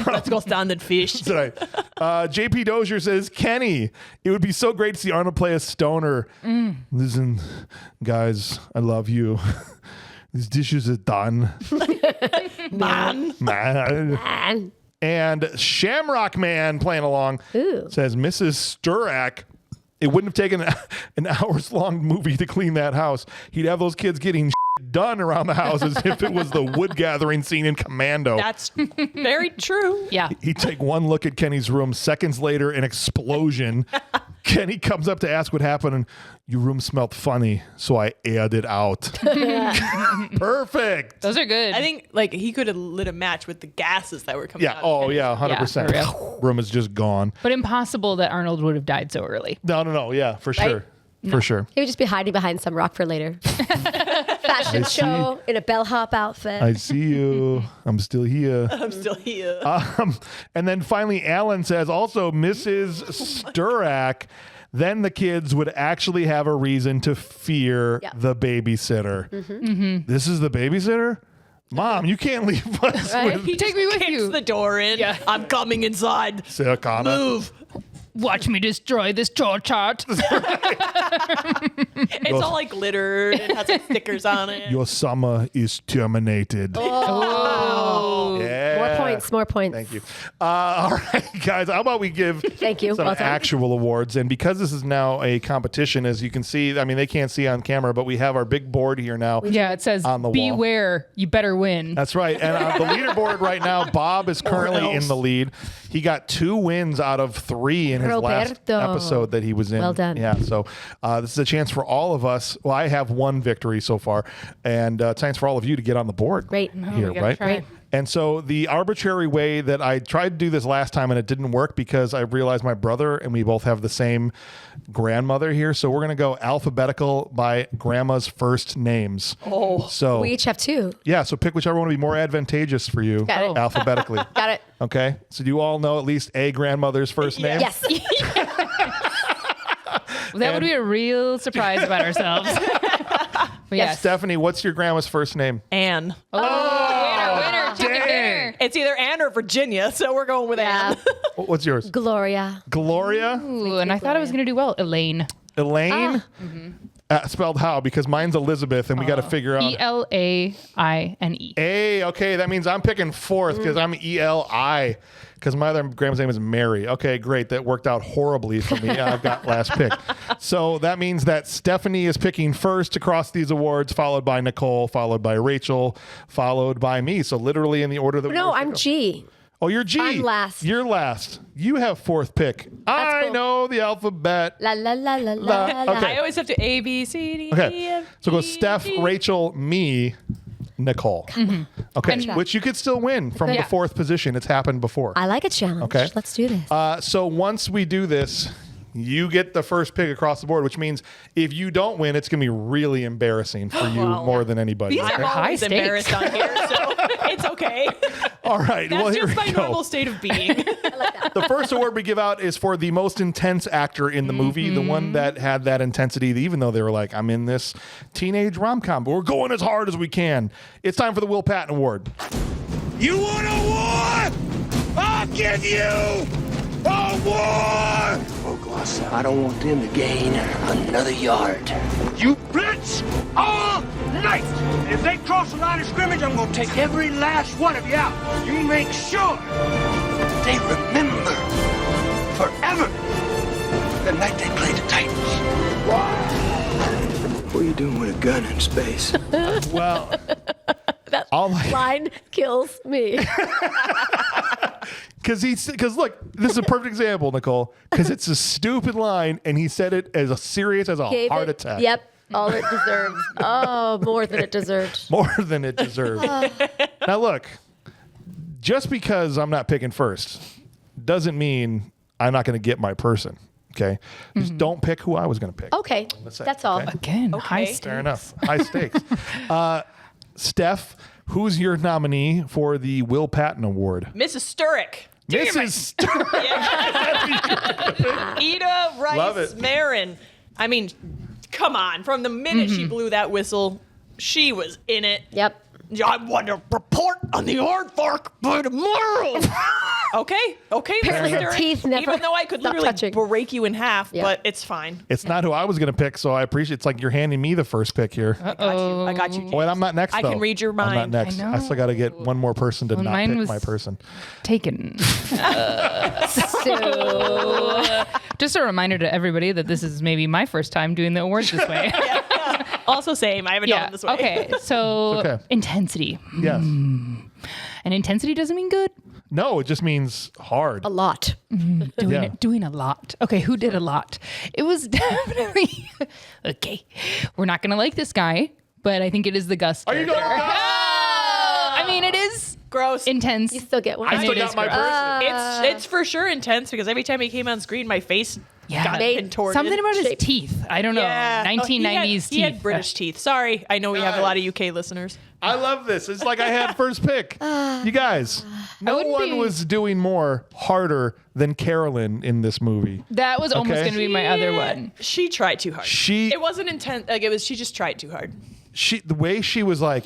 Let's go stand and fish. tonight. JP Dozier says, Kenny, it would be so great to see Arnold play a stoner. Listen, guys, I love you. These dishes are done. Man. Man. And Shamrock Man playing along says, Mrs. Sturak, it wouldn't have taken an hours-long movie to clean that house. He'd have those kids getting done around the house as if it was the wood gathering scene in Commando. That's very true. Yeah. He'd take one look at Kenny's room. Seconds later, an explosion. Kenny comes up to ask what happened, and your room smelled funny, so I aired it out. Perfect. Those are good. I think like he could have lit a match with the gases that were coming Yeah. out. Oh, yeah. 100%. Yeah, for Room is just gone. but impossible that Arnold would have died so early. No. Yeah, for sure. For sure. He would just be hiding behind some rock for later. Fashion show in a bellhop outfit. I see you. I'm still here. I'm still here. And then finally, Alan says, also, Mrs. Sturak, then the kids would actually have a reason to fear Yeah. the babysitter. This is the babysitter? Mom, you can't leave us Right? with He Take me with kicks you. the door in. Yeah. I'm coming inside. Silicana. Move. Watch me destroy this chore chart. It's all like glittered. It has like stickers on it. Your summer is terminated. Oh. Yeah. More points. Thank you. All right, guys, how about we give Thank you. some Well done. actual awards? And because this is now a competition, as you can see, I mean, they can't see on camera, but we have our big board here now. Yeah, it says, On the wall. beware, you better win. That's right. And on the leaderboard right now, Bob is currently in the lead. He got 2 wins out of 3 in his last Roberto. episode that he was in. Well done. Yeah. So this is a chance for all of us. Well, I have 1 victory so far, and a chance for all of you to get on the board Great. here, we gotta right? try. And so the arbitrary way that I tried to do this last time and it didn't work because I realized my brother and we both have the same grandmother here. So we're going to go alphabetical by grandma's first names. Oh. So We each have 2. yeah, so pick whichever one would be more advantageous for you Got it. alphabetically. Got it. Okay? So do you all know at least a grandmother's first name? Yes. That would be a real surprise about ourselves. But yes. Stephanie, what's your grandma's first name? Anne. Winner, chicken dang. dinner. It's either Anne or Virginia, so we're going with Yeah. Anne. What's yours? Gloria. Gloria? Ooh, and I thought I was going to do well. Elaine. Elaine? Spelled how? Because mine's Elizabeth and we got to figure out. Elaine. Okay, that means I'm picking 4th because I'm Eli. Because my other grandma's name is Mary. Okay, great. That worked out horribly for me. I've got last pick. So that means that Stephanie is picking first across these awards, followed by Nicole, followed by Rachel, followed by me. So literally in the order that we No, were I'm G. Oh, you're G. I'm last. You're last. You have 4th pick. I cool. know the alphabet. La la la la La- la la. okay. I always have to A, B, C, D, E, Okay. F, So go G, Steph, G. Rachel, me, Nicole. Okay, And- which you could still win from the Yeah. 4th position. It's happened before. I like a challenge. Okay. Let's do this. So once we do this, you get the first pick across the board, which means if you don't win, it's going to be really embarrassing for you Wow. more than anybody. These Okay? are high always stakes. embarrassed on here, so it's okay. All right. That's well, here just my we go. normal state of being. The first award we give out is for the most intense actor in the movie, the one that had that intensity, even though they were like, I'm in this teenage rom-com, but we're going as hard as we can. It's time for the Will Patton Award. You want a war? I'll give you a war! Oh, Glass, I don't want them to gain another yard. You blitz all night! If they cross the line of scrimmage, I'm gonna take every last one of you out. You make sure they remember forever. The night they played the Titans. What are you doing with a gun in space? Well, That all line kills me. because look, this is a perfect example, Nicole. Because it's a stupid line, and he said it as serious as a Gave heart it- attack. Yep. All it deserved. Oh, more than it deserved. More than it deserved. Now look, just because I'm not picking first doesn't mean I'm not going to get my person. Okay, just don't pick who I was going to pick. Okay. say, That's all. okay? Again, high Okay. stakes. Fair enough. High stakes. Steph, who's your nominee for the Will Patton Award? Mrs. Sturrock. Mrs. Ida Love Rice it. Marin. I mean, come on. From the minute she blew that whistle, she was in it. Yep. I want to report on the aardvark by tomorrow. okay, Apparently Mrs. the Sturrock. teeth never Even though I could stop literally touching. break you in half, Yeah. but it's fine. It's not who I was going to pick, so I appreciate. It's like you're handing me the first pick here. I got you. Wait, I'm not next. I though. can read your I'm not mind. next. I I still got to get one more person to Well, not mine pick was- my person. Taken. So Just a reminder to everybody that this is maybe my first time doing the awards this way. Also same. I haven't done it this way. Okay. So Okay. intensity. Yes. And intensity doesn't mean good. No, it just means hard. a lot. Doing a lot. Okay, who did a lot? It was definitely okay. We're not gonna like this guy, but I think it is the Gus. Are you character. going? I mean, it is Gross. intense. You still get one. I And still it got is my gross. person. It's for sure intense because every time he came on screen, my face got Made contorted. Something about his shape. teeth. I don't know. Yeah. 1990s he had teeth. British teeth. Sorry, I know we have a lot of UK listeners. I love this. It's like I had first pick. You guys, no wouldn't one be- was doing more harder than Carolyn in this movie. That was almost Okay. going to be my other one. She tried too hard. She- It wasn't intense. Like it was. She just tried too hard. The way she was like,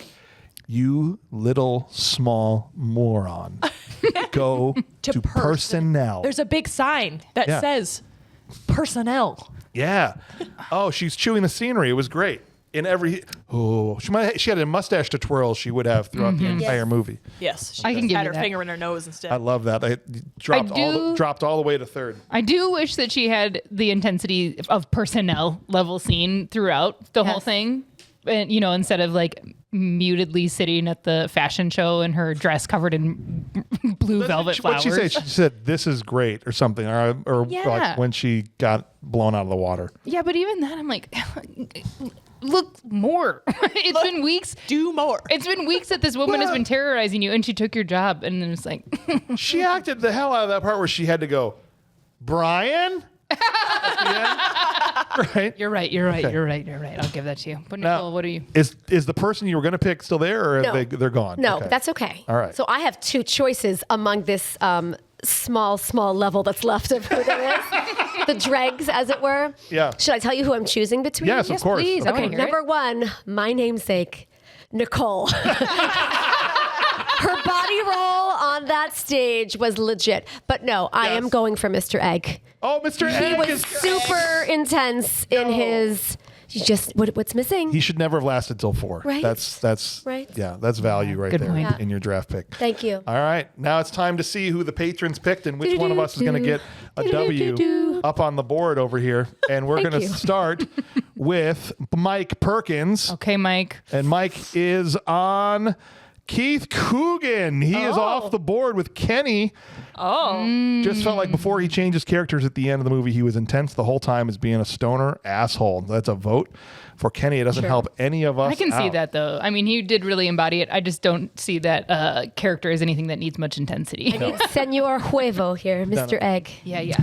"You little small moron, go to personnel." There's a big sign that Yeah. says personnel. Yeah. Oh, she's chewing the scenery. It was great. In every she had a mustache to twirl. She would have throughout the entire movie. Yes, she I can just give had you her that. finger in her nose instead. I love that. I dropped do- all the way to third. I do wish that she had the intensity of personnel level scene throughout the whole Yes. thing. And, you know, instead of like mutedly sitting at the fashion show in her dress covered in blue velvet flowers. What'd she say? She said, "This is great," or something, or Yeah. like when she got blown out of the water. Yeah, but even then, I'm like, look more. It's been weeks. Do more. It's been weeks that this woman has been terrorizing you, and she took your job, and then it's like, She acted the hell out of that part where she had to go, Brian. At the end. Right. you're right. Okay. You're right. I'll give that to you. But Now, Nicole, what are you? Is the person you were going to pick still there, or No. they're gone? No, Okay. that's okay. All right. So I have two choices among this small level that's left of who there is. The dregs, as it were. Yeah. Should I tell you who I'm choosing between? Yes, of course. please. I Of wanna course. hear it. Number one, my namesake, Nicole. Her body roll on that stage was legit. But no, I am Yes. going for Mr. Egg. Oh, Mr. He Egg was is super intense in his. You just what's missing? He should never have lasted till 4. Right. That's Right. Yeah, that's value right Good there point. in your draft pick. Thank you. All right, now it's time to see who the patrons picked and which one of us is going to get a W up on the board over here. And we're Thank going to you. start with Mike Perkins. Okay, Mike. And Mike is on Keith Coogan. He is Oh. off the board with Kenny. Oh, Just felt like before he changed his characters at the end of the movie, he was intense the whole time as being a stoner asshole. That's a vote for Kenny. It doesn't help any of us. I can see out. that though. I mean, he did really embody it. I just don't see that character as anything that needs much intensity. Senor Huevo here, Mr. Egg. Yeah.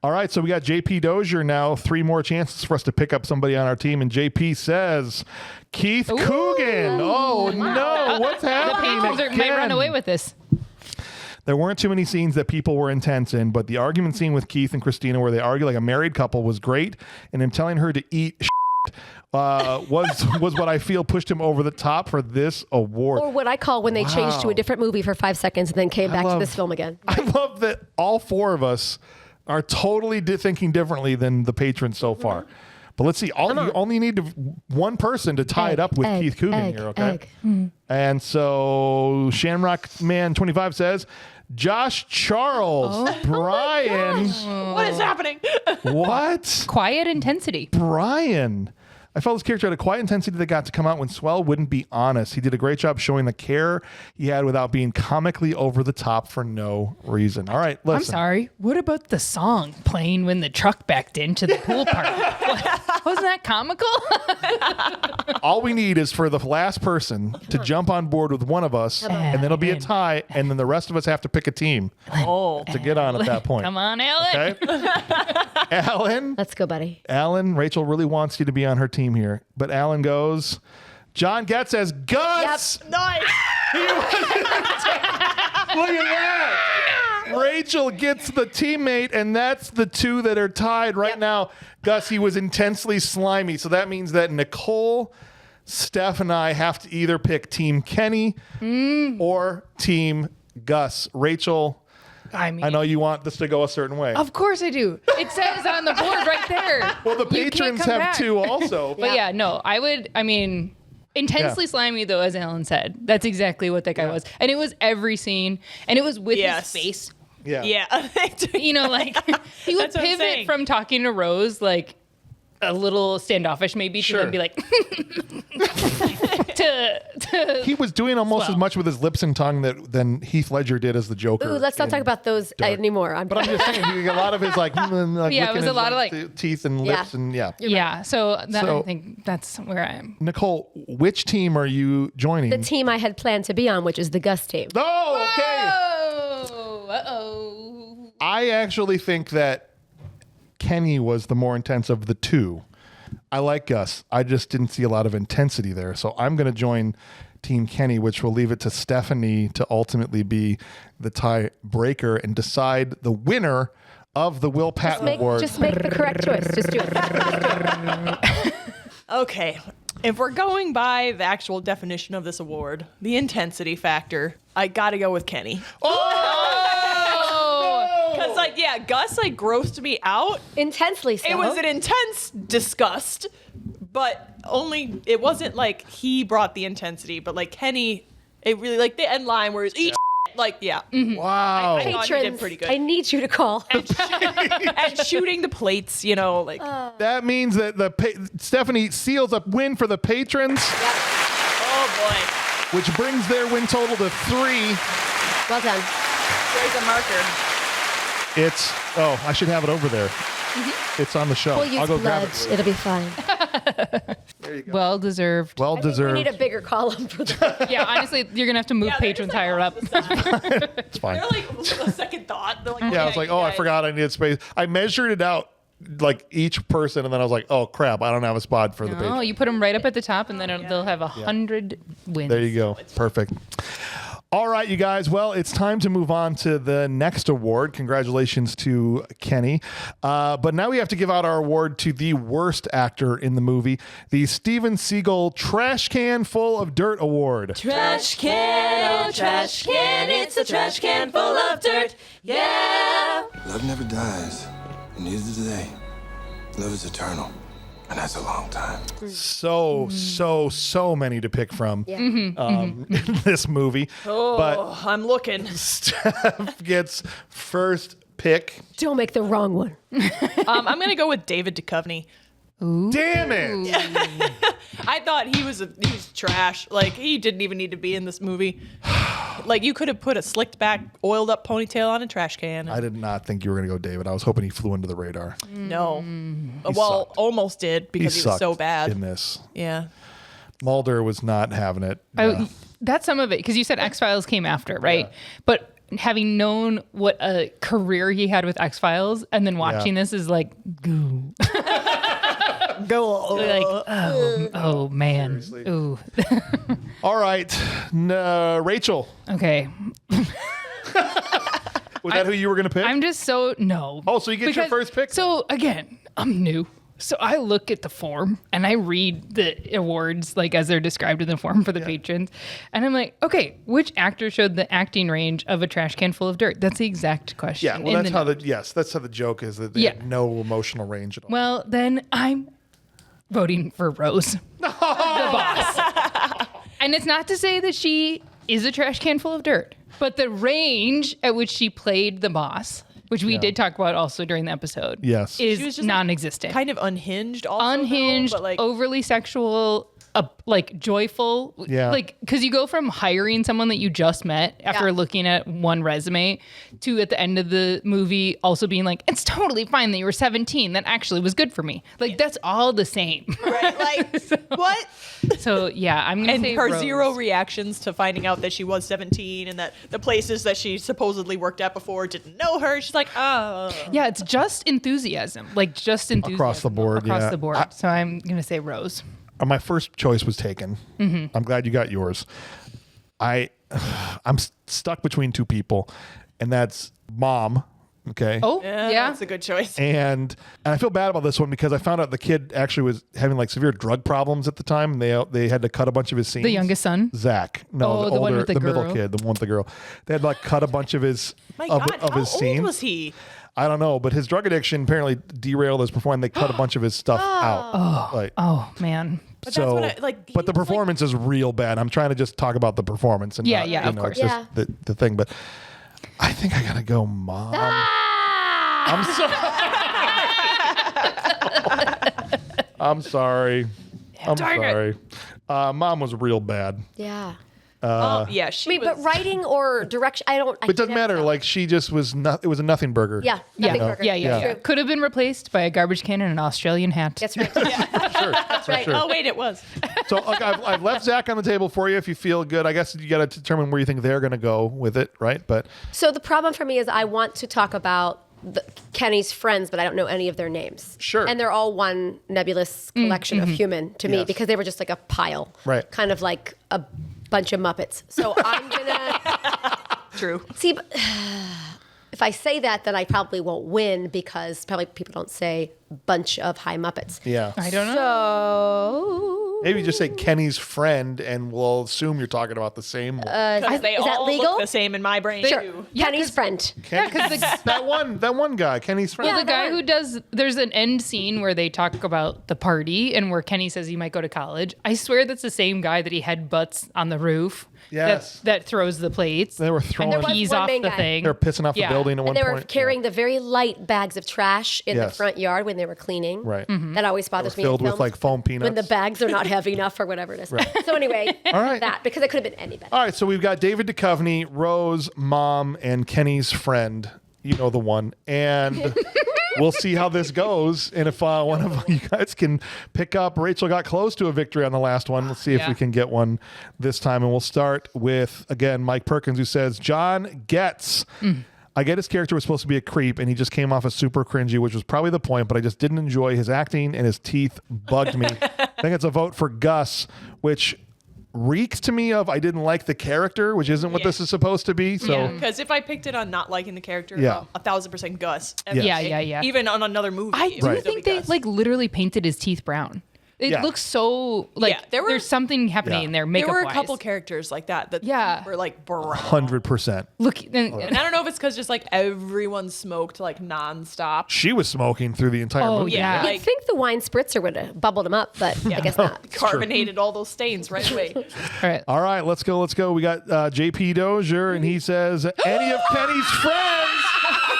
All right, so we got JP Dozier now. 3 more chances for us to pick up somebody on our team. And JP says Keith Coogan. Oh, no. What's The happening? patrons might run away with this. There weren't too many scenes that people were intense in, but the argument scene with Keith and Christina where they argue like a married couple was great. And him telling her to eat was what I feel pushed him over the top for this award. Or what I call when they changed to Wow. a different movie for 5 seconds and then came back love- to this film again. I love that all 4 of us are totally thinking differently than the patrons so far. But let's see. You only need one person to tie it up with Keith Coogan here, okay? Egg. And so Shamrock Man 25 says Josh Charles, Brian. What is happening? What? Quiet intensity. Brian. I felt his character had a quiet intensity that got to come out when Swell wouldn't be honest. He did a great job showing the care he had without being comically over the top for no reason. All right, listen. I'm sorry. What about the song playing when the truck backed into the pool party? Wasn't that comical? All we need is for the last person to jump on board with one of us, and then it'll be a tie, and then the rest of us have to pick a team to get on at that point. Come on, Alan. Okay? Alan? Let's go, buddy. Alan, Rachel really wants you to be on her team here, but Alan goes, John Getz as Gus. Yep. Nice. Look at that. Rachel gets the teammate, and that's the two that are tied right now. Gus, he was intensely slimy, so that means that Nicole, Steph, and I have to either pick Team Kenny or Team Gus. Rachel, I mean, I know you want this to go a certain way. of course I do. It says on the board right there. Well, the You can't patrons come have back. two also. But yeah, no, intensely slimy though, as Alan said. That's exactly what that guy was. And it was every scene. And it was with Yes. his face. Yeah. Yeah. You know, like he would That's what I'm pivot saying. from talking to Rose like a little standoffish maybe to Sure. then be like to He was doing almost Swell. as much with his lips and tongue than Heath Ledger did as the Joker. Ooh, let's not talk about those anymore. But I'm just saying, he got a lot of his like, Yeah, it was licking a lot his, of, like- teeth and Yeah. lips and yeah. yeah. So that So- I think that's where I am. Nicole, which team are you joining? The team I had planned to be on, which is the Gus team. Oh, okay. Oh, uh-oh. I actually think that Kenny was the more intense of the two. I like Gus. I just didn't see a lot of intensity there. So I'm going to join Team Kenny, which will leave it to Stephanie to ultimately be the tiebreaker and decide the winner of the Will Patton Award. Just make the correct choice. Just do it. Okay. If we're going by the actual definition of this award, the intensity factor, I got to go with Kenny. Because, like, yeah, Gus, like, grossed me out. Intensely so. It was an intense disgust, but only, it wasn't like he brought the intensity, but, like, Kenny, it really, like, the end line where he's, eat shit, like, yeah. Wow. I thought he did Patrons, pretty good. I need you to call. And shooting the plates, you know, like, That means that Stephanie seals a win for the patrons, oh boy. which brings their win total to 3. Well done. There's a marker. I should have it over there. It's on the shelf. We'll use I'll go grab blood. it. It'll be fine. There you go. Well deserved. Well We deserved. need a bigger column for that. Yeah, honestly, you're gonna have to move Yeah, patrons they're higher just, up. like, off the side. It's fine. They're like a second thought. They're like, Yeah, I was like, you oh, I guys- forgot I needed space. I measured it out, like each person, and then I was like, oh crap, I don't have a spot for the Oh, patron. you put them right up at the top, and then they'll have 100 wins. There you go. Perfect. All right, you guys. Well, it's time to move on to the next award. Congratulations to Kenny. But now we have to give out our award to the worst actor in the movie, the Steven Seagal Trash Can Full of Dirt Award. Trash can, oh trash can, it's a trash can full of dirt, yeah. Love never dies, and neither do they. Love is eternal, and that's a long time. So many to pick from in this movie. But Oh, I'm looking. Steph gets first pick. Don't make the wrong one. I'm gonna go with David Duchovny. Damn it. I thought he was trash. Like, he didn't even need to be in this movie. Like, you could have put a slicked back, oiled up ponytail on a trash can. I did not think you were going to go David. I was hoping he flew under the radar. No. He Well, sucked. almost did because he was sucked so bad. in this. Yeah. Mulder was not having it. That's some of it, because you said X-Files came after, right? But having known what a career he had with X-Files, and then watching this is like, goo. Go. Like, oh man. Seriously. Ooh. All right. Rachel, Okay. was that who you were going to pick? I'm just no. Oh, so you get your first pick? So again, I'm new. So I look at the form and I read the awards like as they're described in the form for the patrons. And I'm like, okay, which actor showed the acting range of a trash can full of dirt? That's the exact question. Yeah, well, in that's the how note. that's how the joke is, that they Yeah. have no emotional range at all. Well, then I'm voting for Rose, the boss. And it's not to say that she is a trash can full of dirt, But the range at which she played the boss, which we did talk about also during the episode, Yes. is She was just non-existent. kind of unhinged. Also, Unhinged, though, but like overly sexual, like joyful. Yeah. Like, because you go from hiring someone that you just met after looking at one resume to at the end of the movie also being like, it's totally fine that you were 17. That actually was good for me. Like, that's all the same. right, like what? So, yeah, I'm going to And say her Rose. zero reactions to finding out that she was 17 and that the places that she supposedly worked at before didn't know her. She's like, oh. Yeah, it's just enthusiasm. Like, just enthusiasm. Across the board, Across yeah. the board. So I'm going to say Rose. My first choice was taken. I'm glad you got yours. I'm stuck between two people, and that's Mom. Okay. Oh, yeah. That's a good choice. And I feel bad about this one because I found out the kid actually was having like severe drug problems at the time. They had to cut a bunch of his scenes. The youngest son? Zach. No, Oh, the the one older, with the middle girl. kid, the one with the girl. They had to like cut a bunch of his My of, God, of how his old scenes. was he? I don't know, but his drug addiction apparently derailed his performance. They cut a bunch of his stuff out. Like, Oh, man. But so, that's what I, like. but the he was, like- performance is real bad. I'm trying to just talk about the performance and Yeah, not, yeah, you of know, course. it's just the thing. But I think I gotta go Mom. I'm sorry. I'm sorry. I'm Darn it. sorry. Mom was real bad. Yeah. yeah, I she mean, was. but writing or direction, I don't. But it doesn't matter. Like she just was not. It was a nothing burger. Yeah. Yeah, Nothing burger. yeah. True. Could have been replaced by a garbage can and an Australian hat. That's right. Sure. That's right. Sure. Oh wait, it was. So look, I've left Zach on the table for you. If you feel good, I guess you got to determine where you think they're going to go with it, right? But So the problem for me is I want to talk about Kenny's friends, but I don't know any of their names. Sure. And they're all one nebulous collection of human to me Yes. because they were just like a pile. Right. Kind of like a bunch of Muppets. So I'm going to True. see. If I say that, then I probably won't win because probably people don't say bunch of high Muppets. yeah, I don't know. So maybe just say Kenny's friend, and we'll assume you're talking about the same one. Because they is that all legal? look the same in my brain sure. too. Kenny's friend. Kenny, that one guy, Kenny's friend. Well, the guy that who does, there's an end scene where they talk about the party and where Kenny says he might go to college. I swear that's the same guy that he headbutts on the roof. Yes. That throws the plates. They were and throwing- There was pees one off main the guy. thing. They were pissing off Yeah. the building at one And they point. were carrying the very light bags of trash in the Yes. front yard when they were cleaning. Right. That always bothers me. in filled with films, like foam peanuts. when the bags are not heavy enough or whatever it is. So anyway, All right. that because it could have been anybody. All right, so we've got David Duchovny, Rose, Mom, and Kenny's friend. You know the one. And we'll see how this goes. And if one of you guys can pick up, Rachel got close to a victory on the last one. Let's see if Yeah. we can get one this time. And we'll start with, again, Mike Perkins, who says, John Getz. I get his character was supposed to be a creep, and he just came off as super cringy, which was probably the point, but I just didn't enjoy his acting, and his teeth bugged me. I think it's a vote for Gus, which reeks to me of I didn't like the character, which isn't what Yeah. this is supposed to be. So Because if I picked it on not liking the character, Yeah. 1,000% Gus. Yeah. Yeah. Even on another movie, I it do would still think be they Gus. like literally painted his teeth brown. It Yeah. looks so like Yeah, there were- there's something happening Yeah. in there There makeup were a wise. couple characters like that Yeah. were like brown. 100%. Look, And I don't know if it's because just like everyone smoked like nonstop. She was smoking through the entire Oh, movie. yeah. You'd Like think the wine spritzer would have bubbled him up, but I guess not. carbonated all those stains right away. all right. All right, let's go. We got JP Dozier, and he says, any of Kenny's friends.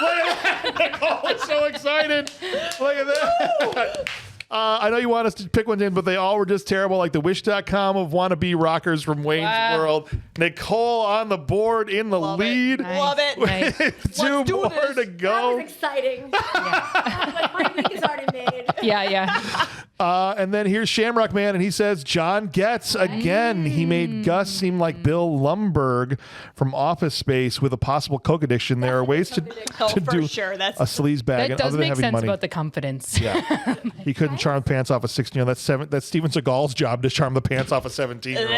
Look at that. Nicole is so excited. Look at that. I know you want us to pick ones in, but they all were just terrible, like the Wish.com of wannabe rockers from Wayne's Wow. World. Nicole on the board in the lead. Love it. Nice. Two do more this. to That go. was exciting. Like, my week is already made. Yeah. And then here's Shamrock Man, and he says, John Getz again. He made Gus seem like Bill Lumberg from Office Space with a possible coke addiction. There are ways to Oh, to for do sure. That's a sleaze bag That and does other than make having sense money. about the confidence. Yeah, he couldn't charm pants off a 16-year-old. That's Steven Seagal's job to charm the pants off a 17-year-old.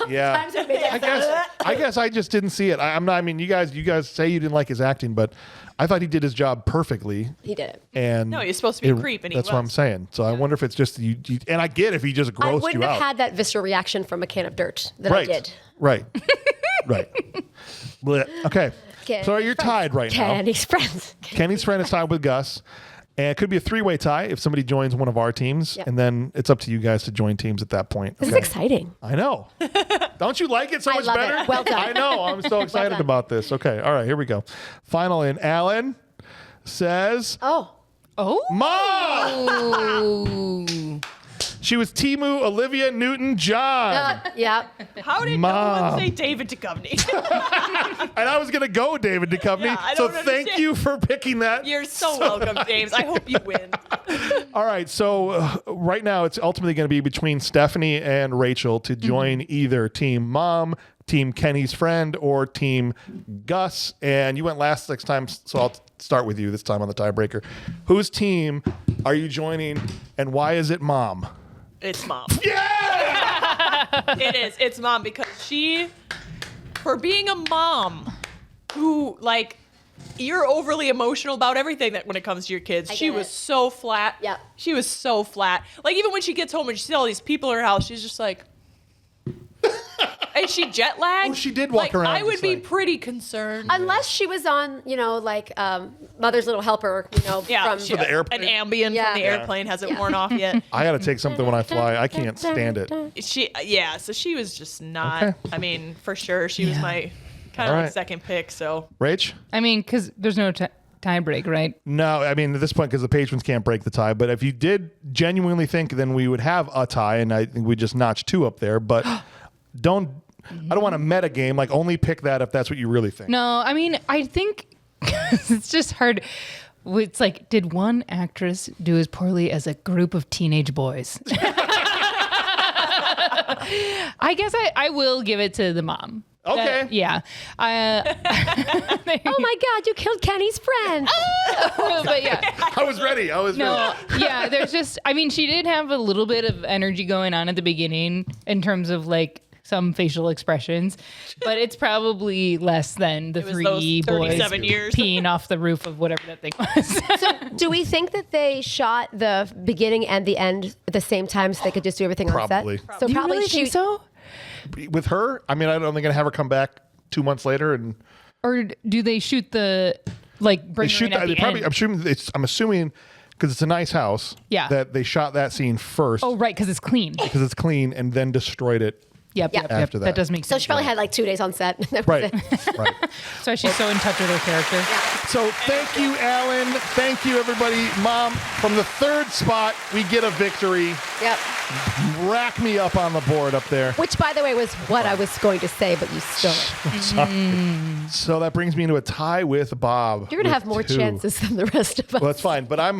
Yeah, Times have made that I guess I just didn't see it. I'm not. I mean, you guys say you didn't like his acting, but I thought he did his job perfectly. He did it. And No, he's supposed to be a creep, and he that's what I'm was. saying. So I wonder if it's just you. And I get if he just I grossed wouldn't you have out. had that visceral reaction from a can of dirt that Right. I did. Right. Right. Blech. Okay. Kenny's So you're friends. tied right now. Kenny's friends. Kenny's friend is tied with Gus. And it could be a 3-way tie if somebody joins one of our teams, and then it's up to you guys to join teams at that point. This is exciting. I know. Don't you like it so much love better? it. Well done. I know. I'm so excited about this. Okay. All right. Here we go. Final in. Alan says, Oh. Mom! She was Timu, Olivia Newton-John. Yeah. How did Mom. no one say David Duchovny? And I was going to go David Duchovny. Yeah, I so don't thank understand. you for picking that. You're so welcome, James. I hope you win. All right. So right now it's ultimately going to be between Stephanie and Rachel to join either Team Mom, Team Kenny's friend, or Team Gus. And you went last 6 times, so I'll start with you this time on the tiebreaker. Whose team are you joining, and why is it Mom? It's Mom. Yeah! It is. It's Mom because she, for being a mom who, like, you're overly emotional about everything that when it comes to your kids. She was so flat. Yeah. She was so flat. Like, even when she gets home and she sees all these people in her house, she's just like, and she jet lagged. Oh, she did walk around I would just be like- pretty concerned. Unless she was on, like Mother's Little Helper, Yeah, from For the airplane? An Ambien Yeah. from the Yeah. airplane hasn't worn off yet. I got to take something when I fly. I can't stand it. So she was just not. Okay. I mean, for sure, she was my kind of All like right. second pick. So Rach? I mean, because there's no tie break, right? No, I mean, at this point, because the patrons can't break the tie. But if you did genuinely think, then we would have a tie, and I think we just notch 2 up there. But I don't want to meta game. Like, only pick that if that's what you really think. No, I mean, I think it's just hard. It's like, did one actress do as poorly as a group of teenage boys? I guess I will give it to the mom. Okay. Yeah. Oh my God, you killed Kenny's friend. But yeah. I was ready. No, yeah, there's just, I mean, she did have a little bit of energy going on at the beginning in terms of like some facial expressions, but it's probably less than the was 3 those boys 37 years. peeing off the roof of whatever that thing was. So, do we think that they shot the beginning and the end at the same time so they could just do everything Probably. on set? So Do you probably really think so? With her, I mean, I don't think going to have her come back 2 months later and Or do they shoot the, like, they bring her shoot in at that. the Probably, end? I'm assuming because it's a nice house. Yeah. That they shot that scene first Oh, right, because it's clean. because it's clean and then destroyed it. Yep. After that. That does make So sense. she probably had like 2 days on set. That was Right. it. Right. So she's so in touch with her character. So thank you, Alan. Thank you, everybody. Mom, from the 3rd spot, we get a victory. Yep. Rack me up on the board up there. Which, by the way, was what I was going to say, but you stole it. Sorry. So that brings me into a tie with Bob. You're going to with have more 2. chances than the rest of us. Well, that's fine, but I'm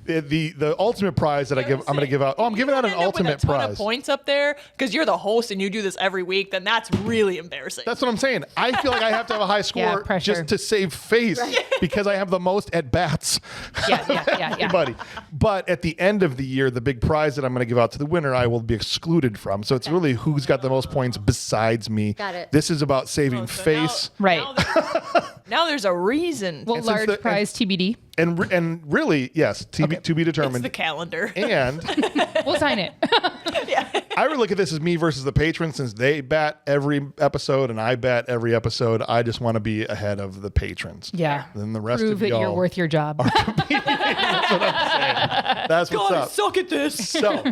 the ultimate prize that I'm going to give out. Oh, I'm giving out an End up with ultimate a ton prize. of points up there because you're the host and you do this every week. Then that's really embarrassing. That's what I'm saying. I feel like I have to have a high score pressure. just to save face because I have the most at bats. Yeah. Anybody. But at the end of the year, the big prize that I'm going to give out to the winner, I will be excluded from. So it's really who's got the most points besides me. Got it. This is about saving So face. Right. Now there's a reason. Well, And since large the- prize TBD. And really, yes, to be it's determined. the calendar. And We'll sign it. I would look at this as me versus the patrons since they bat every episode and I bat every episode. I just want to be ahead of the patrons. Yeah. Then the rest Prove of that y'all. you're worth your job. That's what's up. Suck at this. So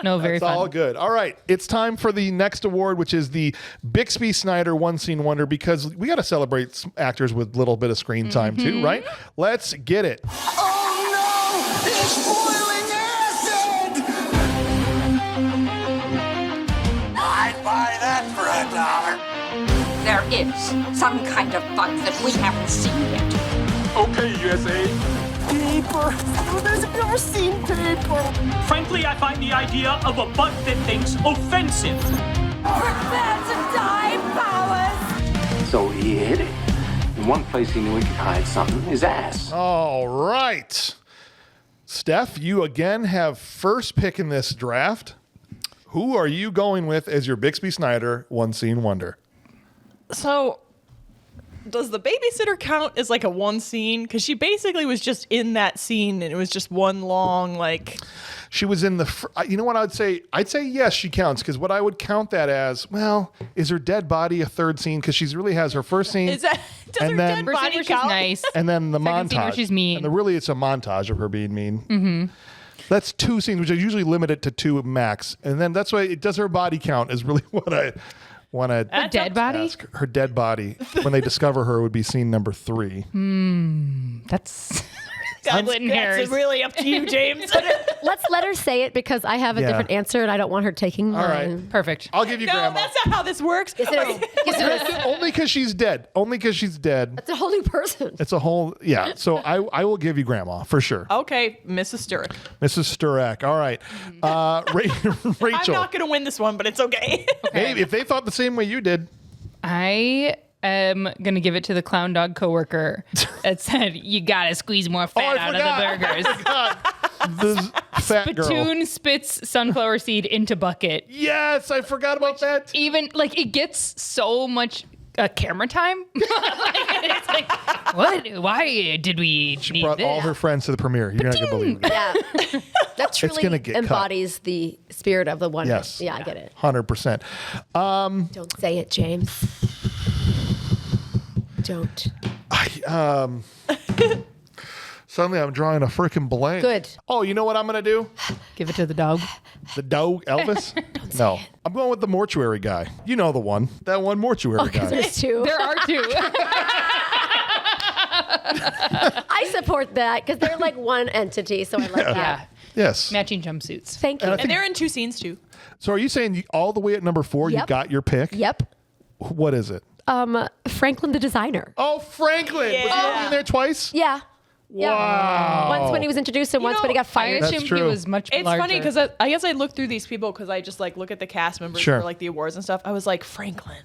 No, very it's fun. all good. All right. It's time for the next award, which is the Bixby Snyder One Scene Wonder, because we got to celebrate actors with a little bit of screen time too, right? Let's get it. Oh no! It's boiling acid! I'd buy that for $1. There is some kind of bug that we haven't seen yet. Okay, USA. Paper. I've never seen paper. Frankly, I find the idea of a bug that thinks offensive. Prepare to die, Powers! So he hid it. In one place he knew he could hide something, his ass. All right. Steph, you again have first pick in this draft. Who are you going with as your Bixby Snyder One Scene Wonder? So does the babysitter count as like a one scene? Because she basically was just in that scene, and it was just one long like. She was in the. You know what I'd say? I'd say yes, she counts. Because what I would count that as, well, is her dead body a third scene? Because she really has her first scene. Is that does and her then, dead body She's count? nice. And then the Second scene where montage. she's mean. And really, it's a montage of her being mean. Mm-hmm. That's 2 scenes, which I usually limit it to 2 max. And then that's why it does her body count is really what I want to. Her dead body? ask. Her dead body, when they discover her, would be scene number 3. That's Splitting hairs. Really up to you, James. Let's let her say it because I have a Yeah. different answer and I don't want her taking mine. All right. perfect. I'll give you No, grandma. that's not how this works. Yes, it is. Yes, it is. Only because she's dead. Only because she's dead. It's a whole new person. It's a whole, yeah. So I will give you grandma for sure. Okay, Mrs. Sturrock. Mrs. Sturrock. All right. Rachel. I'm not going to win this one, but it's okay. Maybe if they thought the same way you did. I am gonna give it to the clown dog coworker that said you gotta squeeze more fat out of the burgers. This fat girl. Spittoon spits sunflower seed into bucket. Yes, I forgot about that. Even like it gets so much camera time. It's like, what? Why did we She need brought this? all her friends to the premiere. You're not gonna believe it. Yeah. That truly gonna get cut. embodies the spirit of the one. Yes. Yeah, I get it. 100%. Don't say it, James. Don't. Suddenly I'm drawing a freaking blank. Good. Oh, you know what I'm gonna do? Give it to the dog. The dog, Elvis? No. I'm going with the mortuary guy. You know the one. That one mortuary guy. There's 2. There are 2. I support that because they're like one entity, so I like that. Yeah. Yes. Matching jumpsuits. Thank you. And they're in 2 scenes, too. So are you saying all the way at number 4 you Yep. got your pick? Yep. What is it? Franklin the designer. Oh, Franklin. Was he only in there twice? Yeah. Yeah. Wow. Once when he was introduced and once when he got I fired. That's assumed he true. was much It's larger. funny because I guess I look through these people because I just like look at the cast members Sure. for like the awards and stuff. I was like, Franklin.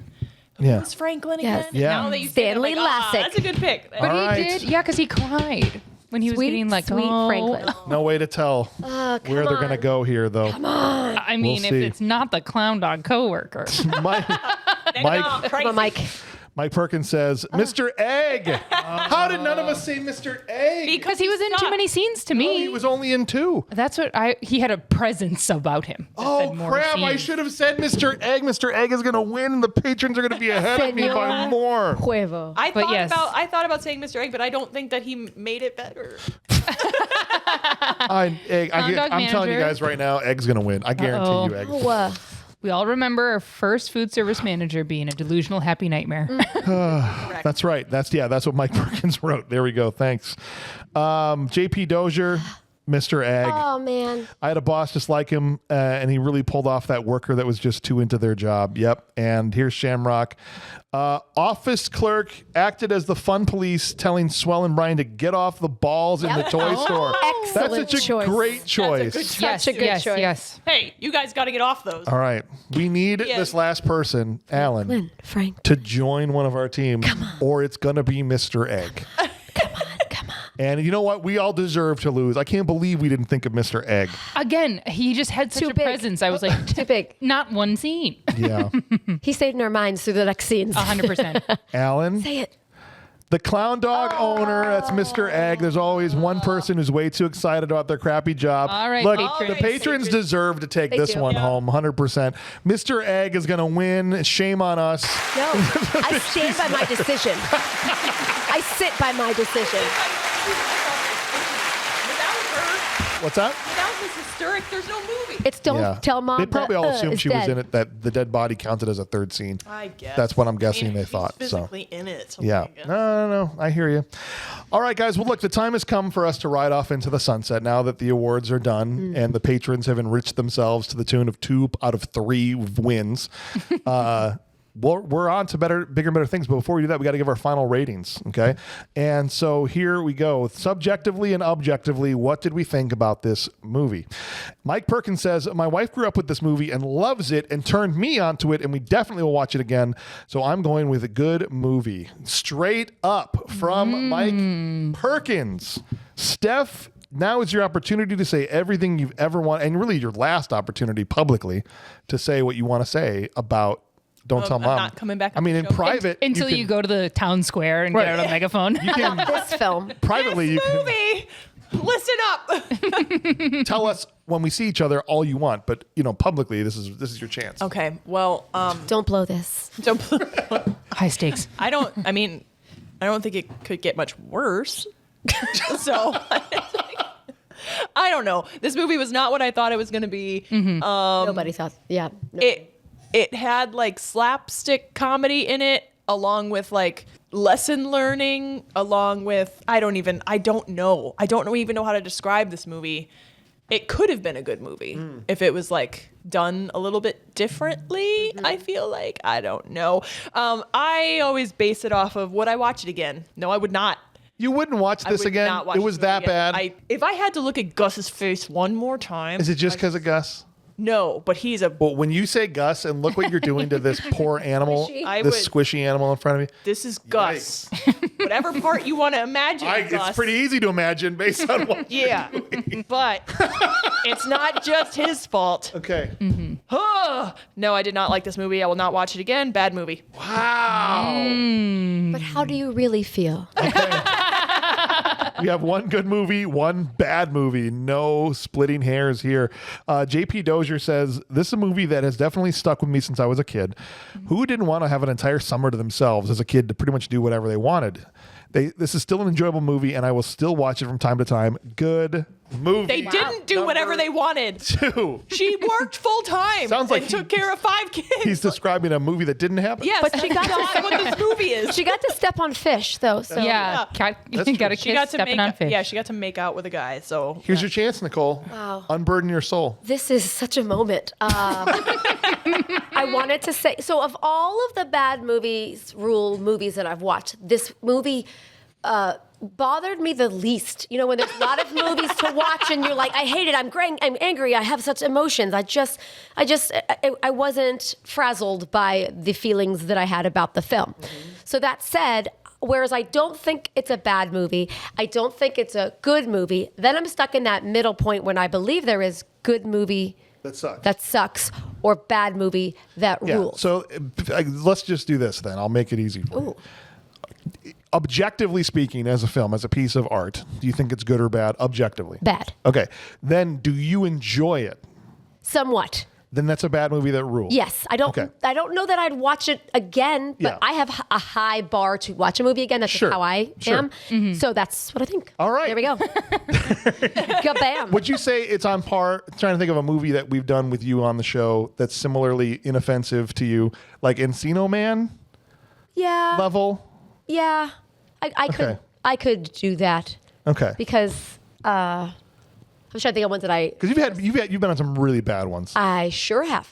Yeah. Who's Franklin Yes. again? Yeah. Now that you say it, I'm Stanley like, Lassick. that's a good pick. But All he right. did, yeah, because he cried when he was Sweet, getting like, sweet oh. Franklin. No way to tell where they're going to go here, though. I mean, if see. it's not the clown dog coworker. Mike, Crazy. But Mike, Mike Perkins says, Mr. Egg. How did none of us say Mr. Egg? Because he was in too sucked. many scenes to No, me. he was only in 2. That's what he had a presence about him. that Oh, said more crap. I scenes. should have said Mr. Egg. Mr. Egg is going to win, and the patrons are going to be ahead of me by Senor more. Huevo. I But thought yes. about saying Mr. Egg, but I don't think that he made it better. Egg, Clown dog I'm telling you manager. guys right now, Egg's going to win. I guarantee Uh-oh. you, Egg. Oh, We all remember our first food service manager being a delusional happy nightmare. That's right. That's what Mike Perkins wrote. There we go. Thanks. JP Dozier, Mr. Egg. oh man. I had a boss just like him, and he really pulled off that worker that was just too into their job. Yep. And here's Shamrock. Office clerk acted as the fun police, telling Swell and Brian to get off the balls in the toy store. That's Excellent such a choice. great choice. yes, a good yes, choice. yes. Hey, you guys got to get off those. All right. We need Yeah. this last person, Alan, Frank. to join one of our teams, or it's going to be Mr. Egg. Come on. And you know what? We all deserve to lose. I can't believe we didn't think of Mr. Egg. Again, he just had such Too a big. presence. I was like, Too big. not one scene. Yeah. He saved in our minds through the next scenes. 100%. Alan, Say it. the clown dog owner, that's Mr. Egg. There's always one person who's way too excited about their crappy job. All right, Look, patrons. the patrons deserve to take They this do. one Yeah. home, 100%. Mr. Egg is going to win. Shame on us. No, I stand by my decision. I sit by my decision. What's that? Without Mrs. Sturrock, there's no movie. It's don't tell mom. They probably all assumed is she was dead. in it, that the dead body counted as a third scene. I guess. That's what I'm guessing they she's thought. So. physically in it. So Yeah. I guess. No. I hear you. All right, guys. Well, look, the time has come for us to ride off into the sunset now that the awards are done and the patrons have enriched themselves to the tune of 2 out of 3 wins. We're on to bigger and better things. But before we do that, we got to give our final ratings. Okay. And so here we go. Subjectively and objectively, what did we think about this movie? Mike Perkins says, my wife grew up with this movie and loves it and turned me onto it, and we definitely will watch it again. So I'm going with a good movie. Straight up from Mike Perkins. Steph, now is your opportunity to say everything you've ever wanted, and really your last opportunity publicly to say what you want to say about Don't tell I'm mom. not coming back I on mean, the in show. private, Until you go to the town square and get out a megaphone. This film. privately you can Movie. Listen up. tell us when we see each other all you want, but publicly this is your chance. Okay. Well, Don't blow this. don't. High stakes. I don't think it could get much worse. So I don't know. This movie was not what I thought it was going to be. Nobody thought. Yeah. No. It had like slapstick comedy in it, along with like lesson learning, along with I don't even know how to describe this movie. It could have been a good movie if it was like done a little bit differently. I feel like I don't know. I always base it off of would I watch it again? No, I would not. You wouldn't watch I this would again? not watch It was this movie that again. bad? If I had to look at Gus's face one more time, Is it just because of Gus? no, but he's a. Well, when you say Gus and look what you're doing to this poor animal, I this would- squishy animal in front of me. This is Gus. Whatever part you want to imagine, Gus. It's pretty easy to imagine based on what. Yeah, but it's not just his fault. Okay. No, I did not like this movie. I will not watch it again. Bad movie. Wow. But how do you really feel? We have one good movie, one bad movie. No splitting hairs here. JP Dozier says, this is a movie that has definitely stuck with me since I was a kid. Who didn't want to have an entire summer to themselves as a kid to pretty much do whatever they wanted? This is still an enjoyable movie, and I will still watch it from time to time. Good movie. They didn't do whatever they wanted. 2. She worked full time Sounds like and took care of 5 kids. He's describing a movie that didn't happen. Yes, But she got that's what this movie is. She got to step on fish, though. So Yeah. That's You got true. a She kid got to stepping make on fish. Yeah, she got to make out with a guy. So Here's your chance, Nicole. Wow. Unburden your soul. This is such a moment. I wanted to say, so of all of the bad movies that I've watched, this movie bothered me the least. When there's a lot of movies to watch and you're like, I hate it, I'm angry, I have such emotions. I wasn't frazzled by the feelings that I had about the film. So that said, whereas I don't think it's a bad movie, I don't think it's a good movie, then I'm stuck in that middle point when I believe there is good movie That sucks. or bad movie that rules. So let's just do this then. I'll make it easy for you. Objectively speaking, as a film, as a piece of art, do you think it's good or bad? Objectively. Bad. Okay. Then do you enjoy it? Somewhat. Then that's a bad movie that rules. Yes, I don't. Okay. I don't know that I'd watch it again, but Yeah. I have a high bar to watch a movie again. That's Sure. just how I Sure. am. So that's what I think. All right. There we go. Kabam. Would you say it's on par? Trying to think of a movie that we've done with you on the show that's similarly inoffensive to you, like Encino Man Yeah. level? Yeah. Okay. I could do that Okay. because I'm trying to think of ones that Because you've been on some really bad ones. I sure have.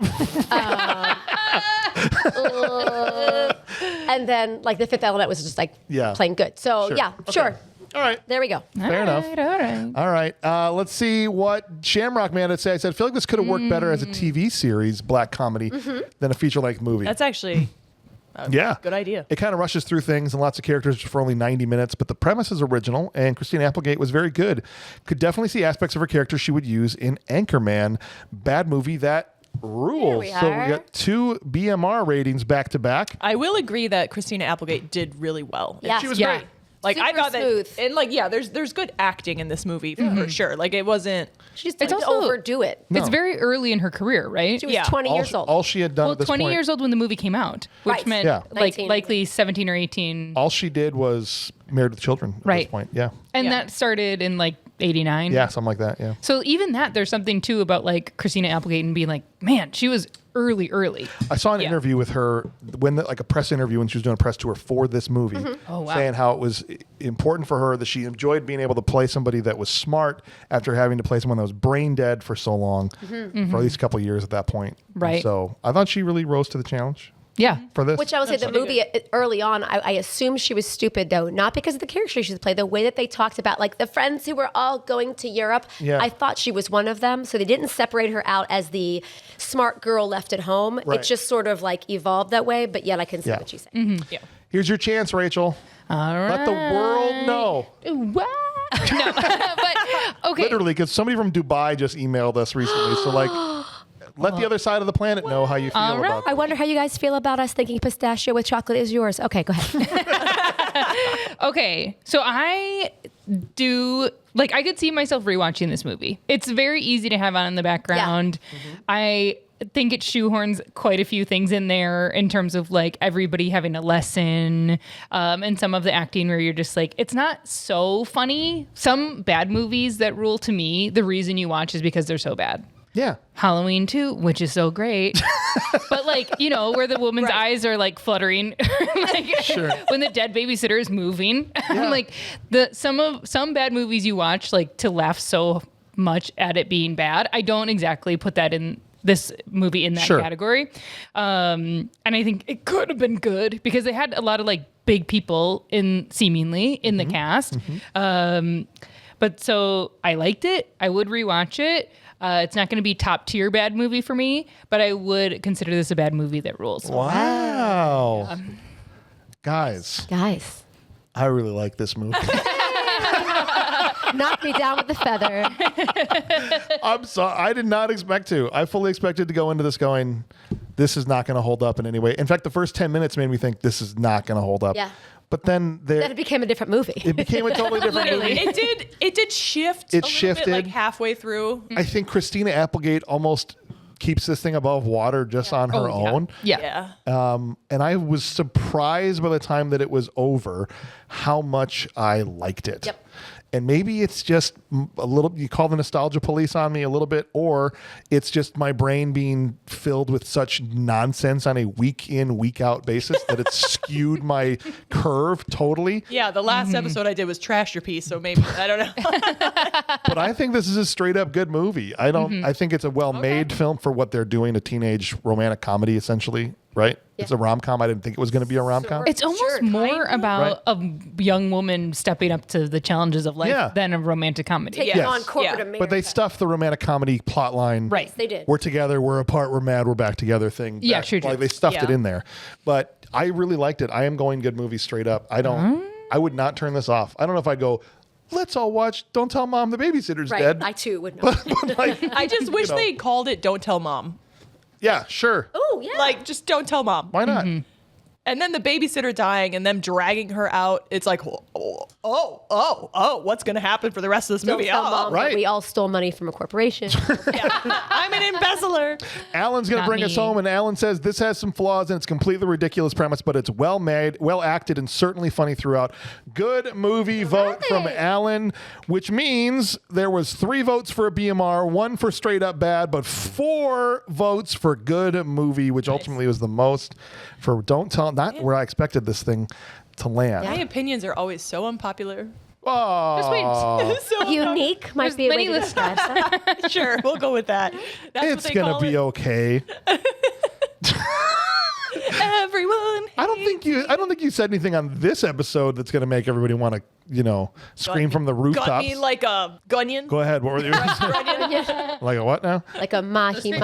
And then like The Fifth Element was just like plain good. So Sure. yeah, Okay. sure. All right. There we go. Fair enough. All right. Let's see what Shamrock Man had to say. I said, I feel like this could have worked better as a TV series, black comedy, than a feature-length movie. that's actually Yeah. good idea. It kind of rushes through things and lots of characters for only 90 minutes, but the premise is original, and Christina Applegate was very good. Could definitely see aspects of her character she would use in Anchorman. Bad movie that rules. we So we are. got 2 BMR ratings back to back. I will agree that Christina Applegate did really well. Yes. She was Yeah. great. Like I Super thought smooth. that, and like there's good acting in this movie for sure. Like it wasn't. She just It's didn't also- overdo it. No. It's very early in her career, right? She was Yeah. 20 years old. All she had done Well, at this 20 point, years old when the movie came out, which Right. meant Yeah. like 19. likely 17 or 18. all she did was Married with Children at this Right. point. Yeah. And Yeah. that started in like 89. Yeah, something like that. Yeah. So even that, there's something too about like Christina Applegate and being like, man, she was early. I saw an Yeah. interview with her like a press interview when she was doing a press tour for this movie, Oh, wow. saying how it was important for her that she enjoyed being able to play somebody that was smart after having to play someone that was brain dead for so long, for at least a couple of years at that point. And Right. so I thought she really rose to the challenge Yeah. for this. Which I would say the movie early on, I assume she was stupid though, not because of the character she played, the way that they talked about like the friends who were all going to Europe. Yeah. I thought she was one of them. So they didn't separate her out as the smart girl left at home. Right. It just sort of like evolved that way, but yet I can see Yeah. what she's saying. Yeah. Here's your chance, Rachel. All right. Let the world know. What? No, but okay. Literally, because somebody from Dubai just emailed us recently. So Let the other side of the planet know how you feel about I wonder how you guys feel about us thinking pistachio with chocolate is yours. Okay, go ahead. Okay, so I could see myself rewatching this movie. It's very easy to have on in the background. Yeah. Mm-hmm. I think it shoehorns quite a few things in there in terms of like everybody having a lesson, and some of the acting where you're just like, it's not so funny. Some bad movies that rule to me, the reason you watch is because they're so bad. Yeah. Halloween 2, which is so great. But like, where the woman's eyes are like fluttering, like when the dead babysitter is moving. Yeah. Like some bad movies you watch like to laugh so much at it being bad. I don't exactly put that in this movie in that category. And I think it could have been good because they had a lot of like big people seemingly in the cast. Mm-hmm. But so I liked it. I would rewatch it. It's not going to be top tier bad movie for me, but I would consider this a bad movie that rules. Wow. Guys. I really like this movie. Knock me down with a feather. I'm sorry. I did not expect to. I fully expected to go into this going, this is not going to hold up in any way. In fact, the first 10 minutes made me think this is not going to hold up. Yeah. But then it became a different movie. It became a totally different movie. It did shift. It shifted Bit, like halfway through. I think Christina Applegate almost keeps this thing above water just on her own. Yeah. And I was surprised by the time that it was over how much I liked it. Yep. And maybe it's just a little, you call the nostalgia police on me a little bit, or it's just my brain being filled with such nonsense on a week in, week out basis that it's skewed my curve totally. Yeah, the last episode I did was Trash Your Piece, so maybe, I don't know. But I think this is a straight up good movie. I think it's a well-made film for what they're doing, a teenage romantic comedy essentially, right? Yeah. It's a rom-com. I didn't think it was going to be a rom-com. It's almost more about a young woman stepping up to the challenges of life than a romantic comedy. Taking on corporate America. But they stuffed the romantic comedy plot line. Right. They did. We're together, we're apart, we're mad, we're back together thing. Yeah, sure. Like they stuffed it in there. But I really liked it. I am going good movie straight up. I would not turn this off. I don't know if I'd go, let's all watch Don't Tell Mom the Babysitter's Dead. I too would not. I just wish they called it Don't Tell Mom. Yeah, sure. Oh, yeah. Like, just don't tell mom. Why not? Mm-hmm. And then the babysitter dying and them dragging her out. It's like, what's going to happen for the rest of this movie? Don't tell mom that we all stole money from a corporation. I'm an embezzler. Alan's going to bring us home, and Alan says this has some flaws and it's completely ridiculous premise, but it's well made, well acted, and certainly funny throughout. Good movie vote from Alan, which means there was 3 votes for a BMR, 1 for straight up bad, but 4 votes for good movie, which ultimately was the most for Don't Tell. Not where I expected this thing to land. My opinions are always so unpopular. Oh, so unique might be a way to describe that. Sure, we'll go with that. That's it's gonna be okay. Everyone. I don't think you said anything on this episode that's gonna make everybody want to, scream from the rooftops. Got me like a gunyon. Go ahead. What were you? Like a what now? Like a mahi.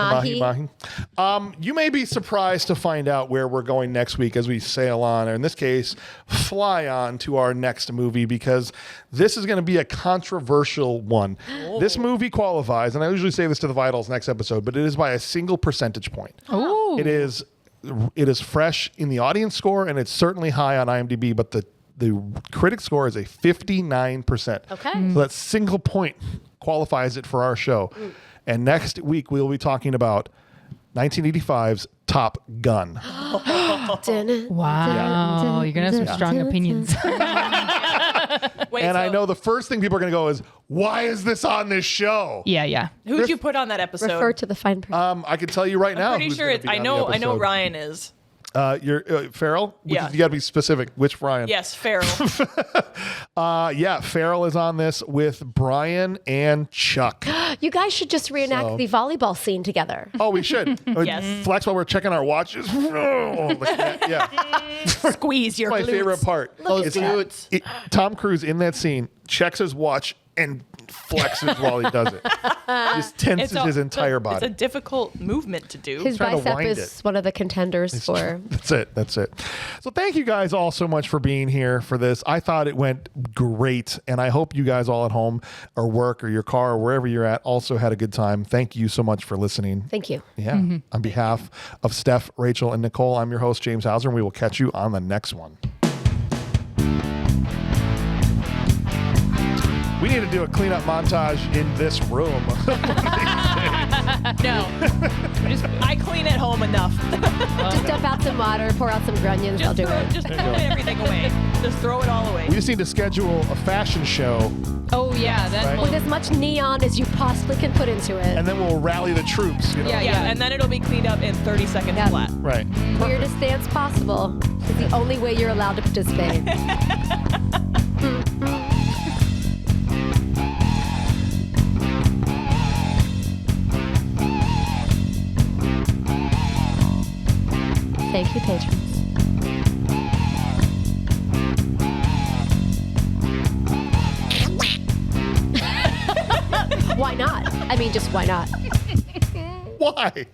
You may be surprised to find out where we're going next week as we sail on, or in this case, fly on to our next movie, because this is going to be a controversial one. Oh. This movie qualifies, and I usually say this to the Vitals next episode, but it is by a single percentage point. Oh. It is fresh in the audience score, and it's certainly high on IMDb, but the critic score is a 59%. Okay. So that single point qualifies it for our show. And next week, we'll be talking about 1985's Top Gun. Wow. You're going to have some strong opinions. I know the first thing people are going to go is, why is this on this show? Yeah. Who'd you put on that episode? Refer to the fine print. I can tell you right now. I'm pretty sure I know Ryan is. You're Farrell? Yeah. You got to be specific. Which Ryan? Yes, Farrell. Farrell is on this with Brian and Chuck. You guys should just reenact the volleyball scene together. Oh, we should. Yes. Flex while we're checking our watches. Squeeze your my glutes. favorite part. Those glutes. Tom Cruise in that scene checks his watch and flexes while he does it. Just tenses his entire body. It's a difficult movement to do. His trying to bicep wind is one of the contenders for. That's it. So thank you guys all so much for being here for this. I thought it went great, and I hope you guys all at home or work or your car or wherever you're at also had a good time. Thank you so much for listening. Thank you. Yeah. On behalf of Steph, Rachel, and Nicole, I'm your host, James Hauser, and we will catch you on the next one. We need to do a cleanup montage in this room. No. I clean at home enough. Just dump out some water, pour out some grunions, I'll do it. Just throw everything away. Just throw it all away. We just need to schedule a fashion show, Oh yeah, then Right. we'll, With as much neon as you possibly can put into it. and then we'll rally the troops. You know? Yeah, and then it'll be cleaned up in 30 seconds Yeah. flat. Right. Weirdest dance possible. It's the only way you're allowed to participate. Thank you, patrons. Why not? I mean, just why not? Why?